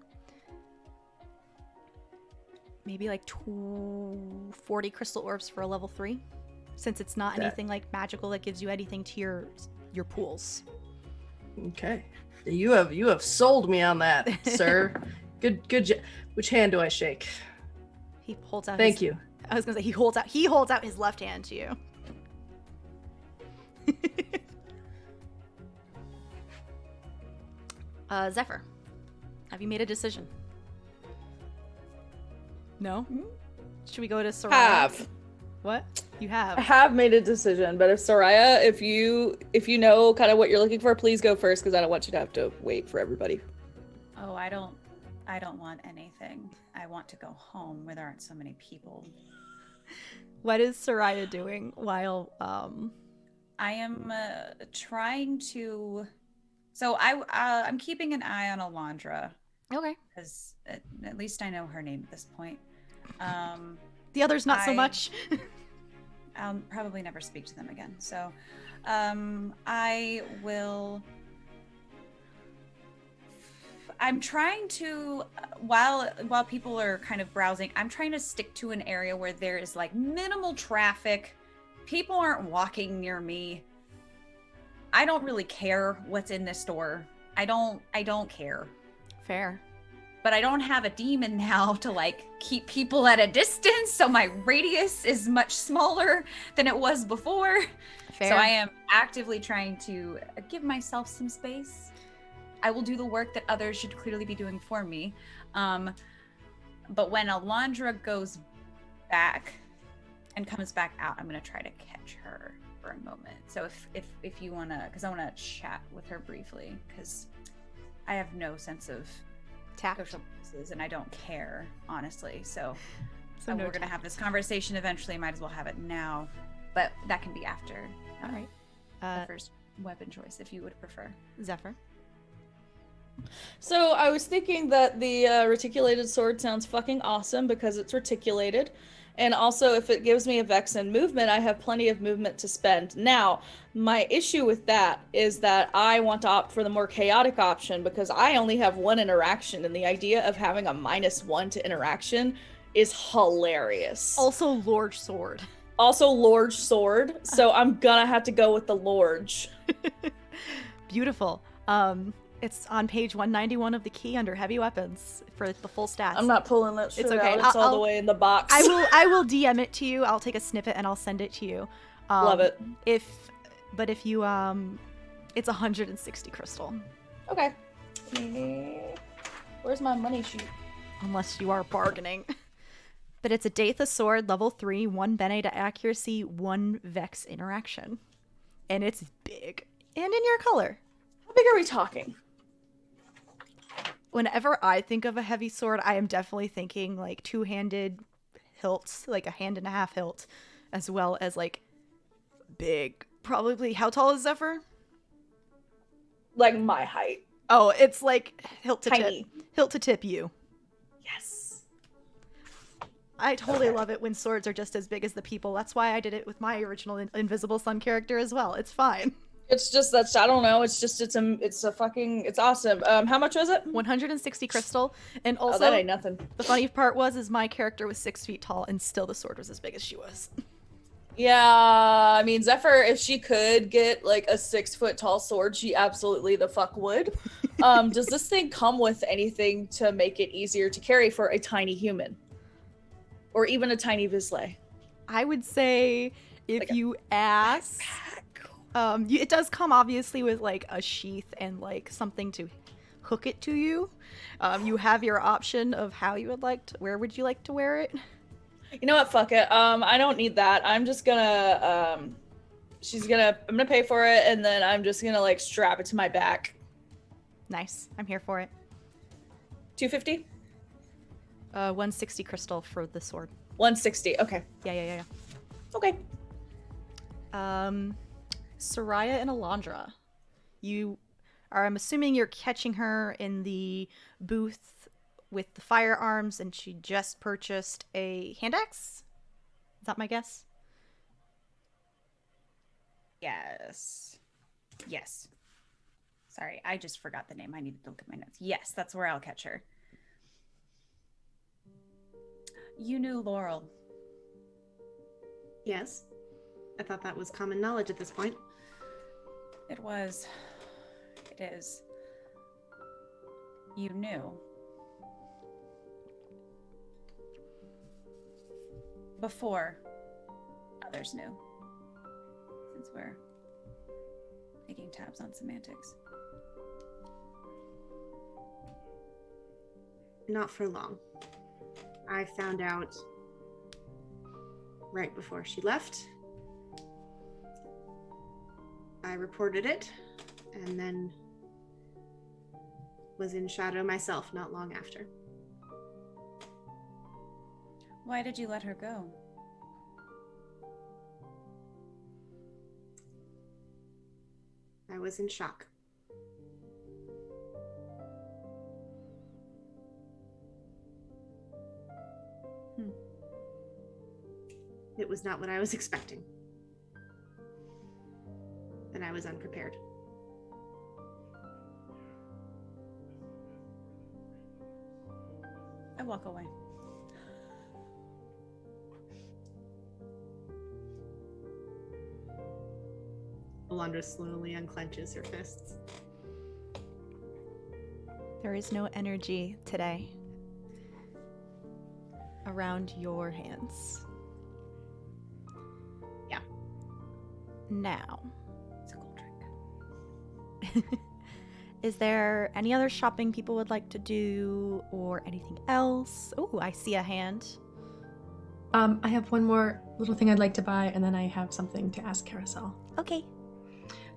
Maybe like 40 crystal orbs for a level 3. Since it's not anything like magical that gives you anything to your pools. Okay. You have sold me on that, sir. Good. Which hand do I shake? He holds out Thank you. I was going to say he holds out his left hand to you. Zephyr, have you made a decision? No? Should we go to Soraya? Have. What? You have? I have made a decision, but if Soraya, if you know kind of what you're looking for, please go first, because I don't want you to have to wait for everybody. Oh, I don't want anything. I want to go home where there aren't so many people. What is Soraya doing while I am trying to. So I'm keeping an eye on Alondra. Okay. Because at least I know her name at this point. The others not so much. I'll probably never speak to them again. So I will. I'm trying to, while people are kind of browsing, I'm trying to stick to an area where there is like minimal traffic. People aren't walking near me. I don't really care what's in this store. I don't care. Fair. But I don't have a demon now to like keep people at a distance, so my radius is much smaller than it was before. Fair. So I am actively trying to give myself some space. I will do the work that others should clearly be doing for me. But when Alondra goes back and comes back out, I'm gonna try to catch her for a moment. So if you wanna, because I wanna chat with her briefly, because I have no sense of social pieces and I don't care, honestly. So we're gonna have this conversation eventually. Might as well have it now, but that can be after. All right. The first weapon choice, if you would prefer. Zephyr. So I was thinking that the reticulated sword sounds fucking awesome because it's reticulated. And also, if it gives me a Vex and movement, I have plenty of movement to spend. Now, my issue with that is that I want to opt for the more chaotic option because I only have one interaction, and the idea of having a -1 to interaction is hilarious. Also, Lord's Sword. So I'm gonna have to go with the Lord's. Beautiful. It's on page 191 of the key under heavy weapons for the full stats. I'm not pulling that shit it's okay. out. It's all the way in the box. I will DM it to you. I'll take a snippet and I'll send it to you. Love it. If you it's 160 crystal. Okay. Where's my money sheet? Unless you are bargaining. But it's a Daitha sword, level 3, 1 Bene to accuracy, 1 Vex interaction. And it's big. And in your color. How big are we talking? Whenever I think of a heavy sword, I am definitely thinking like 2-handed hilts, like a 1.5 hilt, as well as like big. Probably, how tall is Zephyr? Like my height. Oh, it's like hilt to Tiny. tip. Hilt to tip you. Yes. I totally love it when swords are just as big as the people. That's why I did it with my original Invisible Sun character as well. It's fine. It's just I don't know. It's awesome. How much was it? 160 crystal, and also that ain't nothing. The funny part is my character was 6 feet tall, and still the sword was as big as she was. Yeah, I mean Zephyr, if she could get like a 6 foot tall sword, she absolutely the fuck would. Does this thing come with anything to make it easier to carry for a tiny human? Or even a tiny Vizsla? I would say if Like a you ask, it does come obviously with like a sheath and like something to hook it to you. You have your option of how you would like to, where would you like to wear it? You know what? Fuck it. I don't need that. I'm just gonna, I'm gonna pay for it, and then I'm just gonna like strap it to my back. Nice. I'm here for it. 250? 160 crystal for the sword. 160. Okay. Yeah. Okay. Soraya and Alondra. You are, I'm assuming you're catching her in the booth with the firearms, and she just purchased a hand axe? Is that my guess? Yes. Sorry, I just forgot the name. I needed to look at my notes. Yes, that's where I'll catch her. You knew Laurel. Yes. I thought that was common knowledge at this point. It was. It is. You knew. Before others knew. Since we're making tabs on semantics. Not for long. I found out right before she left. I reported it, and then was in shadow myself not long after. Why did you let her go? I was in shock. It was not what I was expecting. And I was unprepared. I walk away. Alondra slowly unclenches her fists. There is no energy today around your hands. Yeah. Now, It's a cold drink. is there any other shopping people would like to do or anything else? Oh, I see a hand. I have one more little thing I'd like to buy, and then I have something to ask Karosael. Okay.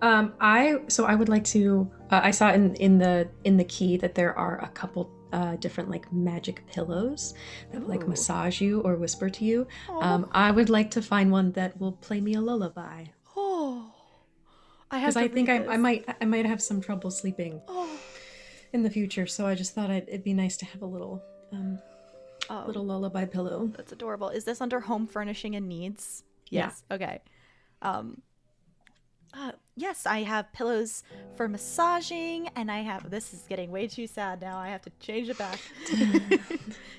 I would like to. I saw in the key that there are a couple different like magic pillows that like Ooh. massage you or whisper to you. Oh. I would like to find one that will play me a lullaby Oh. I have because to I think read I this. might have some trouble sleeping Oh. in the future. So I just thought it'd be nice to have a little Oh. little lullaby pillow. That's adorable. Is this under home furnishing and needs? Yeah. Yes. Okay. Yes, I have pillows for massaging, and I have. This is getting way too sad now. I have to change it back.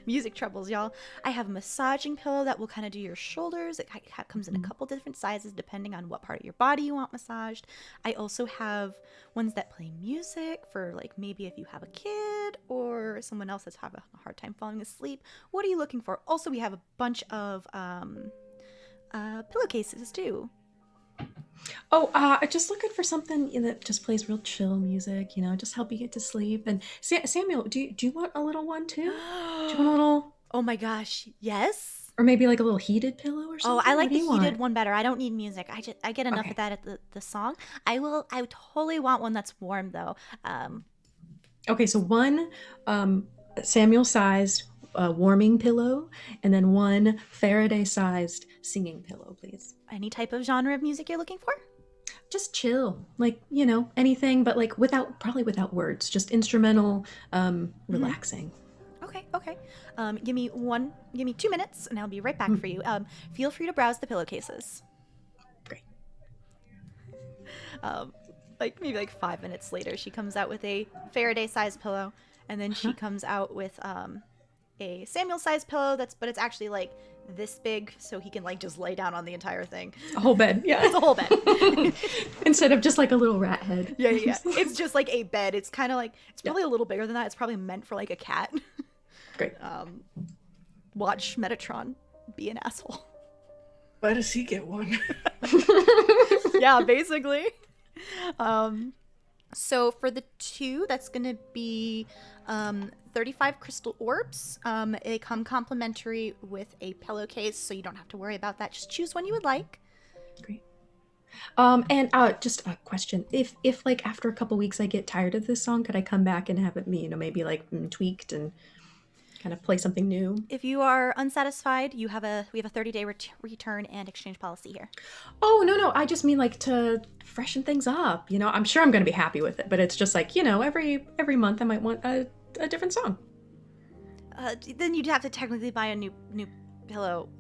Music troubles, y'all. I have a massaging pillow that will kind of do your shoulders. It comes in a couple different sizes depending on what part of your body you want massaged. I also have ones that play music for like maybe if you have a kid or someone else that's having a hard time falling asleep. What are you looking for? Also, we have a bunch of pillowcases too. Oh, just looking for something that just plays real chill music, just help you get to sleep. And Samuel, do you want a little one too? Do you want a little, Oh my gosh, yes. or maybe like a little heated pillow or Oh, something? I like What do the you heated want? one better. I don't need music. I get enough Okay. of that at the song. I would totally want one that's warm though. Okay, so one Samuel-sized warming pillow, and then one Faraday-sized singing pillow, please. Any type of genre of music you're looking for? Just chill, like anything, but like probably without words, just instrumental, relaxing. Okay. Give me 2 minutes, and I'll be right back for you. Feel free to browse the pillowcases. Great. Maybe 5 minutes later, she comes out with a Faraday-sized pillow, and then she comes out with a Samuel-sized pillow. But it's actually like this big, so he can like just lay down on the entire thing. A whole bed. Yeah. It's a whole bed. Instead of just like a little rat head. Yeah. It's just like a bed. It's kind of like, it's probably a little bigger than that. It's probably meant for like a cat. Great. Watch Metatron be an asshole. Why does he get one? Yeah, basically. So for the 2, that's going to be 35 crystal orbs. They come complimentary with a pillowcase, so you don't have to worry about that. Just choose one you would like. Great. And just a question. If like after a couple weeks I get tired of this song, could I come back and have it, maybe like tweaked and kind of play something new? If you are unsatisfied, we have a 30-day return and exchange policy here. Oh, no. I just mean like to freshen things up. I'm sure I'm going to be happy with it, but it's just like, every month I might want a different song. Then you'd have to technically buy a new pillow.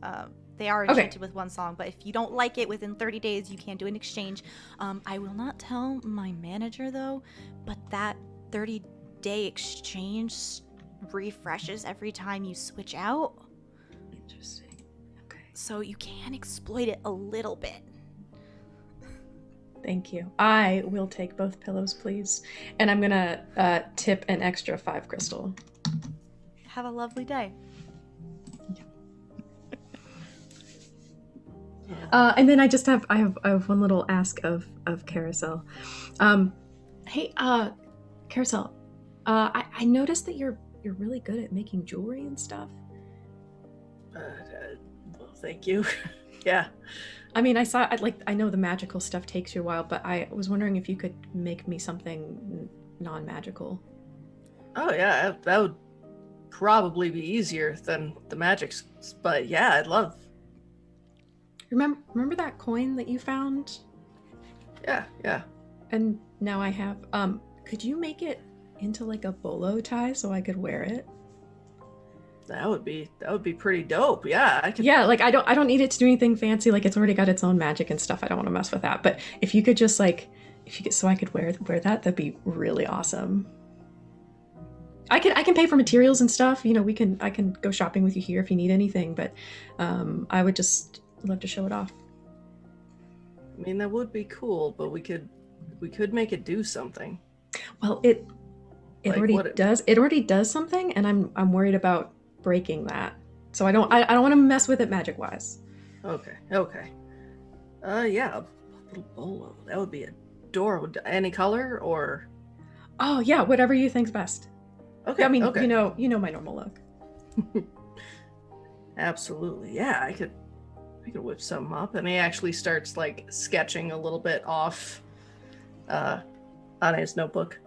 They are enchanted with one song, but if you don't like it within 30 days, you can do an exchange. I will not tell my manager though, but that 30-day exchange refreshes every time you switch out. Interesting. Okay. So you can exploit it a little bit. Thank you. I will take both pillows, please. And I'm gonna tip an extra 5 crystal. Have a lovely day. And then I have one little ask of Karosael. Hey, Karosael, I noticed that you're really good at making jewelry and stuff. Well, thank you. Yeah. I mean, I know the magical stuff takes you a while, but I was wondering if you could make me something non-magical. Oh yeah, that would probably be easier than the magic, but yeah, I'd love. Remember that coin that you found? Yeah. And now I have, could you make it into like a bolo tie so I could wear it? That would be pretty dope. Yeah, I could. Yeah, like I don't need it to do anything fancy. Like it's already got its own magic and stuff. I don't want to mess with that. But if you could just so I could wear that, that'd be really awesome. I can pay for materials and stuff. I can go shopping with you here if you need anything. But I would just love to show it off. I mean, that would be cool, but we could make it do something. Well, it Like, already what does. It already does something, and I'm worried about breaking that. So I don't want to mess with it magic wise. Okay. Yeah, a little bolo. That would be adorable. Any color or? Oh yeah, whatever you think's best. Okay. I mean, okay. you know my normal look. Absolutely. Yeah, I could whip something up, and he actually starts like sketching a little bit off on his notebook.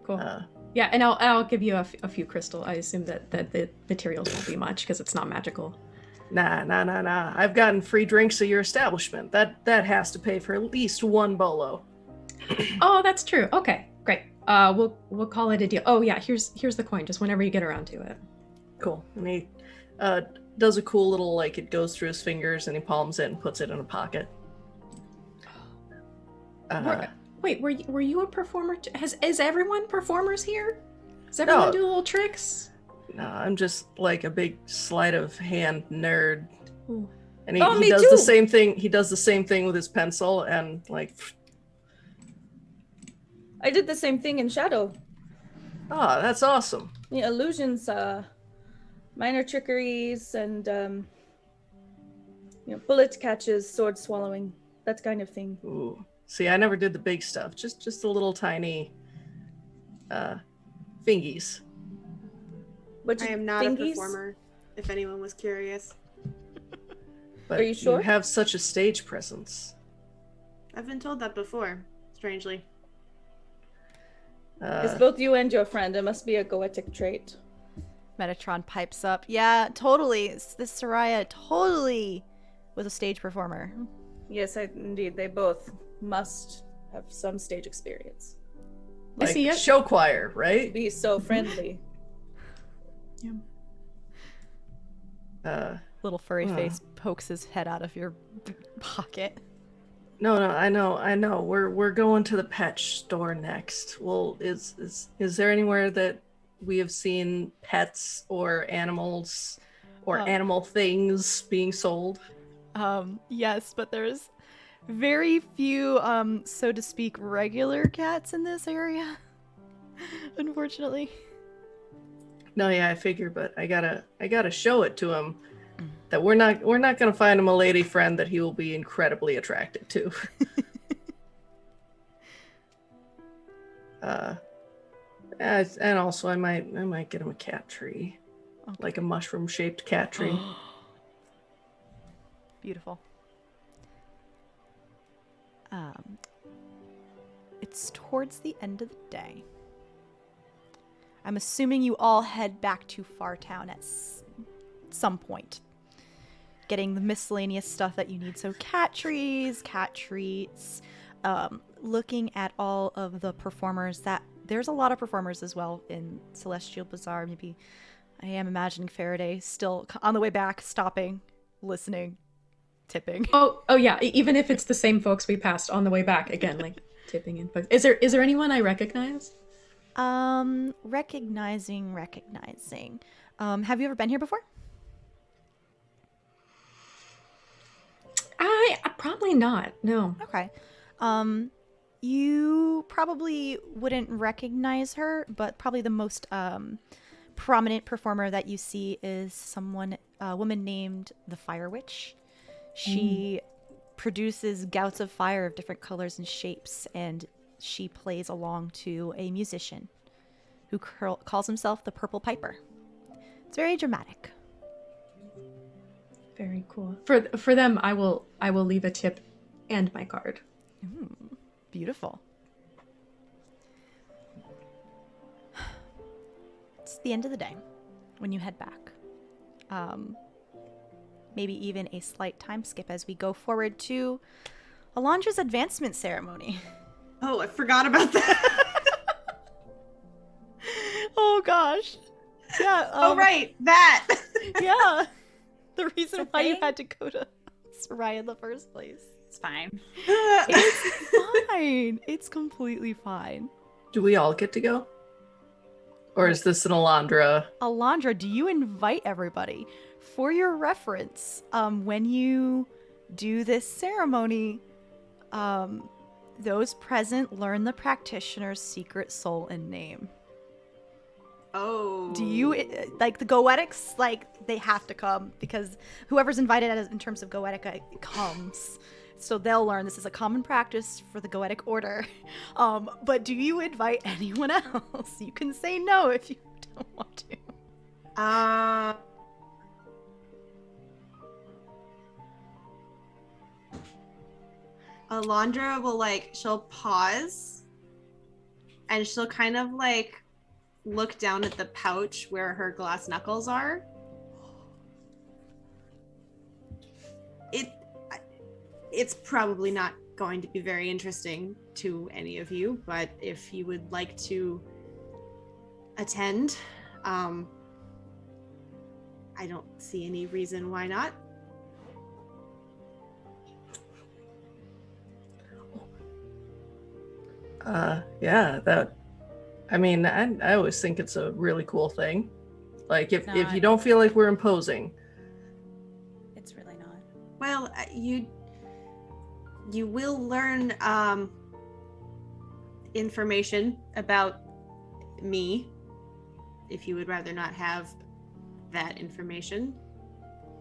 Cool. Yeah, and I'll give you a few crystal. I assume that the materials won't be much because it's not magical. Nah. I've gotten free drinks at your establishment. That has to pay for at least one bolo. Oh, that's true. Okay, great. We'll call it a deal. Oh yeah, here's the coin. Just whenever you get around to it. Cool. And he does a cool little, like, it goes through his fingers and he palms it and puts it in a pocket. Wait, were you a performer? Is everyone performers here? Does everyone No. do little tricks? No, I'm just like a big sleight of hand nerd. Ooh. And he Me does too. the same thing. He does the same thing with his pencil and like. I did the same thing in Shadow. Oh, that's awesome. Yeah, illusions, minor trickeries, and bullet catches, sword swallowing, that kind of thing. Ooh. See, I never did the big stuff. Just the little tiny fingies. I am not a performer, if anyone was curious. But Are you sure? You have such a stage presence. I've been told that before, strangely. It's both you and your friend. It must be a goetic trait. Metatron pipes up. Yeah, totally. This Soraya totally was a stage performer. Yes, indeed. They both must have some stage experience. I Like see it. show choir, right? Be so friendly. Little furry face pokes his head out of your pocket. No, I know. We're going to the pet store next. Well, is there anywhere that we have seen pets or animals Or animal things being sold. Yes, but there's very few, so to speak, regular cats in this area. Unfortunately. No, yeah, I figure, but I gotta show it to him that we're not gonna find him a lady friend that he will be incredibly attracted to. And also I might get him a cat tree. Okay. Like a mushroom shaped cat tree. Beautiful. It's towards the end of the day. I'm assuming you all head back to Fartown at some point. Getting the miscellaneous stuff that you need. So cat trees, cat treats, looking at all of the performers there's a lot of performers as well in Celestial Bazaar. Maybe I am imagining Farideh still on the way back, stopping, listening, tipping. Oh yeah. Even if it's the same folks we passed on the way back, again, like tipping in. Is there anyone I recognize? Recognizing. Have you ever been here before? I probably not. No. Okay. You probably wouldn't recognize her, but probably the most prominent performer that you see is a woman named the Fire Witch. She produces gouts of fire of different colors and shapes, and she plays along to a musician who calls himself the Purple Piper. It's very dramatic. Very cool. For them, I will leave a tip and my card. Beautiful. It's the end of the day when you head back. Maybe even a slight time skip as we go forward to Alondra's advancement ceremony. Oh, I forgot about that. Oh gosh. Yeah. Oh right, that. Yeah. The reason why you had to go to Soraya in the first place. It's fine. It's fine. It's completely fine. Do we all get to go? Or is this an Alondra? Alondra, do you invite everybody? For your reference, when you do this ceremony, those present learn the practitioner's secret soul and name. Oh. Do you, like the Goetics, like they have to come because whoever's invited in terms of Goetica comes. So they'll learn this is a common practice for the Goetic order. But do you invite anyone else? You can say no if you don't want to. Alondra will she'll pause and she'll kind of look down at the pouch where her glass knuckles are. It's probably not going to be very interesting to any of you, but if you would like to attend, I don't see any reason why not. Yeah, I always think it's a really cool thing. Like, if you don't feel like we're imposing. It's really not. Well, you will learn information about me. If you would rather not have that information,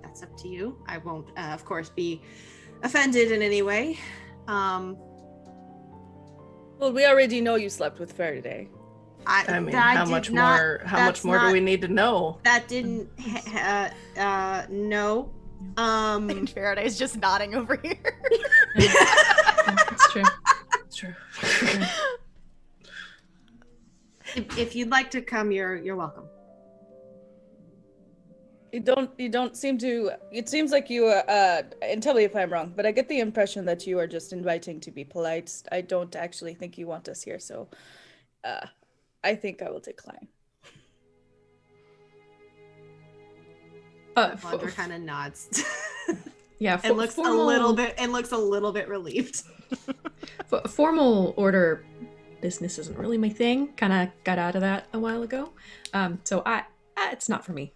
that's up to you. I won't, of course, be offended in any way. Well, we already know you slept with Farideh. I mean, how much more do we need to know? That didn't, no. And Faraday's just nodding over here. It's true. It's true. If you'd like to come, you're welcome. You don't seem to. It seems like you and tell me if I'm wrong, but I get the impression that you are just inviting to be polite. I don't actually think you want us here, so I think I will decline. Alondra kind of nods. Yeah, and looks a little bit relieved. Formal order business isn't really my thing. Kind of got out of that a while ago. So it's not for me.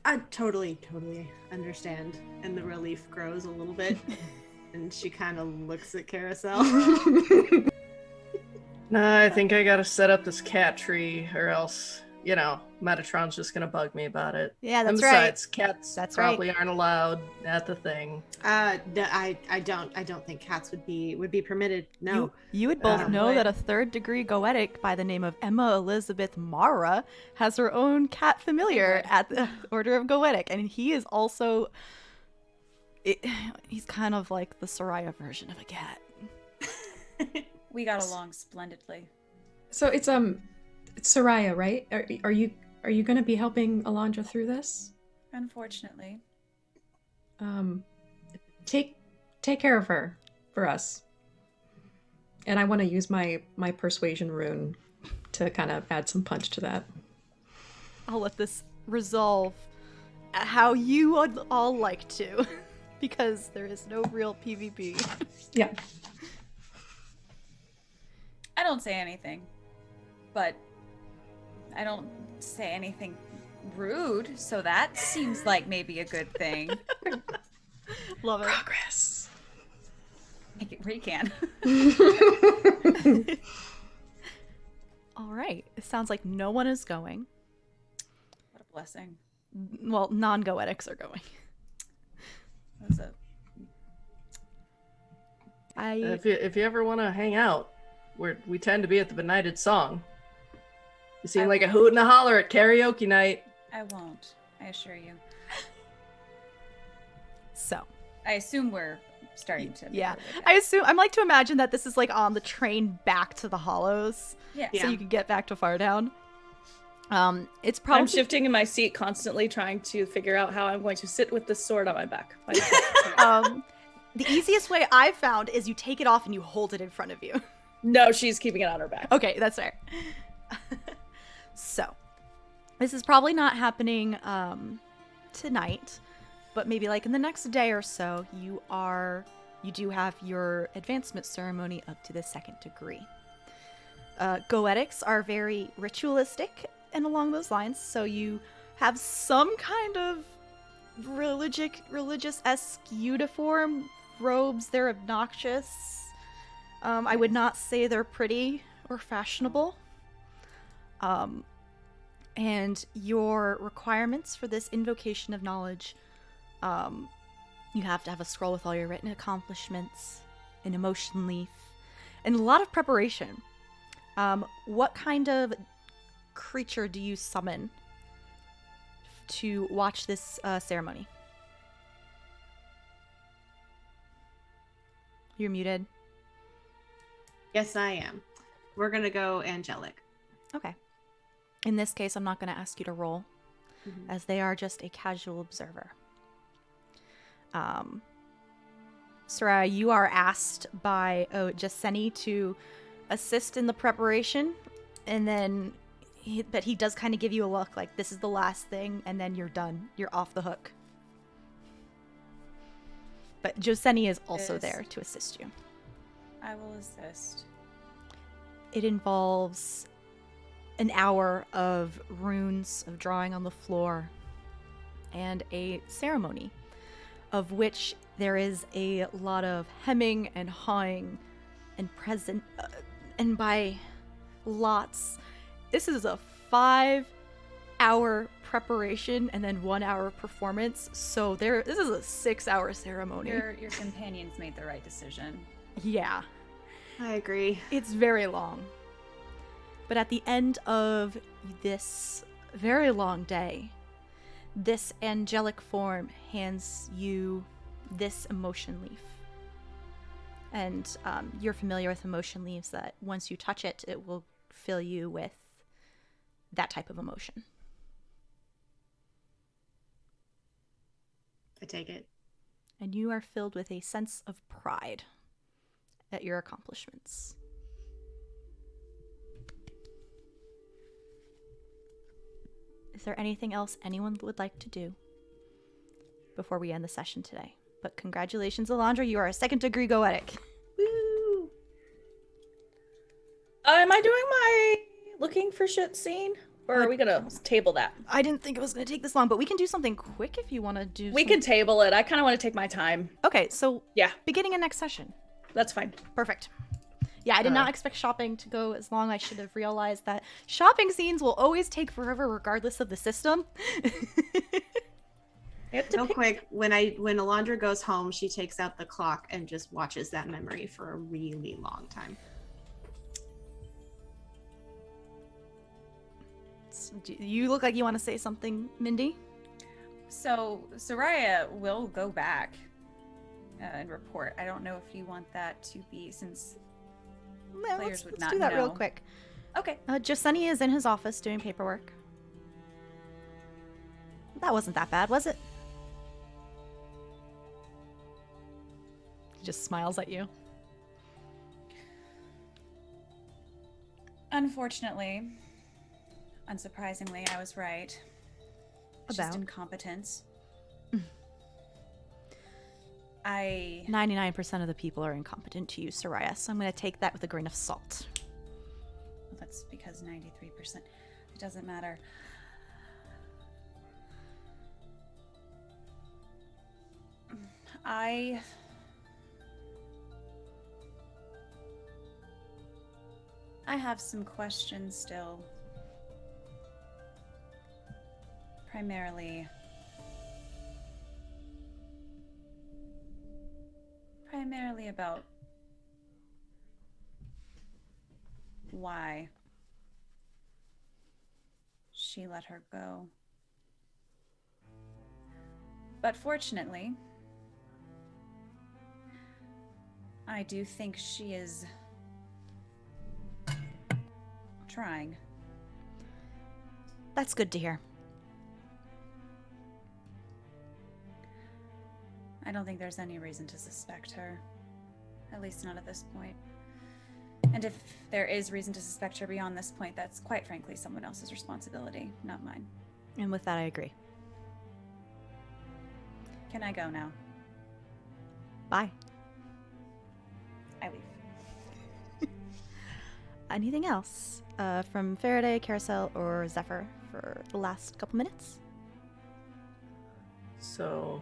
I totally understand. And the relief grows a little bit. And she kind of looks at Karosael. Nah, I think I gotta set up this cat tree, or else, Metatron's just gonna bug me about it. Yeah, And that's right. besides, cats That's probably aren't allowed at the thing. I don't think cats would be permitted. No. You would both know What? that a third-degree goetic by the name of Emma Elizabeth Mara has her own cat familiar at the Order of Goetic, and he is also... he's kind of like the Soraya version of a cat. We got along splendidly. So it's Soraya, right? Are you going to be helping Alondra through this? Unfortunately. Take care of her for us. And I want to use my persuasion rune to kind of add some punch to that. I'll let this resolve how you would all like to, because there is no real PvP. Yeah. I don't say anything, but I don't say anything rude, so that seems like maybe a good thing. Love it. Progress. Make it where you can. All right. It sounds like no one is going. What a blessing. Well, non-goetics are going. That's a... If you ever want to hang out, we tend to be at the Benighted Song. You seem like a hoot and a holler at karaoke night. I won't. I assure you. So. I assume we're starting to... Yeah. I'm like to imagine that this is like on the train back to the Hollows. Yeah. So you can get back to Fardown. It's probably... I'm shifting in my seat constantly, trying to figure out how I'm going to sit with this sword on my back. The easiest way I've found is you take it off and you hold it in front of you. No, she's keeping it on her back. Okay, that's fair. So, this is probably not happening tonight, but maybe like in the next day or so, you do have your advancement ceremony up to the 2nd degree. Goetics are very ritualistic and along those lines, so you have some kind of religious-esque uniform, robes. They're obnoxious. I would not say they're pretty or fashionable. And your requirements for this invocation of knowledge, you have to have a scroll with all your written accomplishments, an emotion leaf, and a lot of preparation. What kind of creature do you summon to watch this ceremony? You're muted. Yes, I am. We're gonna go angelic. Okay. In this case, I'm not going to ask you to roll, as they are just a casual observer. Soraya, you are asked by Jaseni to assist in the preparation, and then but he does kind of give you a look like this is the last thing, and then you're done. You're off the hook. But Joseni is also there to assist you. I will assist. It involves an hour of runes, of drawing on the floor, and a ceremony, of which there is a lot of hemming and hawing and and by lots. This is a 5-hour preparation and then 1 hour performance. So this is a 6-hour ceremony. Your companions made the right decision. Yeah. I agree. It's very long. But at the end of this very long day, this angelic form hands you this emotion leaf. And you're familiar with emotion leaves that once you touch it, it will fill you with that type of emotion. I take it. And you are filled with a sense of pride at your accomplishments. Is there anything else anyone would like to do before we end the session today? But congratulations, Alondra, you are a 2nd degree goetic. Woo! Am I doing my looking for shit scene? Or are we gonna table that? I didn't think it was going to take this long, but we can do something quick if you want to do. We can table it. I kind of want to take my time. Okay, so Yeah, beginning of next session. that's fine. Perfect. Yeah, I did not expect shopping to go as long. I should have realized that shopping scenes will always take forever regardless of the system. Real quick, when Alondra goes home, she takes out the clock and just watches that memory for a really long time. You look like you want to say something, Mindy? So Soraya will go back and report. I don't know if you want that to be, since Well, players would let's not do that real know. quick. Okay. Jasuni is in his office doing paperwork. That wasn't that bad, was it? He just smiles at you. Unfortunately, unsurprisingly, I was right. Just About? incompetence. I 99% of the people are incompetent to you, Soraya, so I'm going to take that with a grain of salt. That's because 93%. It doesn't matter. I have some questions still. Primarily about why she let her go. But fortunately, I do think she is trying. That's good to hear. I don't think there's any reason to suspect her. At least not at this point. And if there is reason to suspect her beyond this point, that's quite frankly someone else's responsibility, not mine. And with that, I agree. Can I go now? Bye. I leave. Anything else from Farideh, Karosael, or Zephyr for the last couple minutes? So,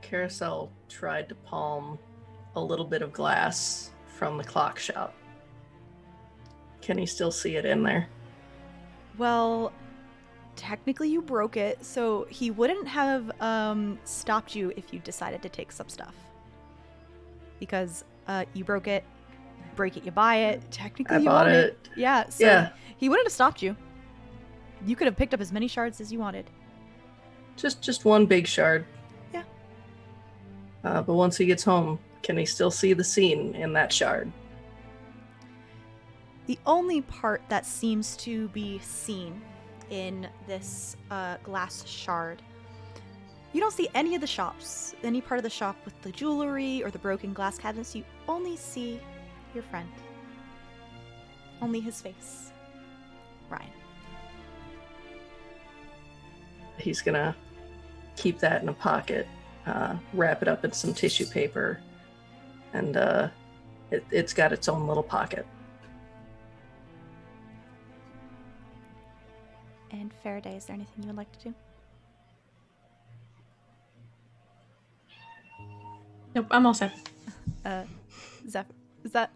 Karosael tried to palm a little bit of glass from the clock shop. Can he still see it in there? Well, technically you broke it, so he wouldn't have stopped you if you decided to take some stuff. Because you broke it, break it, you buy it. Technically I you bought own it. Yeah, so Yeah. he wouldn't have stopped you. You could have picked up as many shards as you wanted. Just one big shard. Yeah. But once he gets home, can he still see the scene in that shard? The only part that seems to be seen in this glass shard, you don't see any of the shops, any part of the shop with the jewelry or the broken glass cabinets. You only see your friend. Only his face. Ryan. He's gonna keep that in a pocket, wrap it up in some tissue paper, and it's got its own little pocket. And Farideh, is there anything you would like to do? Nope, I'm all set. Zephyr, is that...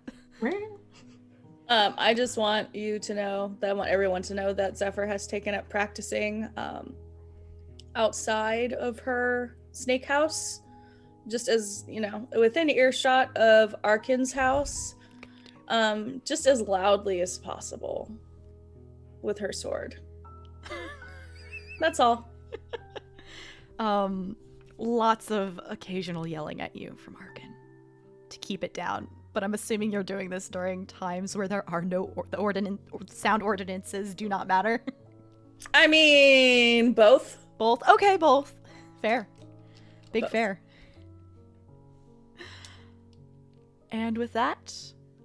I just want you to know that I want everyone to know that Zephyr has taken up practicing outside of her snake house, just as, you know, within earshot of Arkin's house, just as loudly as possible with her sword. That's all. Lots of occasional yelling at you from Arkin to keep it down. But I'm assuming you're doing this during times where there are no sound ordinances do not matter. I mean, both. Both? Okay, both. Fair. Big Both. fair. And with that,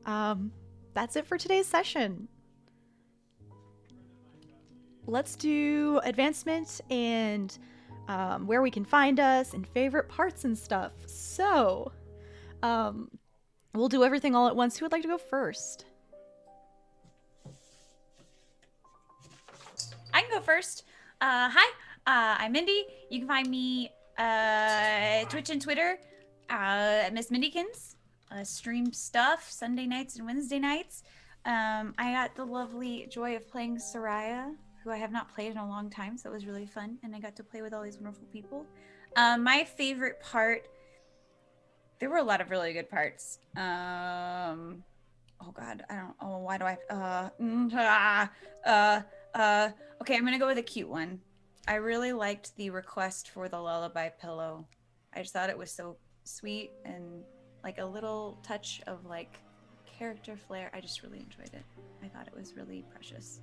that's it for today's session. Let's do advancement and where we can find us and favorite parts and stuff. So, we'll do everything all at once. Who would like to go first? can go first. Hi, I'm Mindy. You can find me Twitch and Twitter at Miss Mindykins. Stream stuff Sunday nights and Wednesday nights. I got the lovely joy of playing Soraya, who I have not played in a long time, so it was really fun, and I got to play with all these wonderful people. My favorite part, there were a lot of really good parts. Oh God, why do I, okay, I'm gonna go with a cute one. I really liked the request for the lullaby pillow. I just thought it was so sweet and like a little touch of like character flair. I just really enjoyed it. I thought it was really precious.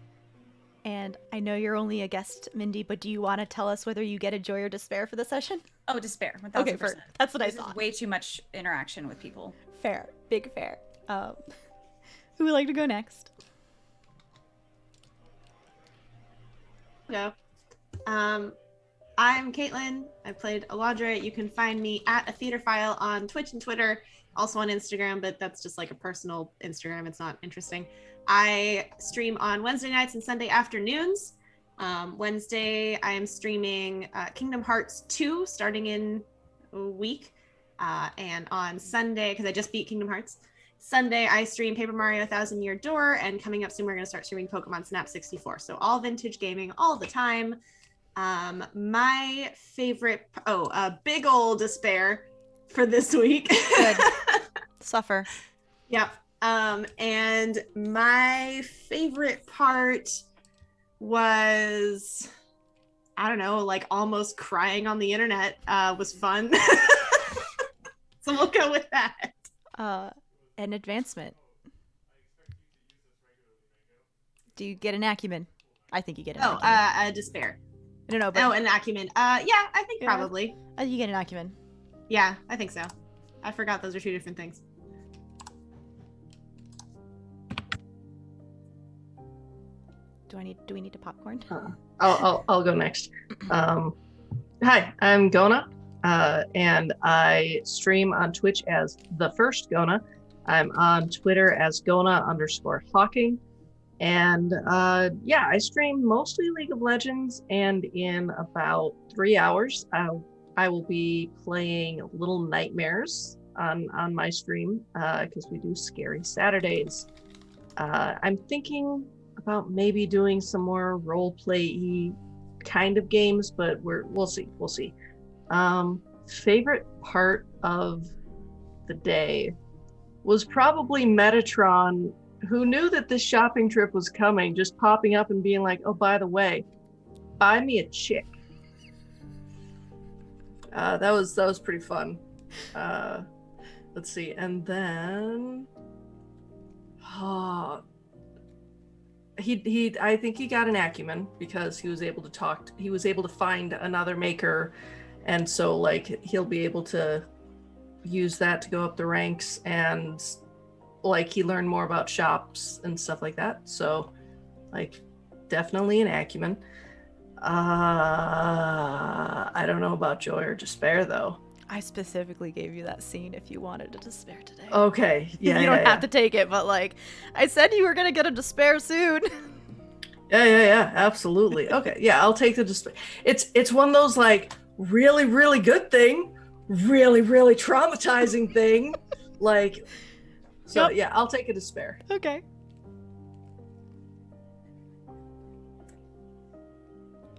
And I know you're only a guest, Mindy, but do you want to tell us whether you get a joy or despair for the session? Oh, despair. 1000%. Okay, that's what I This thought. is way too much interaction with people. Fair. Big fair. Who would like to go next? Go. I'm Caitlin. I played Alondra. You can find me at a theater file on Twitch and Twitter, also on Instagram, but that's just like a personal Instagram. It's not interesting. I stream on Wednesday nights and Sunday afternoons. Wednesday, I am streaming Kingdom Hearts 2 starting in a week. And on Sunday, because I just beat Kingdom Hearts, Sunday, I stream Paper Mario 1000 Year Door, and coming up soon, we're going to start streaming Pokemon Snap 64. So all vintage gaming all the time. My favorite, big old despair for this week. Good. Suffer. Yep. And my favorite part was, I don't know, like almost crying on the internet was fun. So we'll go with that. An advancement. Do you get an acumen? I think you get an acumen. A despair. I don't know, but... Oh, an acumen. Yeah, I think probably. You get an acumen. Yeah, I think so. I forgot those are two different things. Do we need to popcorn? I'll go next. Hi, I'm Gonah, and I stream on Twitch as The First Gonah. I'm on Twitter as Gonah_Hawking. And I stream mostly League of Legends, and in about 3 hours, I will be playing Little Nightmares on my stream, because we do Scary Saturdays. I'm thinking about maybe doing some more role-play-y kind of games, but we'll see. Favorite part of the day was probably Metatron, who knew that this shopping trip was coming, just popping up and being like, oh, by the way, buy me a chick. That was pretty fun. Let's see. And then I think he got an acumen because he was able to find another maker, and so like he'll be able to use that to go up the ranks, and like he learned more about shops and stuff like that. So like definitely an acumen. I don't know about joy or despair though. I specifically gave you that scene if you wanted a despair today. Okay. Yeah. You don't have to take it, but like I said you were gonna get a despair soon. Yeah, absolutely. Okay, yeah, I'll take the despair. It's one of those like really, really good thing, really, really traumatizing thing. Like, so Yep. yeah, I'll take a despair. Okay.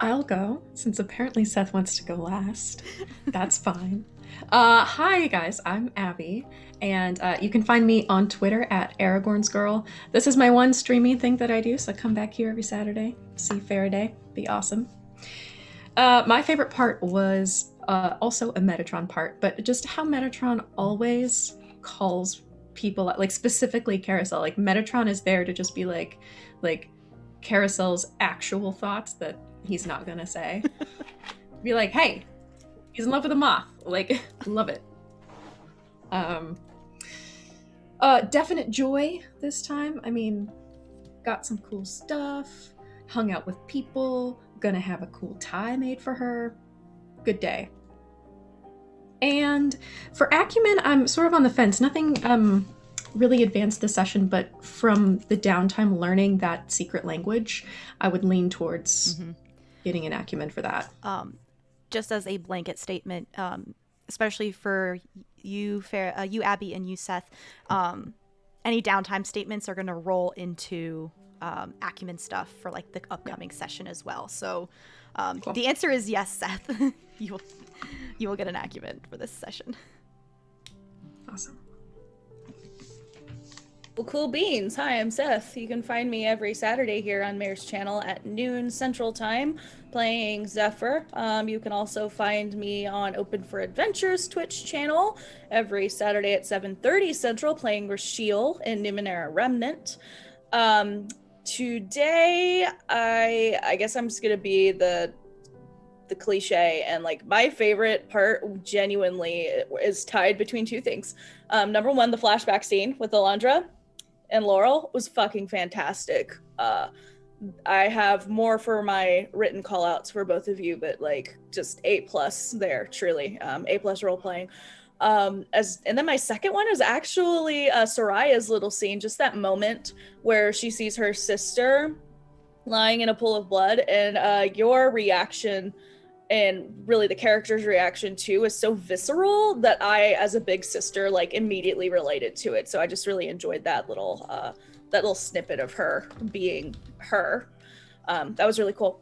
I'll go, since apparently Seth wants to go last. That's fine. Hi guys, I'm Abby, and you can find me on Twitter at Aragorn's Girl. This is my one streaming thing that I do, so come back here every Saturday, see Farideh, be awesome. My favorite part was also a Metatron part, but just how Metatron always calls people, like specifically Karosael. Like Metatron is there to just be like Karosael's actual thoughts that he's not gonna say. Be like, hey, he's in love with a moth. Like, love it. Definite joy this time. I mean, got some cool stuff, hung out with people, gonna have a cool tie made for her. Good day. And for acumen, I'm sort of on the fence. Nothing really advance the session, but from the downtime learning that secret language, I would lean towards getting an acumen for that. Just as a blanket statement, especially for you, you Abby, and you Seth, any downtime statements are going to roll into acumen stuff for like the upcoming session as well. So Cool. the answer is yes, Seth. you will get an acumen for this session. Awesome. Well, cool beans. Hi, I'm Seth. You can find me every Saturday here on Mayor's channel at noon Central Time playing Zephyr. You can also find me on Open for Adventures Twitch channel every Saturday at 7:30 Central playing Rashiel in Numenera Remnant. Today, I guess I'm just going to be the cliche, and like my favorite part genuinely is tied between two things. Number one, the flashback scene with Alondra and Laurel was fucking fantastic. I have more for my written call outs for both of you, but like just A+ there, truly. A+ role playing. And then my second one is actually Soraya's little scene, just that moment where she sees her sister lying in a pool of blood, and your reaction and really the character's reaction too is so visceral that I, as a big sister, like immediately related to it. So I just really enjoyed that little snippet of her being her. That was really cool.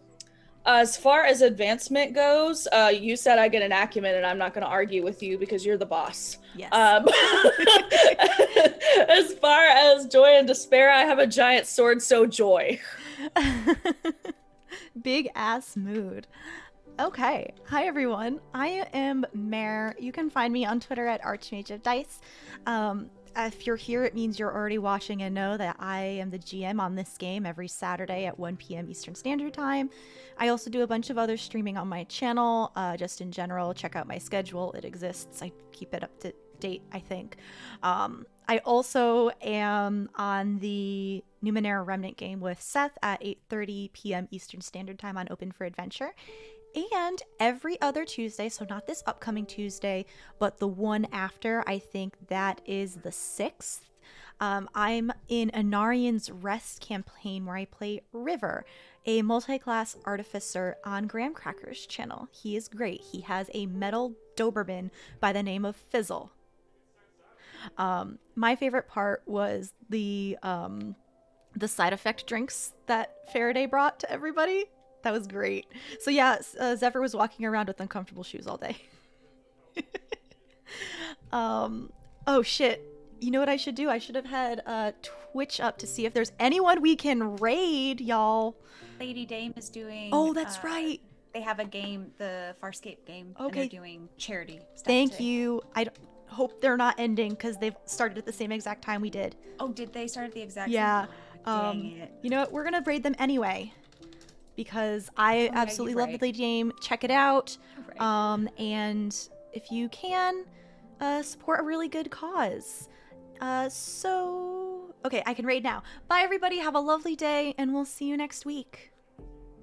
As far as advancement goes, you said I get an acumen, and I'm not going to argue with you because you're the boss. Yes. As far as joy and despair, I have a giant sword, so joy. Big ass mood. Okay. Hi, everyone. I am Mare. You can find me on Twitter at Archmage of Dice. If you're here, it means you're already watching and know that I am the GM on this game every Saturday at 1 p.m. Eastern Standard Time. I also do a bunch of other streaming on my channel. Just in general, check out my schedule. It exists. I keep it up to date, I think. I also am on the Numenera Remnant game with Seth at 8:30 p.m. Eastern Standard Time on Open for Adventure. And every other Tuesday, so not this upcoming Tuesday, but the one after, I think that is the 6th, I'm in Anarian's Rest campaign where I play River, a multi-class artificer on Graham Cracker's channel. He is great. He has a metal Doberman by the name of Fizzle. My favorite part was the side effect drinks that Farideh brought to everybody. That was great. So yeah, Zephyr was walking around with uncomfortable shoes all day. Oh shit. You know what I should do? I should have had Twitch up to see if there's anyone we can raid, y'all. Lady Dame is doing... Oh, that's right. They have a game, the Farscape game, and Okay. they're doing charity stuff Thank today. you. I hope they're not ending because they've started at the same exact time we did. Oh, did they start at the exact Yeah. same? Dang it. You know what? We're gonna raid them anyway because I yeah, absolutely you're love right. the Lady Game. Check it out. Right. And if you can, support a really good cause. Okay, I can raid now. Bye, everybody. Have a lovely day, and we'll see you next week.